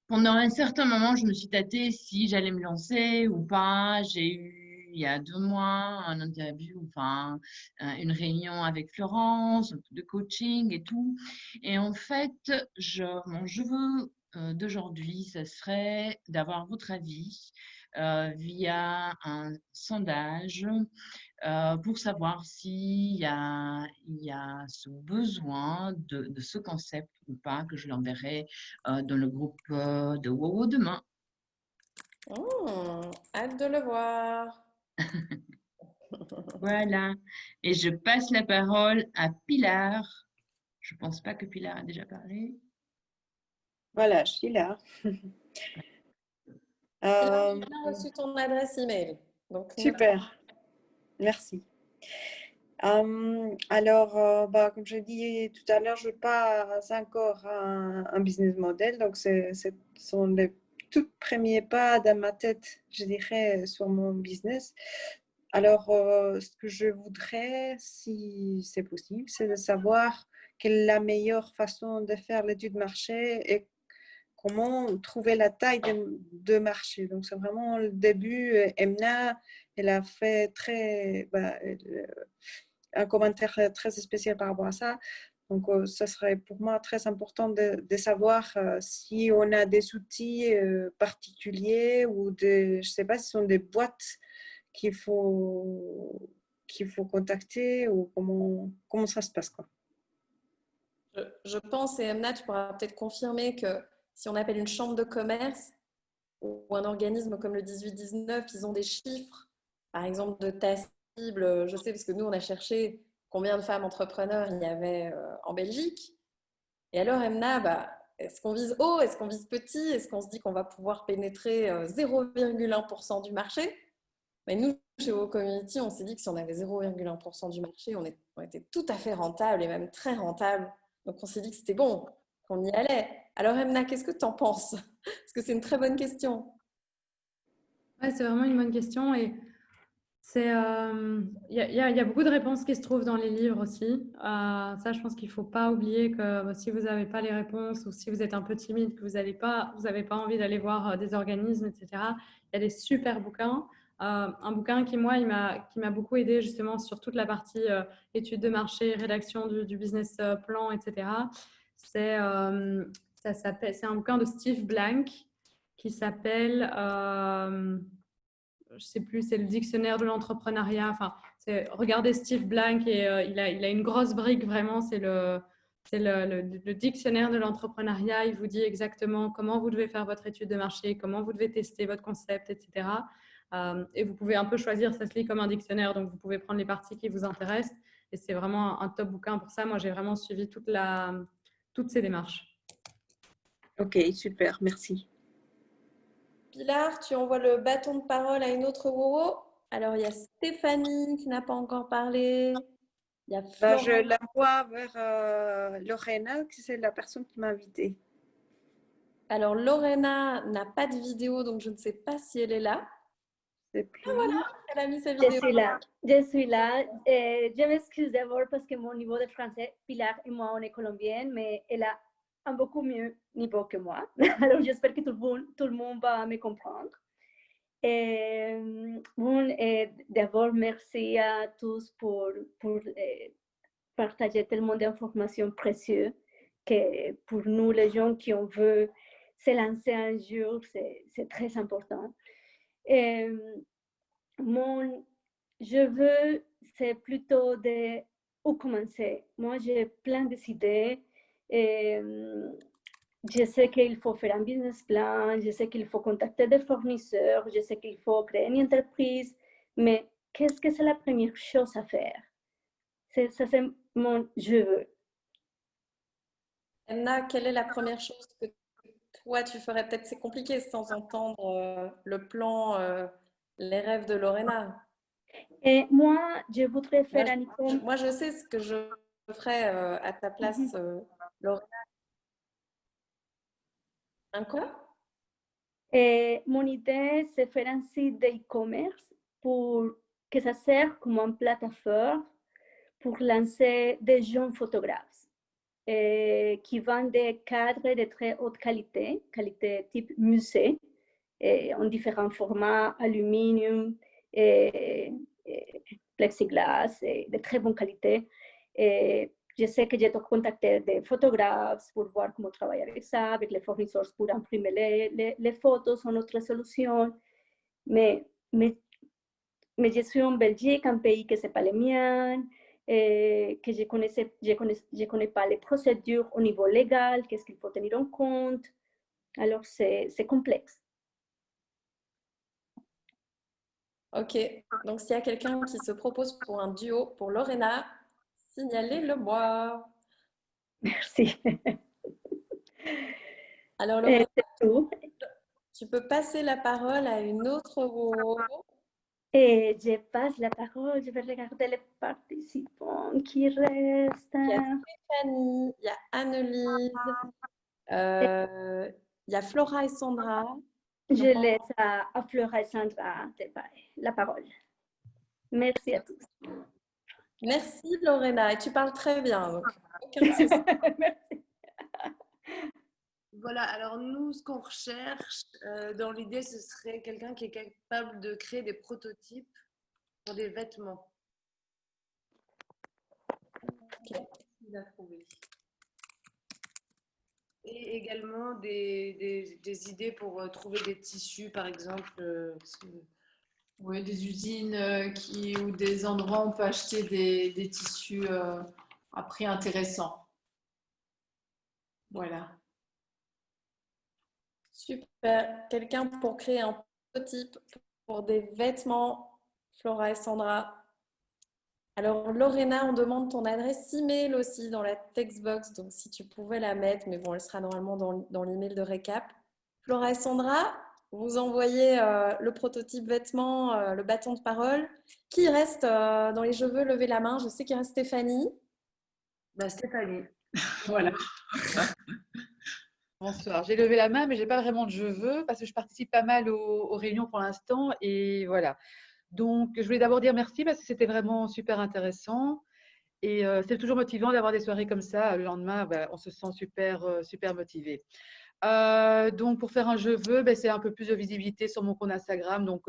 Pendant un certain moment, je me suis tâtée si j'allais me lancer ou pas. J'ai eu, il y a 2 mois, un interview, enfin, une réunion avec Florence, un peu de coaching et tout. Et en fait, mon je veux d'aujourd'hui, ce serait d'avoir votre avis via un sondage pour savoir s'il y a ce besoin de ce concept ou pas, que je l'enverrai dans le groupe de Wowo demain. Hâte de le voir. Voilà. Et je passe la parole à Pilar. Je ne pense pas que Pilar a déjà parlé. Voilà, je suis là. Pilar, j'ai bien reçu ton adresse email. Donc, Super. Merci. Alors, comme je dis tout à l'heure, je n'ai pas encore un business model. Donc, ce sont les tout premiers pas dans ma tête, je dirais, sur mon business. Alors, ce que je voudrais, si c'est possible, c'est de savoir quelle est la meilleure façon de faire l'étude de marché et comment trouver la taille de marché. Donc, c'est vraiment le début. Emna, elle a fait un commentaire très spécial par rapport à ça. Donc, ça serait pour moi très important de savoir si on a des outils particuliers ou je ne sais pas si ce sont des boîtes qu'il faut contacter ou comment ça se passe, quoi. Je pense, et Emna, tu pourras peut-être confirmer que si on appelle une chambre de commerce ou un organisme comme le 18-19, ils ont des chiffres, par exemple de ta cible. Je sais parce que nous, on a cherché combien de femmes entrepreneurs il y avait en Belgique. Et alors, Emna, est-ce qu'on vise haut? Est-ce qu'on vise petit? Est-ce qu'on se dit qu'on va pouvoir pénétrer 0,1% du marché? Mais nous, chez WoW Community, on s'est dit que si on avait 0,1% du marché, on était tout à fait rentable et même très rentable. Donc, on s'est dit que c'était bon, qu'on y allait. Alors, Emna, qu'est-ce que tu en penses? Parce que c'est une très bonne question. Ouais, c'est vraiment une bonne question et il y a beaucoup de réponses qui se trouvent dans les livres aussi. Ça, je pense qu'il ne faut pas oublier que si vous n'avez pas les réponses ou si vous êtes un peu timide, que vous n'avez pas envie d'aller voir des organismes, etc., il y a des super bouquins. Un bouquin qui, moi, qui m'a beaucoup aidé justement sur toute la partie études de marché, rédaction du business plan, etc. C'est un bouquin de Steve Blank qui s'appelle... je sais plus, c'est le dictionnaire de l'entrepreneuriat. Enfin, regardez Steve Blank et il a une grosse brique vraiment. C'est le dictionnaire de l'entrepreneuriat. Il vous dit exactement comment vous devez faire votre étude de marché, comment vous devez tester votre concept, etc. Et vous pouvez un peu choisir, ça se lit comme un dictionnaire, donc vous pouvez prendre les parties qui vous intéressent. Et c'est vraiment un top bouquin pour ça. Moi, j'ai vraiment suivi toutes ces démarches. Ok, super, merci. Pilar, tu envoies le bâton de parole à une autre WoWo. Alors, il y a Stéphanie qui n'a pas encore parlé. Il y a Florence. Je l'envoie vers Lorena, qui c'est la personne qui m'a invitée. Alors, Lorena n'a pas de vidéo, donc je ne sais pas si elle est là. Ah, voilà, elle a mis sa vidéo. Je suis là. Je suis là. Je m'excuse d'abord parce que mon niveau de français, Pilar et moi, on est colombienne, mais elle a un beaucoup mieux niveau que moi. Alors, j'espère que tout le monde va me comprendre. D'abord, merci à tous pour partager tellement d'informations précieuses que pour nous, les gens qui on veut se lancer un jour, c'est très important. Je veux, c'est plutôt de où commencer. Moi, j'ai plein d'idées. Je sais qu'il faut faire un business plan, je sais qu'il faut contacter des fournisseurs, je sais qu'il faut créer une entreprise, mais qu'est-ce que c'est la première chose à faire? Ça, c'est mon je veux. Anna, quelle est la première chose que toi tu ferais? Peut-être c'est compliqué sans entendre le plan, les rêves de Lorena. Et moi, je voudrais faire moi, je sais ce que je ferais à ta place, Lorena. Un quoi? Mon idée, c'est faire un site d'e-commerce pour que ça serve comme une plateforme pour lancer des jeunes photographes qui vendent des cadres de très haute qualité type musée, en différents formats, aluminium, plexiglas, de très bonne qualité. Je sais que je dois contacter des photographes pour voir comment travailler avec ça, avec les fournisseurs pour imprimer les photos, sont notre solution. Mais je suis en Belgique, un pays que ce n'est pas le mien, que je connais pas les procédures au niveau légal, qu'est-ce qu'il faut tenir en compte. Alors, c'est complexe. Ok, donc s'il y a quelqu'un qui se propose pour un duo pour Lorena, signalez-le-moi. Merci. Alors Lorena, tu peux passer la parole à une autre WoWo. Et je passe la parole, je vais regarder les participants qui restent. Il y a Stéphanie, il y a Annelise, il y a Flora et Sandra. Je laisse à Flora et Sandra la parole. Merci à tous. Merci Lorena, et tu parles très bien, donc aucun souci. Voilà, alors nous, ce qu'on recherche dans l'idée, ce serait quelqu'un qui est capable de créer des prototypes pour des vêtements. Il a trouvé. Et également des idées pour trouver des tissus, par exemple. Oui, des usines ou des endroits où on peut acheter des tissus à prix intéressant. Voilà. Super. Quelqu'un pour créer un prototype pour des vêtements, Flora et Sandra. Alors, Lorena, on demande ton adresse email aussi dans la textbox. Donc, si tu pouvais la mettre, mais bon, elle sera normalement dans l'email de récap. Flora et Sandra, vous envoyez le prototype vêtements, le bâton de parole. Qui reste dans les je veux lever la main? Je sais qu'il reste Stéphanie. Stéphanie. Voilà. Bonsoir. J'ai levé la main, mais je n'ai pas vraiment de je veux parce que je participe pas mal aux réunions pour l'instant. Et voilà. Donc, je voulais d'abord dire merci parce que c'était vraiment super intéressant. Et c'est toujours motivant d'avoir des soirées comme ça. Le lendemain, on se sent super motivé. Donc, pour faire un je veux, c'est un peu plus de visibilité sur mon compte Instagram. Donc,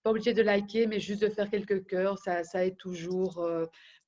pas obligé de liker, mais juste de faire quelques cœurs. Ça aide toujours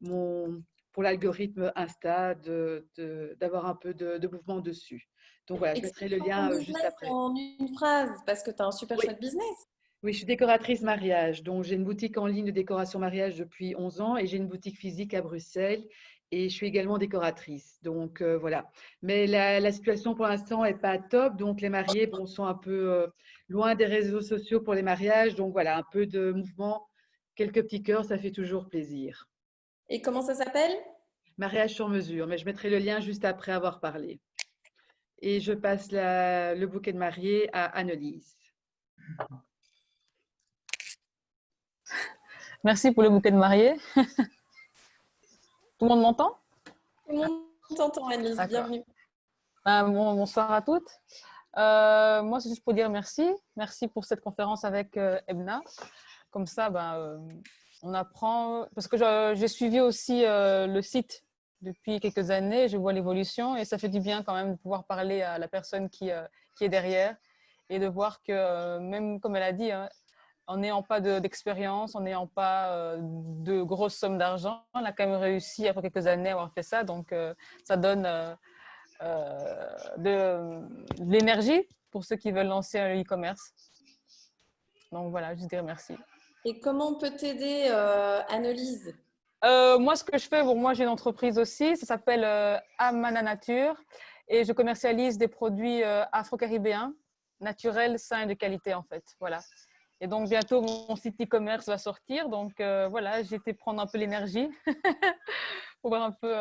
pour l'algorithme Insta d'avoir un peu de mouvement dessus. Donc, voilà, je mettrai le lien juste après. En une phrase, parce que tu as un super chouette business. Oui, je suis décoratrice mariage. Donc, j'ai une boutique en ligne de décoration mariage depuis 11 ans et j'ai une boutique physique à Bruxelles. Et je suis également décoratrice. Donc, voilà. Mais la situation pour l'instant n'est pas top. Donc, les mariés sont un peu loin des réseaux sociaux pour les mariages. Donc, voilà, un peu de mouvement, quelques petits cœurs, ça fait toujours plaisir. Et comment ça s'appelle? Mariage sur mesure. Mais je mettrai le lien juste après avoir parlé. Et je passe le bouquet de mariée à Annelise. Merci pour le bouquet de mariée. Tout le monde m'entend? Tout le monde t'entend, Annelise. Bienvenue. Bonsoir à toutes. Moi, c'est juste pour dire merci. Merci pour cette conférence avec Emna. Comme ça, on apprend. Parce que j'ai suivi aussi le site depuis quelques années. Je vois l'évolution et ça fait du bien quand même de pouvoir parler à la personne qui est derrière et de voir que, même comme elle a dit, en n'ayant pas d'expérience, en n'ayant pas de grosses sommes d'argent, on a quand même réussi après quelques années à avoir fait ça. Donc, ça donne de l'énergie pour ceux qui veulent lancer un e-commerce. Donc, voilà, je dirais merci. Et comment on peut t'aider, Annelise? Moi, ce que je fais, moi, j'ai une entreprise aussi. Ça s'appelle Amana Nature et je commercialise des produits afro-caribéens, naturels, sains et de qualité, en fait. Voilà. Et donc, bientôt, mon site e-commerce va sortir. Donc, voilà, j'ai été prendre un peu l'énergie pour voir un peu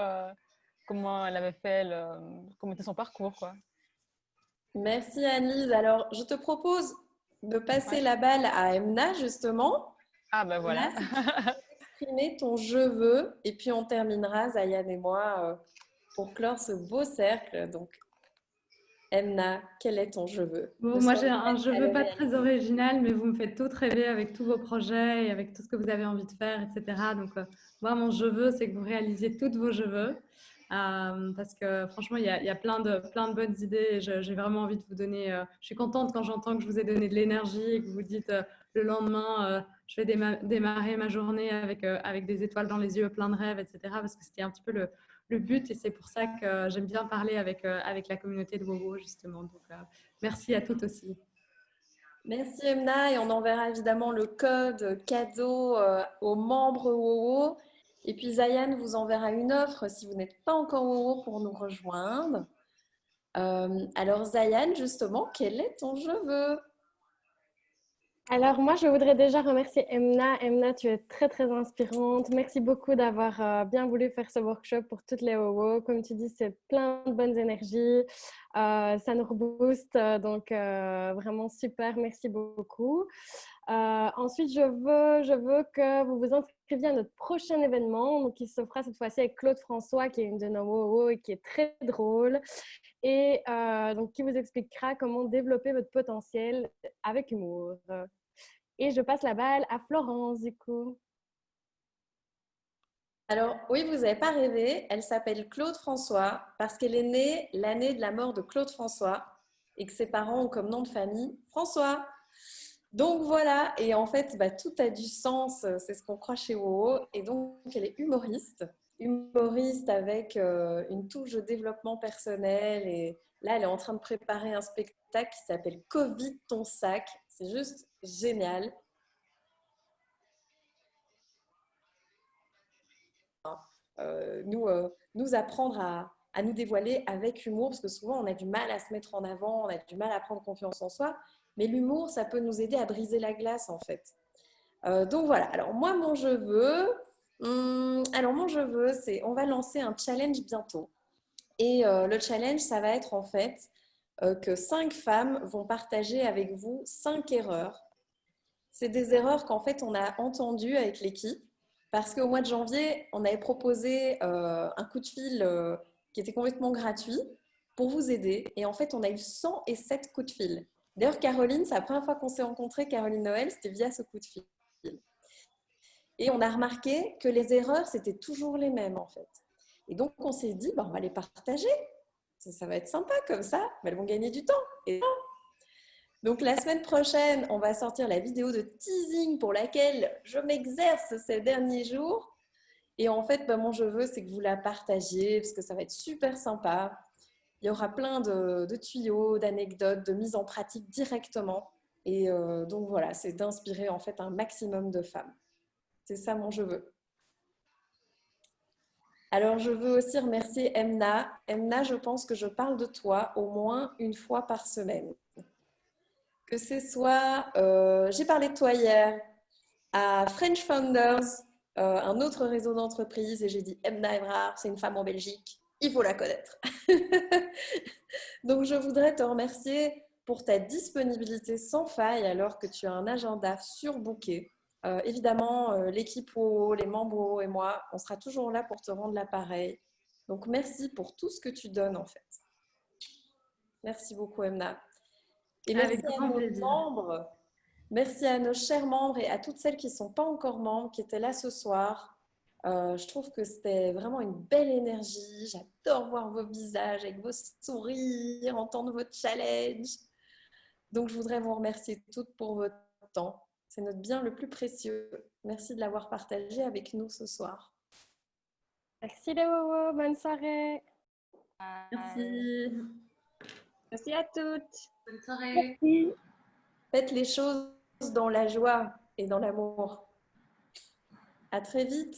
comment elle avait fait, comment était son parcours, quoi. Merci, Annelise. Alors, je te propose de passer la balle à Emna, justement. Ah, ben voilà. Là, si tu peux exprimer ton je veux. Et puis, on terminera, Zayan et moi, pour clore ce beau cercle. Donc, Emna, quel est ton je veux? Bon, moi, j'ai un je veux pas très original, mais vous me faites toutes rêver avec tous vos projets et avec tout ce que vous avez envie de faire, etc. Donc, moi, mon je veux, c'est que vous réalisiez toutes vos je veux. Parce que franchement, il y a plein de bonnes idées et j'ai vraiment envie de vous donner. Je suis contente quand j'entends que je vous ai donné de l'énergie et que vous dites le lendemain, je vais démarrer ma journée avec des étoiles dans les yeux, plein de rêves, etc. Parce que c'était un petit peu le but et c'est pour ça que j'aime bien parler avec la communauté de WoWo, justement. Donc, merci à toutes aussi. Merci, Emna. Et on enverra évidemment le code cadeau aux membres WoWo. Et puis, Zayan vous enverra une offre si vous n'êtes pas encore WoWo pour nous rejoindre. Alors, Zayan, justement, quel est ton je veux? Alors moi, je voudrais déjà remercier Emna. Emna, tu es très, très inspirante. Merci beaucoup d'avoir bien voulu faire ce workshop pour toutes les WoWo. Comme tu dis, c'est plein de bonnes énergies. Ça nous rebooste. Donc, vraiment super. Merci beaucoup. Ensuite, je veux que vous vous inscriviez à notre prochain événement, donc qui se fera cette fois-ci avec Claude François, qui est une de nos WoWo et qui est très drôle, et donc qui vous expliquera comment développer votre potentiel avec humour. Et je passe la balle à Florence, du coup. Alors, oui, vous n'avez pas rêvé, elle s'appelle Claude François parce qu'elle est née l'année de la mort de Claude François et que ses parents ont comme nom de famille François. Donc voilà, et en fait, tout a du sens, c'est ce qu'on croit chez WoW. Et donc, elle est humoriste avec une touche de développement personnel. Et là, elle est en train de préparer un spectacle qui s'appelle Covid ton sac. C'est juste génial. Nous apprendre à nous dévoiler avec humour, parce que souvent on a du mal à se mettre en avant, on a du mal à prendre confiance en soi, mais l'humour, ça peut nous aider à briser la glace en fait. Donc voilà, alors moi mon je veux, c'est, on va lancer un challenge bientôt. Et le challenge, ça va être en fait que 5 femmes vont partager avec vous 5 erreurs. C'est des erreurs qu'en fait on a entendues avec l'équipe. Parce qu'au mois de janvier, on avait proposé un coup de fil qui était complètement gratuit pour vous aider. Et en fait, on a eu 107 coups de fil. D'ailleurs, Caroline, c'est la première fois qu'on s'est rencontrés, Caroline Noël, c'était via ce coup de fil. Et on a remarqué que les erreurs, c'était toujours les mêmes en fait. Et donc, on s'est dit, on va les partager. Ça va être sympa comme ça, elles vont gagner du temps. Donc, la semaine prochaine, on va sortir la vidéo de teasing pour laquelle je m'exerce ces derniers jours. Et en fait, mon je veux, c'est que vous la partagiez parce que ça va être super sympa. Il y aura plein de tuyaux, d'anecdotes, de mise en pratique directement. Et donc voilà, c'est d'inspirer en fait un maximum de femmes. C'est ça mon je veux. Alors, je veux aussi remercier Emna. Emna, je pense que je parle de toi au moins une fois par semaine. Que ce soit, j'ai parlé de toi hier à French Founders, un autre réseau d'entreprises, et j'ai dit Emna Evrard, c'est une femme en Belgique, il faut la connaître. Donc, je voudrais te remercier pour ta disponibilité sans faille alors que tu as un agenda surbooké. Évidemment, l'équipe WoW, les membres WoW et moi, on sera toujours là pour te rendre l'appareil. Donc, merci pour tout ce que tu donnes en fait. Merci beaucoup, Emna. Et merci à nos membres, merci à nos chers membres et à toutes celles qui ne sont pas encore membres, qui étaient là ce soir. Je trouve que c'était vraiment une belle énergie. J'adore voir vos visages avec vos sourires, entendre votre challenge. Donc, je voudrais vous remercier toutes pour votre temps. C'est notre bien le plus précieux. Merci de l'avoir partagé avec nous ce soir. Merci les Wowo, bonne soirée. Merci. Merci à toutes. Bonne soirée. Merci. Faites les choses dans la joie et dans l'amour. À très vite.